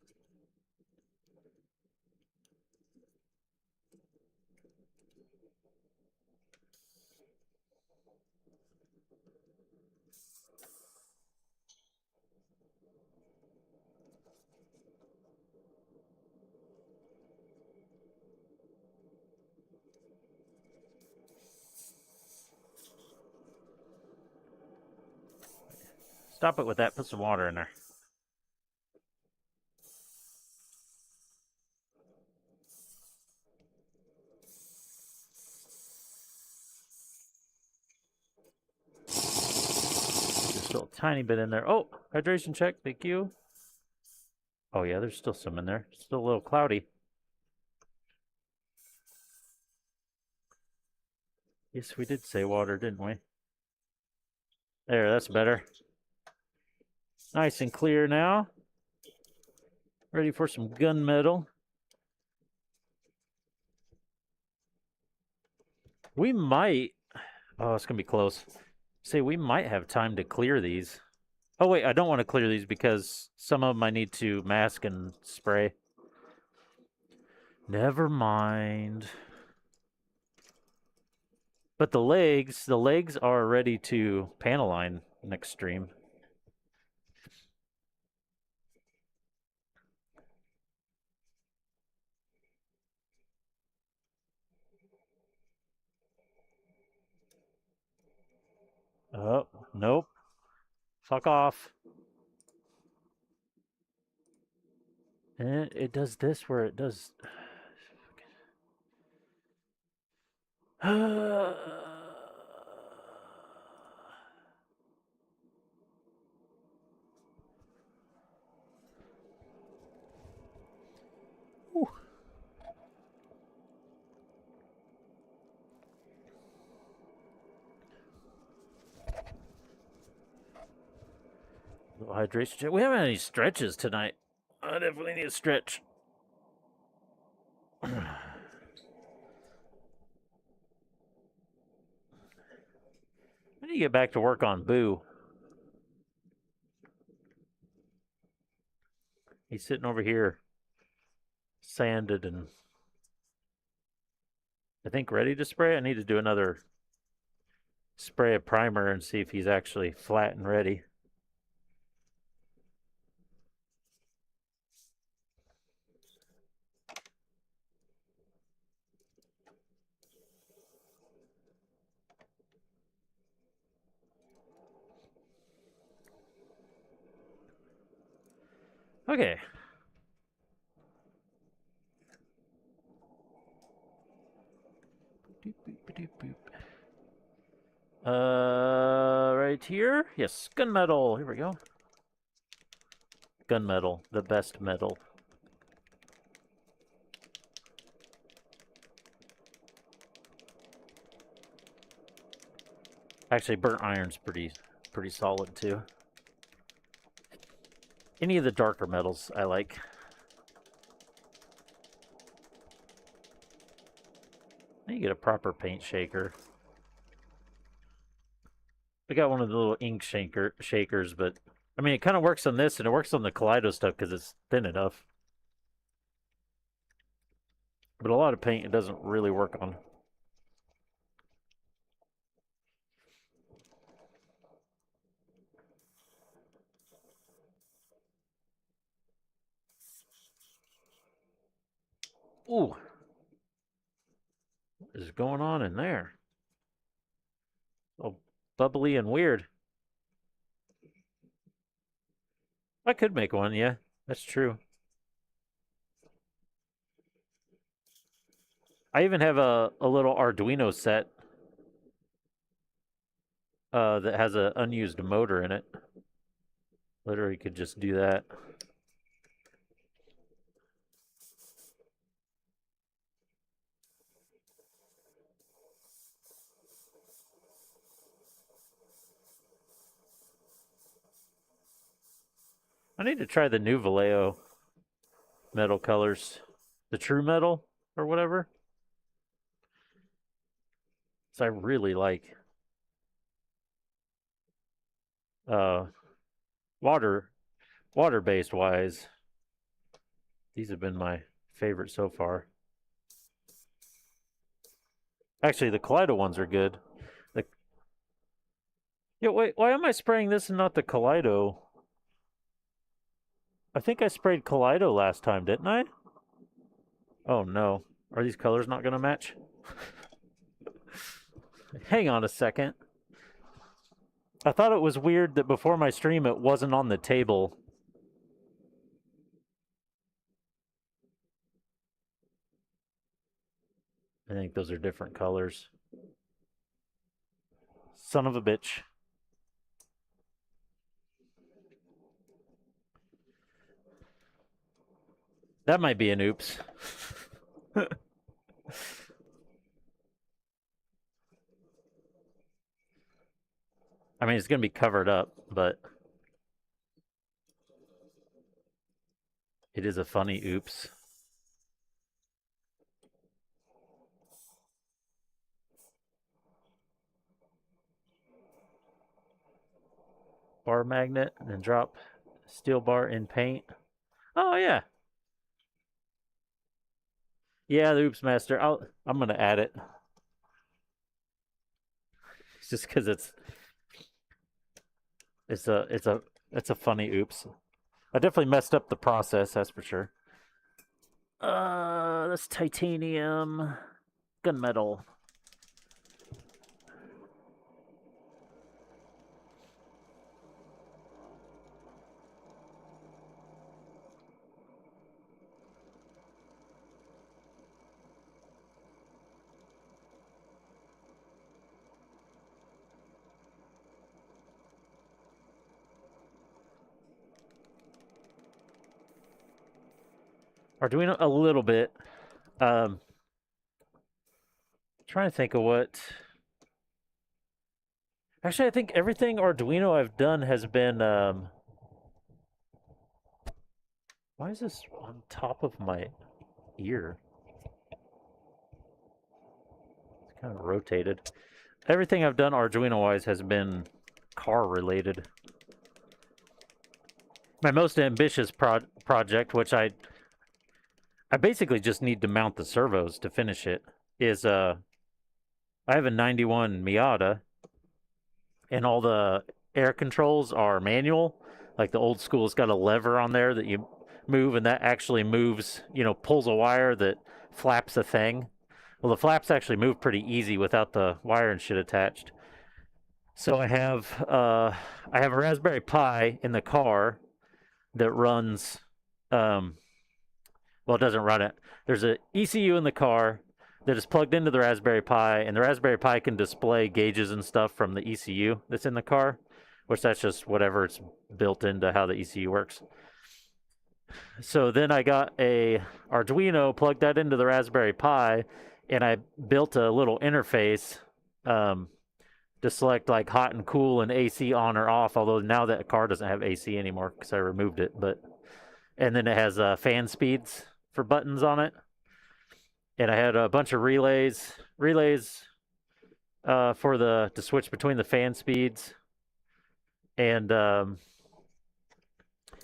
[SPEAKER 1] Stop it with that. Put some water in there. There's still a tiny bit in there. Oh, hydration check. Thank you. Oh, yeah, there's still some in there. Still a little cloudy. Yes, we did say water, didn't we? There, that's better. Nice and clear now. Ready for some gunmetal. We might... Oh, it's going to be close. Say, we might have time to clear these. Oh, wait, I don't want to clear these because some of them I need to mask and spray. Never mind. But the legs are ready to panel line next stream. Oh, nope. Fuck off. And it does this where it does... Little hydration. We haven't had any stretches tonight. I definitely need a stretch. I need to get back to work on Boo. He's sitting over here, sanded and I think ready to spray. I need to do another spray of primer and see if he's actually flat and ready. Okay. Right here? Yes, gunmetal. Here we go. Gunmetal, the best metal. Actually, burnt iron's pretty solid too. Any of the darker metals I like. I need to get a proper paint shaker. I got one of the little ink shakers, but I mean, it kind of works on this and it works on the Kaleido stuff because it's thin enough. But a lot of paint it doesn't really work on. Ooh. What is going on in there? Oh, bubbly and weird. I could make one, yeah. That's true. I even have a little Arduino set that has an unused motor in it. Literally could just do that. I need to try the new Vallejo metal colors. The true metal or whatever. So I really like uh, water water-based wise. These have been my favorite so far. Actually, the Kaleido ones are good. The Yeah, wait, why am I spraying this and not the Kaleido? I think I sprayed Kaleido last time, didn't I? Oh no. Are these colors not going to match? Hang on a second. I thought it was weird that before my stream it wasn't on the table. I think those are different colors. Son of a bitch. That might be an oops. I mean, it's going to be covered up, but it is a funny oops. Bar magnet, and then drop steel bar in paint. Oh, yeah. Yeah, the oops master. I'm going to add it. It's just because it's a funny oops. I definitely messed up the process, that's for sure. That's titanium, gunmetal. Arduino a little bit. Trying to think of what. Actually, I think everything Arduino I've done has been. Why is this on top of my ear? It's kind of rotated. Everything I've done Arduino wise has been car related. My most ambitious project, which I basically just need to mount the servos to finish it, is I have a 91 Miata, and all the air controls are manual. Like the old school, it's got a lever on there that you move, and that actually moves, pulls a wire that flaps a thing. Well, the flaps actually move pretty easy without the wire and shit attached. So I have a Raspberry Pi in the car that runs. Well, it doesn't run it. There's an ECU in the car that is plugged into the Raspberry Pi, and the Raspberry Pi can display gauges and stuff from the ECU that's in the car, which that's just whatever it's built into how the ECU works. So then I got a Arduino, plugged that into the Raspberry Pi, and I built a little interface to select like hot and cool and AC on or off. Although now that car doesn't have AC anymore because I removed it, and then it has fan speeds for buttons on it, and I had a bunch of relays for to switch between the fan speeds, and then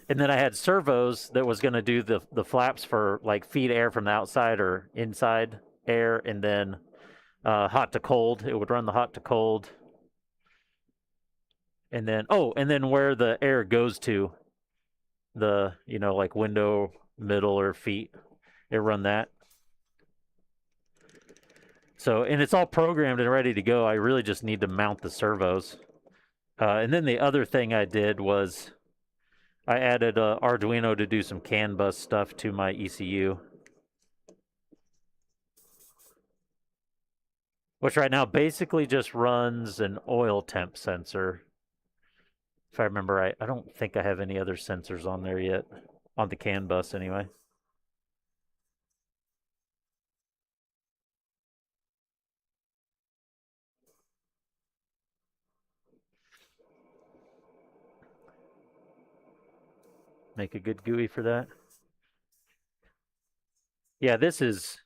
[SPEAKER 1] I had servos that was going to do the flaps for like feed air from the outside or inside air, and then hot to cold. It would run the hot to cold, and then where the air goes to, the like window, middle, or feet, it run that. So, and it's all programmed and ready to go. I really just need to mount the servos. And then the other thing I did was I added Arduino to do some CAN bus stuff to my ECU, which right now basically just runs an oil temp sensor. If I remember right, I don't think I have any other sensors on there yet, on the CAN bus anyway. Make a good GUI for that. Yeah, this is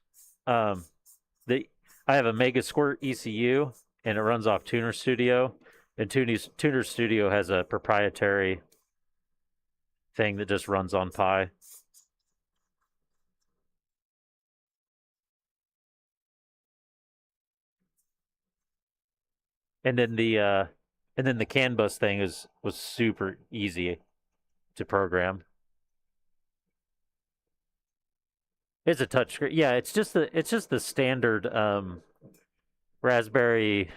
[SPEAKER 1] the I have a Mega Squirt ECU, and it runs off Tuner Studio. And Tuner Studio has a proprietary thing that just runs on Pi. And then the CAN bus thing was super easy to program. It's a touchscreen. Yeah, it's just the standard Raspberry.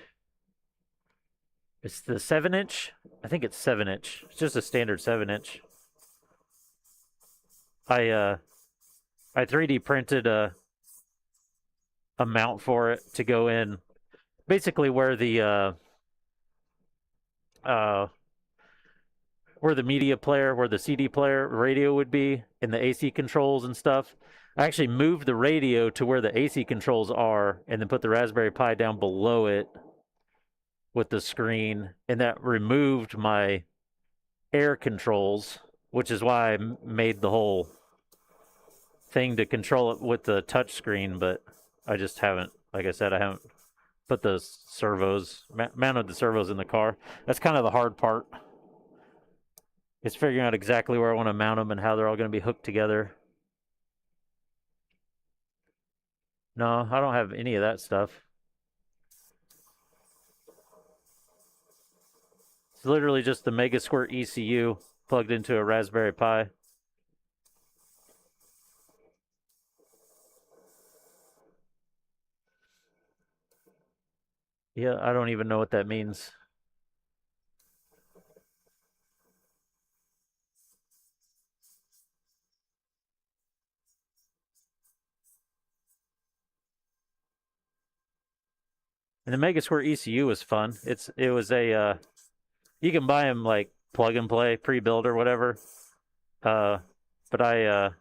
[SPEAKER 1] It's the 7-inch. I think it's 7-inch. It's just a standard 7-inch. I 3D printed a mount for it to go in, basically where the media player, where the CD player radio would be, and the AC controls and stuff. I actually moved the radio to where the AC controls are, and then put the Raspberry Pi down below it with the screen, and that removed my air controls, which is why I made the whole thing to control it with the touch screen. But I just haven't, like I said, I haven't put the servos, mounted the servos in the car. That's kind of the hard part. It's figuring out exactly where I want to mount them and how they're all going to be hooked together. No, I don't have any of that stuff. It's literally just the Mega Squirt ECU plugged into a Raspberry Pi. Yeah, I don't even know what that means. And the Mega Squirt ECU was fun. It was a you can buy them like plug and play, pre-built or whatever. But I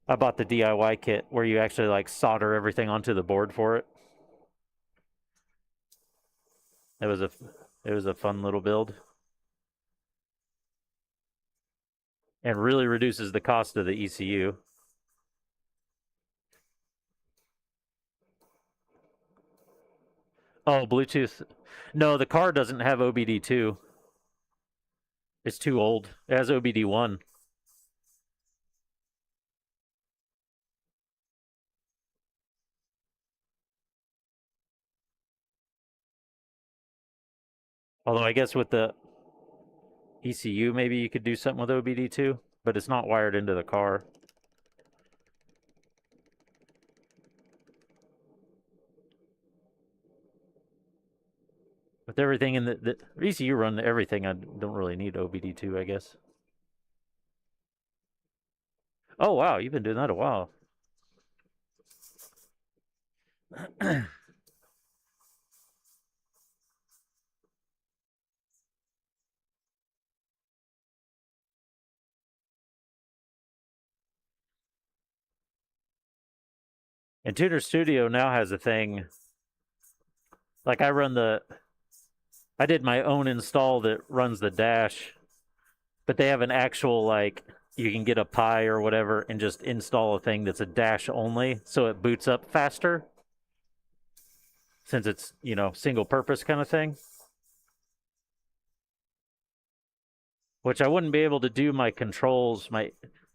[SPEAKER 1] bought the DIY kit where you actually like solder everything onto the board for it. It was a fun little build. And really reduces the cost of the ECU. Oh, Bluetooth. No, the car doesn't have OBD2. It's too old. It has OBD1. Although I guess with the ECU, maybe you could do something with OBD2, but it's not wired into the car. With everything in the ECU run everything, I don't really need OBD2, I guess. Oh, wow, you've been doing that a while. And Tuner Studio now has a thing. Like I did my own install that runs the dash, but they have an actual like you can get a Pi or whatever and just install a thing that's a dash only, so it boots up faster. Since it's, single purpose kind of thing. Which I wouldn't be able to do my controls, my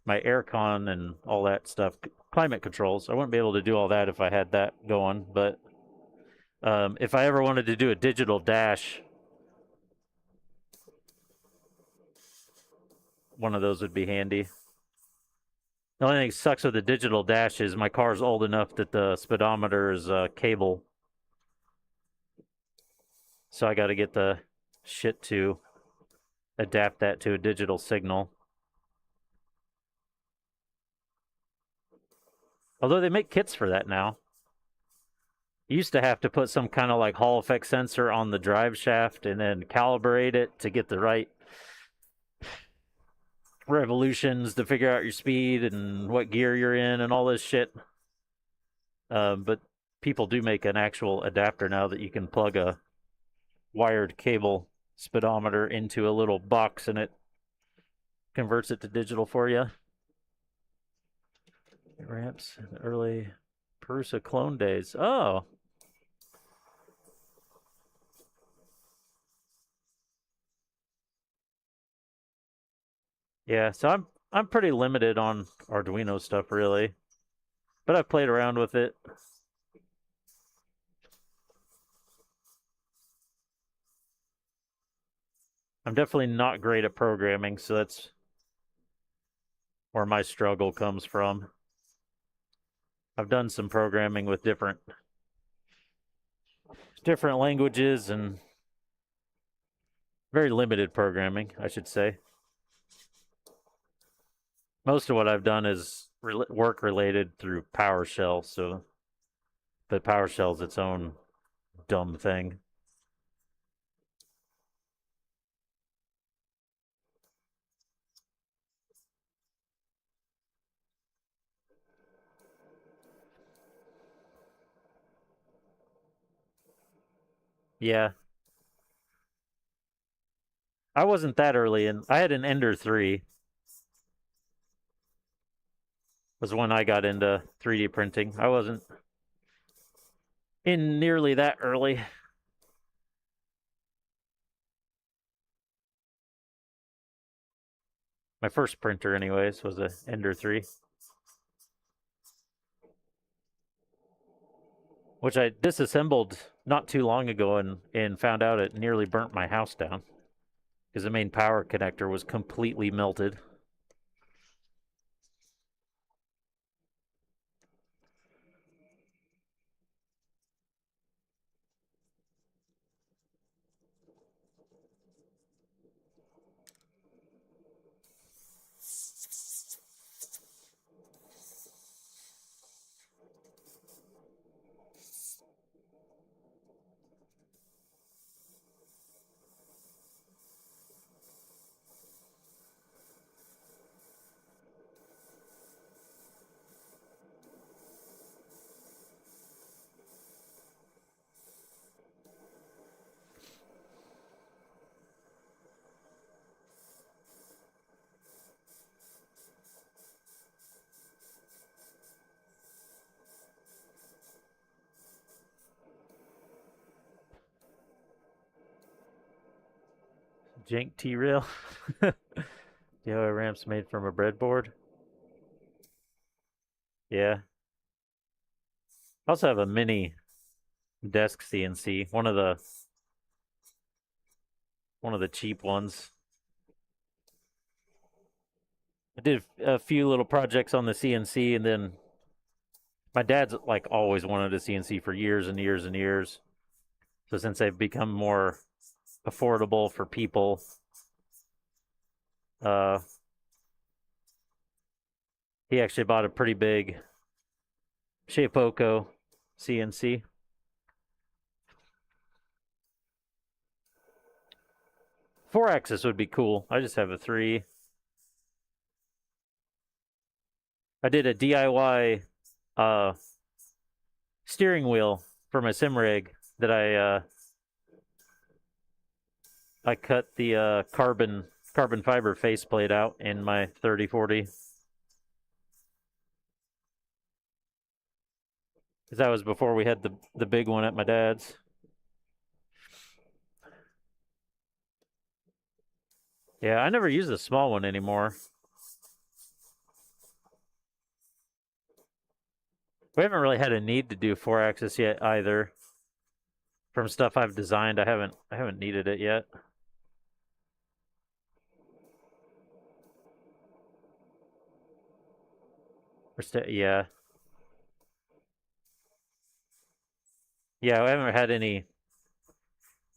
[SPEAKER 1] aircon and all that stuff, climate controls. I wouldn't be able to do all that if I had that going. But if I ever wanted to do a digital dash, one of those would be handy. The only thing that sucks with the digital dash is my car's old enough that the speedometer is cable. So I got to get the shit to adapt that to a digital signal. Although they make kits for that now. You used to have to put some kind of like Hall effect sensor on the drive shaft and then calibrate it to get the right revolutions to figure out your speed and what gear you're in and all this shit. But people do make an actual adapter now that you can plug a wired cable speedometer into a little box and it converts it to digital for you. Ramps, early Carusa clone days. Oh. Yeah, so I'm pretty limited on Arduino stuff really. But I've played around with it. I'm definitely not great at programming, so that's where my struggle comes from. I've done some programming with different languages and very limited programming, I should say. Most of what I've done is work related through PowerShell, so but PowerShell's its own dumb thing. Yeah, I wasn't that early, and I had an Ender 3. Was when I got into 3D printing. I wasn't in nearly that early. My first printer, anyways, was a Ender 3, which I disassembled not too long ago and found out it nearly burnt my house down because the main power connector was completely melted. Jank T-rail. DIY ramps made from a breadboard. Yeah. I also have a mini desk CNC, one of the cheap ones. I did a few little projects on the CNC, and then my dad's like always wanted a CNC for years and years and years. So since they've become more affordable for people, uh, he actually bought a pretty big Shapeoko CNC. 4-axis would be cool. I just have a 3. I did a DIY steering wheel for my sim rig that I cut the carbon fiber faceplate out in my 3040. Because that was before we had the big one at my dad's. Yeah, I never use the small one anymore. We haven't really had a need to do 4-axis yet either. From stuff I've designed, I haven't needed it yet. Yeah. Yeah, I haven't had any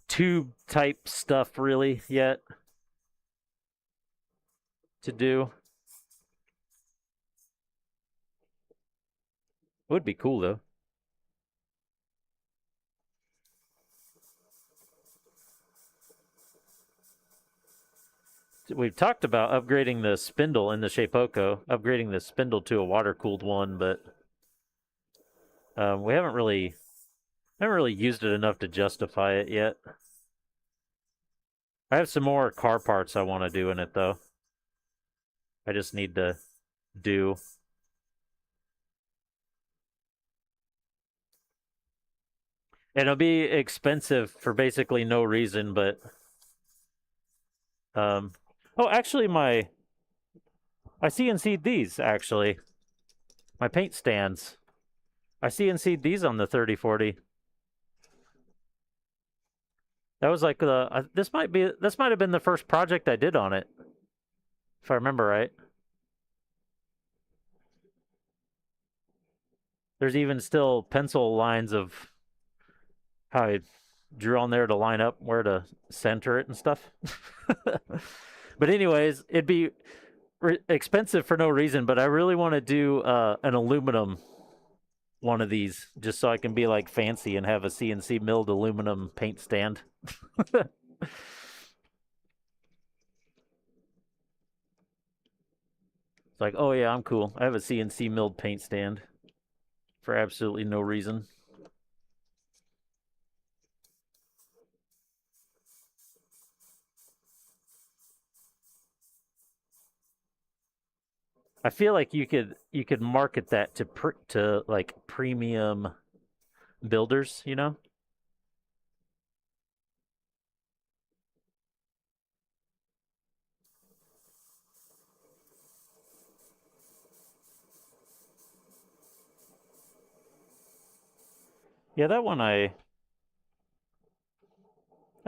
[SPEAKER 1] tube type stuff really yet to do. Would be cool though. We've talked about upgrading the spindle in the Shapeoko, upgrading the spindle to a water-cooled one, but we haven't really used it enough to justify it yet. I have some more car parts I want to do in it though. I just need to do. And it'll be expensive for basically no reason, but um oh, actually I CNC'd these actually. My paint stands. I CNC'd these on the 3040. That was like the this might have been the first project I did on it, if I remember right. There's even still pencil lines of how I drew on there to line up where to center it and stuff. But anyways, it'd be expensive for no reason, but I really want to do an aluminum one of these just so I can be like fancy and have a CNC milled aluminum paint stand. It's like, oh yeah, I'm cool. I have a CNC milled paint stand for absolutely no reason. I feel like you could market that to like premium builders, you know? Yeah, that one I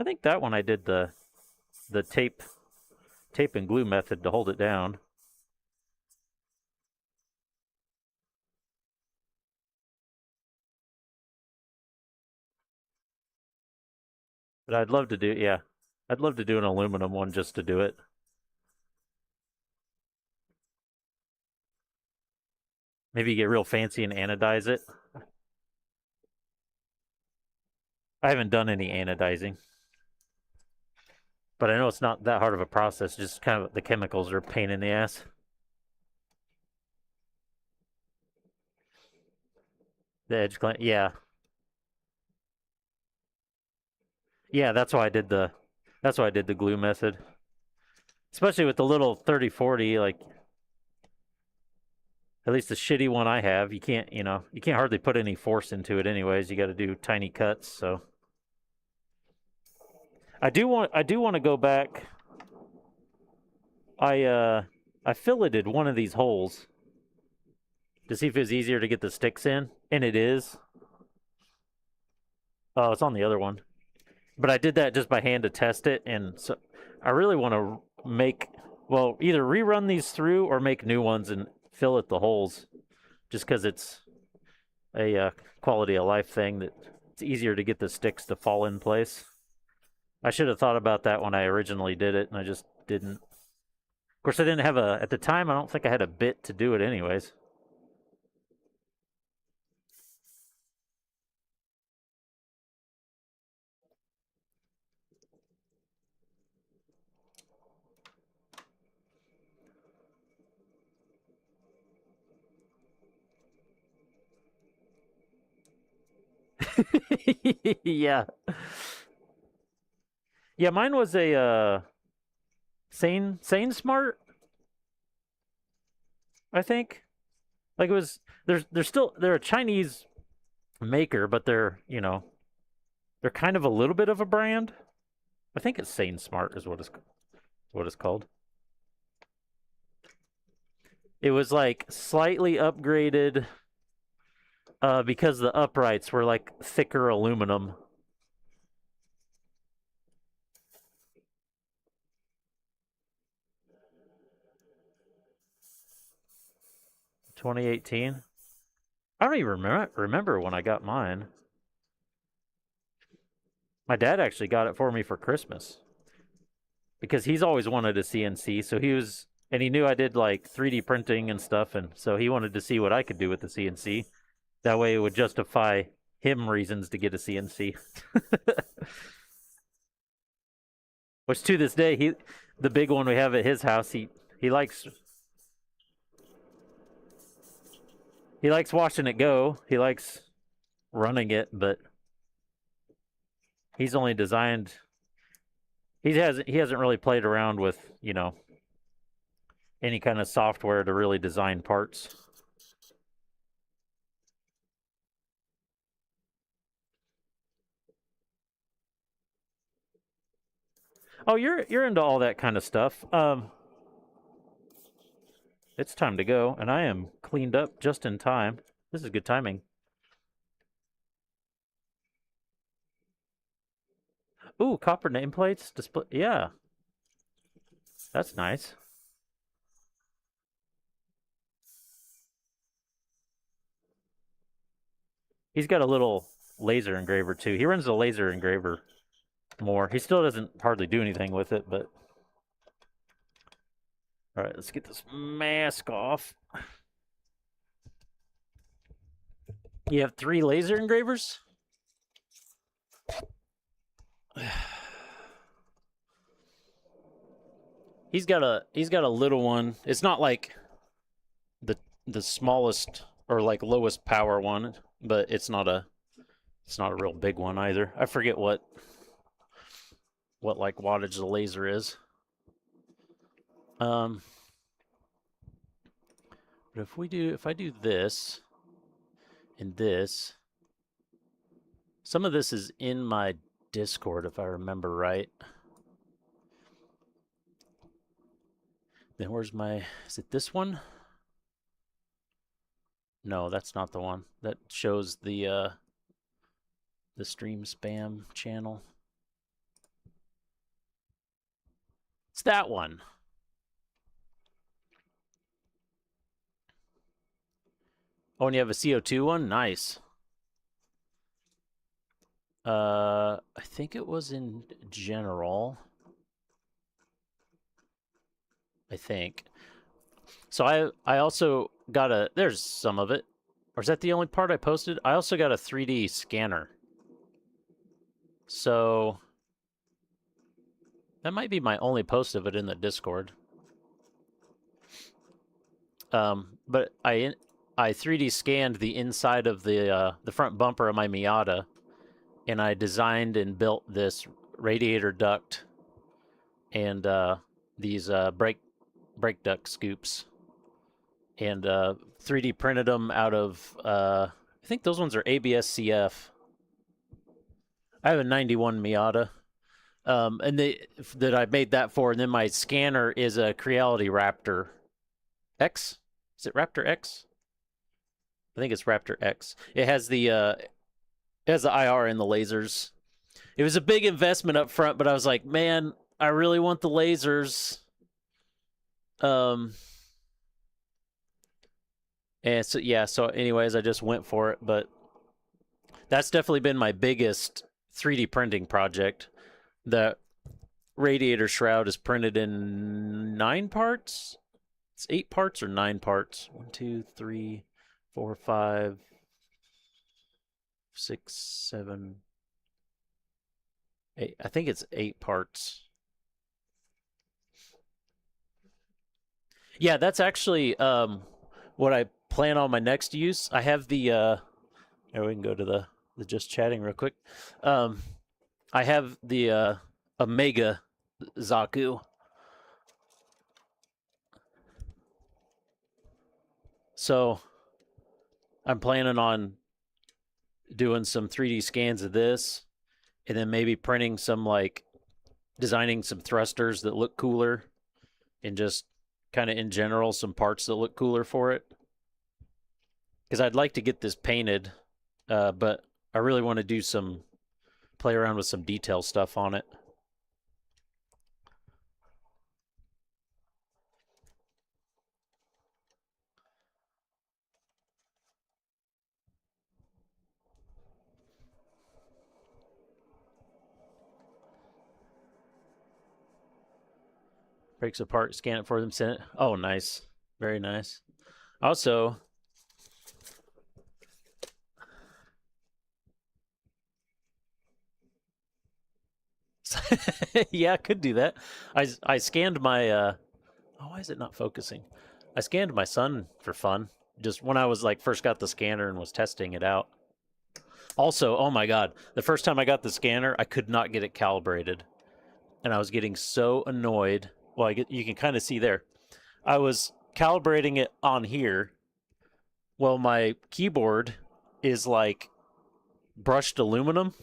[SPEAKER 1] think that one I did the tape and glue method to hold it down. But I'd love to do yeah. I'd love to do an aluminum one just to do it. Maybe get real fancy and anodize it. I haven't done any anodizing, but I know it's not that hard of a process. Just kind of the chemicals are a pain in the ass. The edge clamp, yeah, yeah. That's why I did the glue method. Especially with the little 3040, like at least the shitty one I have, you can't hardly put any force into it anyways. You got to do tiny cuts. So I do want to go back. I uh I filleted one of these holes to see if it was easier to get the sticks in, and it is. Oh, it's on the other one. But I did that just by hand to test it, and so I really want to make well either rerun these through or make new ones and fillet the holes, just because it's a quality of life thing that it's easier to get the sticks to fall in place. I should have thought about that when I originally did it, and I just didn't. Of course, I didn't have a at the time. I don't think I had a bit to do it, anyways. Yeah, yeah. Mine was a sane smart. I think like it was. They're a Chinese maker, but they're kind of a little bit of a brand. I think it's Sane Smart is what it's called. It was like slightly upgraded because the uprights were like thicker aluminum. 2018. I don't even remember when I got mine. My dad actually got it for me for Christmas because he's always wanted a CNC. So he knew I did like 3D printing and stuff, and so he wanted to see what I could do with the CNC. That way, it would justify him reasons to get a CNC. Which to this day, the big one we have at his house, he likes he likes watching it go. He likes running it, but he's only designed. He hasn't really played around with any kind of software to really design parts. Oh, you're into all that kind of stuff. It's time to go, and I am cleaned up just in time. This is good timing. Ooh, copper nameplates display. Yeah, that's nice. He's got a little laser engraver too. He runs a laser engraver more. He still doesn't hardly do anything with it, but all right, let's get this mask off. You have 3 laser engravers? He's got a little one. It's not like the smallest or like lowest power one, but it's not a real big one either. I forget what like wattage the laser is. But if I do this and this, some of this is in my Discord if I remember right. Then where's is it this one? No, that's not the one. That shows the stream spam channel. It's that one. Oh, and you have a CO2 one? Nice. I think it was in general. I think. So I also got there's some of it. Or is that the only part I posted? I also got a 3D scanner. So that might be my only post of it in the Discord. But I 3D scanned the inside of the front bumper of my Miata, and I designed and built this radiator duct and these brake duct scoops, and 3D printed them out of I think those ones are ABS-CF. I have a 91 Miata, and that I made that for, and then my scanner is a Creality Raptor X. Is it Raptor X? I think it's Raptor X. It has the IR and the lasers. It was a big investment up front, but I was like, man, I really want the lasers. And so yeah, so anyways, I just went for it, but that's definitely been my biggest 3D printing project. The radiator shroud is printed in 9 parts. It's 8 parts or 9 parts. 1, 2, 3, 4, 5, 6, 7, 8. I think it's 8 parts. Yeah, that's actually what I plan on my next use. I have the here we can go to the just chatting real quick. I have the Omega Zaku. So I'm planning on doing some 3D scans of this, and then maybe printing some, like, designing some thrusters that look cooler, and just kind of in general some parts that look cooler for it. Because I'd like to get this painted, but I really want to do play around with some detail stuff on it. Breaks apart, scan it for them, send it. Oh, nice. Very nice. Also, yeah, I could do that. I scanned my oh, why is it not focusing? I scanned my son for fun, just when I was like first got the scanner and was testing it out. Also, oh my god, the first time I got the scanner, I could not get it calibrated, and I was getting so annoyed. Well, you can kind of see there. I was calibrating it on here. Well, my keyboard is like brushed aluminum.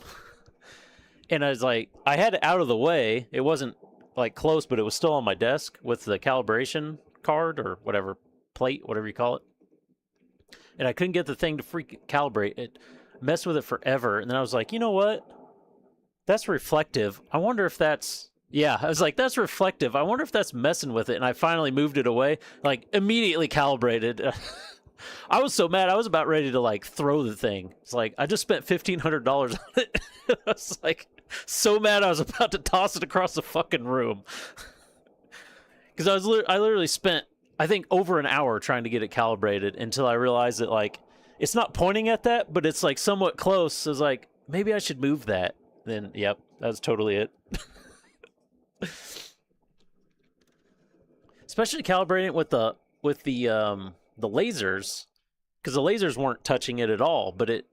[SPEAKER 1] And I was like, I had it out of the way. It wasn't like close, but it was still on my desk with the calibration card or whatever plate, whatever you call it. And I couldn't get the thing to freak calibrate. It messed with it forever. And then I was like, you know what? That's reflective. I wonder if that's... Yeah, I was like, that's reflective. I wonder if that's messing with it. And I finally moved it away, like immediately calibrated. I was so mad. I was about ready to like throw the thing. It's like, I just spent $1,500 on it. I was like, so mad I was about to toss it across the fucking room. Because I literally spent, I think, over an hour trying to get it calibrated until I realized that, like, it's not pointing at that, but it's like somewhat close. So I was like, maybe I should move that. Then, yep, that's totally it. Especially calibrating it with the lasers, because the lasers weren't touching it at all, but it,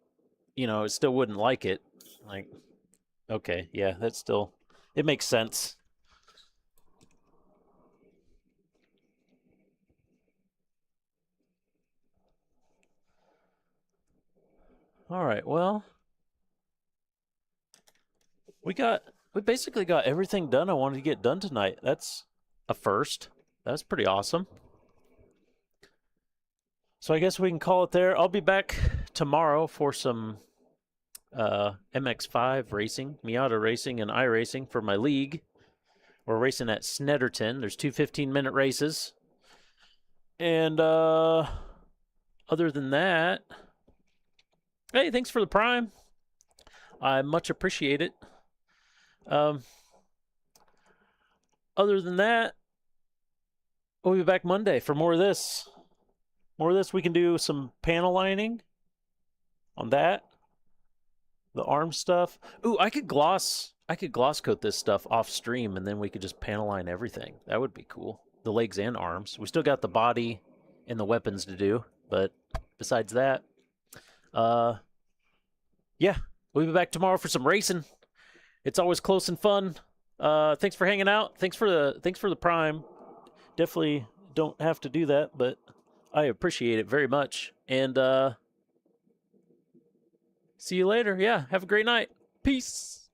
[SPEAKER 1] you know, it still wouldn't like it. Like, okay, yeah, that's still, it makes sense. All right, well, we basically got everything done I wanted to get done tonight. That's a first. That's pretty awesome. So I guess we can call it there. I'll be back tomorrow for some MX-5 racing, Miata racing, and iRacing for my league. We're racing at Snetterton. There's two 15-minute races. And other than that, hey, thanks for the Prime. I much appreciate it. Other than that, we'll be back Monday for more of this. More of this. We can do some panel lining on that. The arm stuff. Ooh, I could gloss coat this stuff off stream, and then we could just panel line everything. That would be cool. The legs and arms. We still got the body and the weapons to do, but besides that, yeah, we'll be back tomorrow for some racing. It's always close and fun. Thanks for hanging out. Thanks for the Prime. Definitely don't have to do that, but I appreciate it very much. And see you later. Yeah, have a great night. Peace.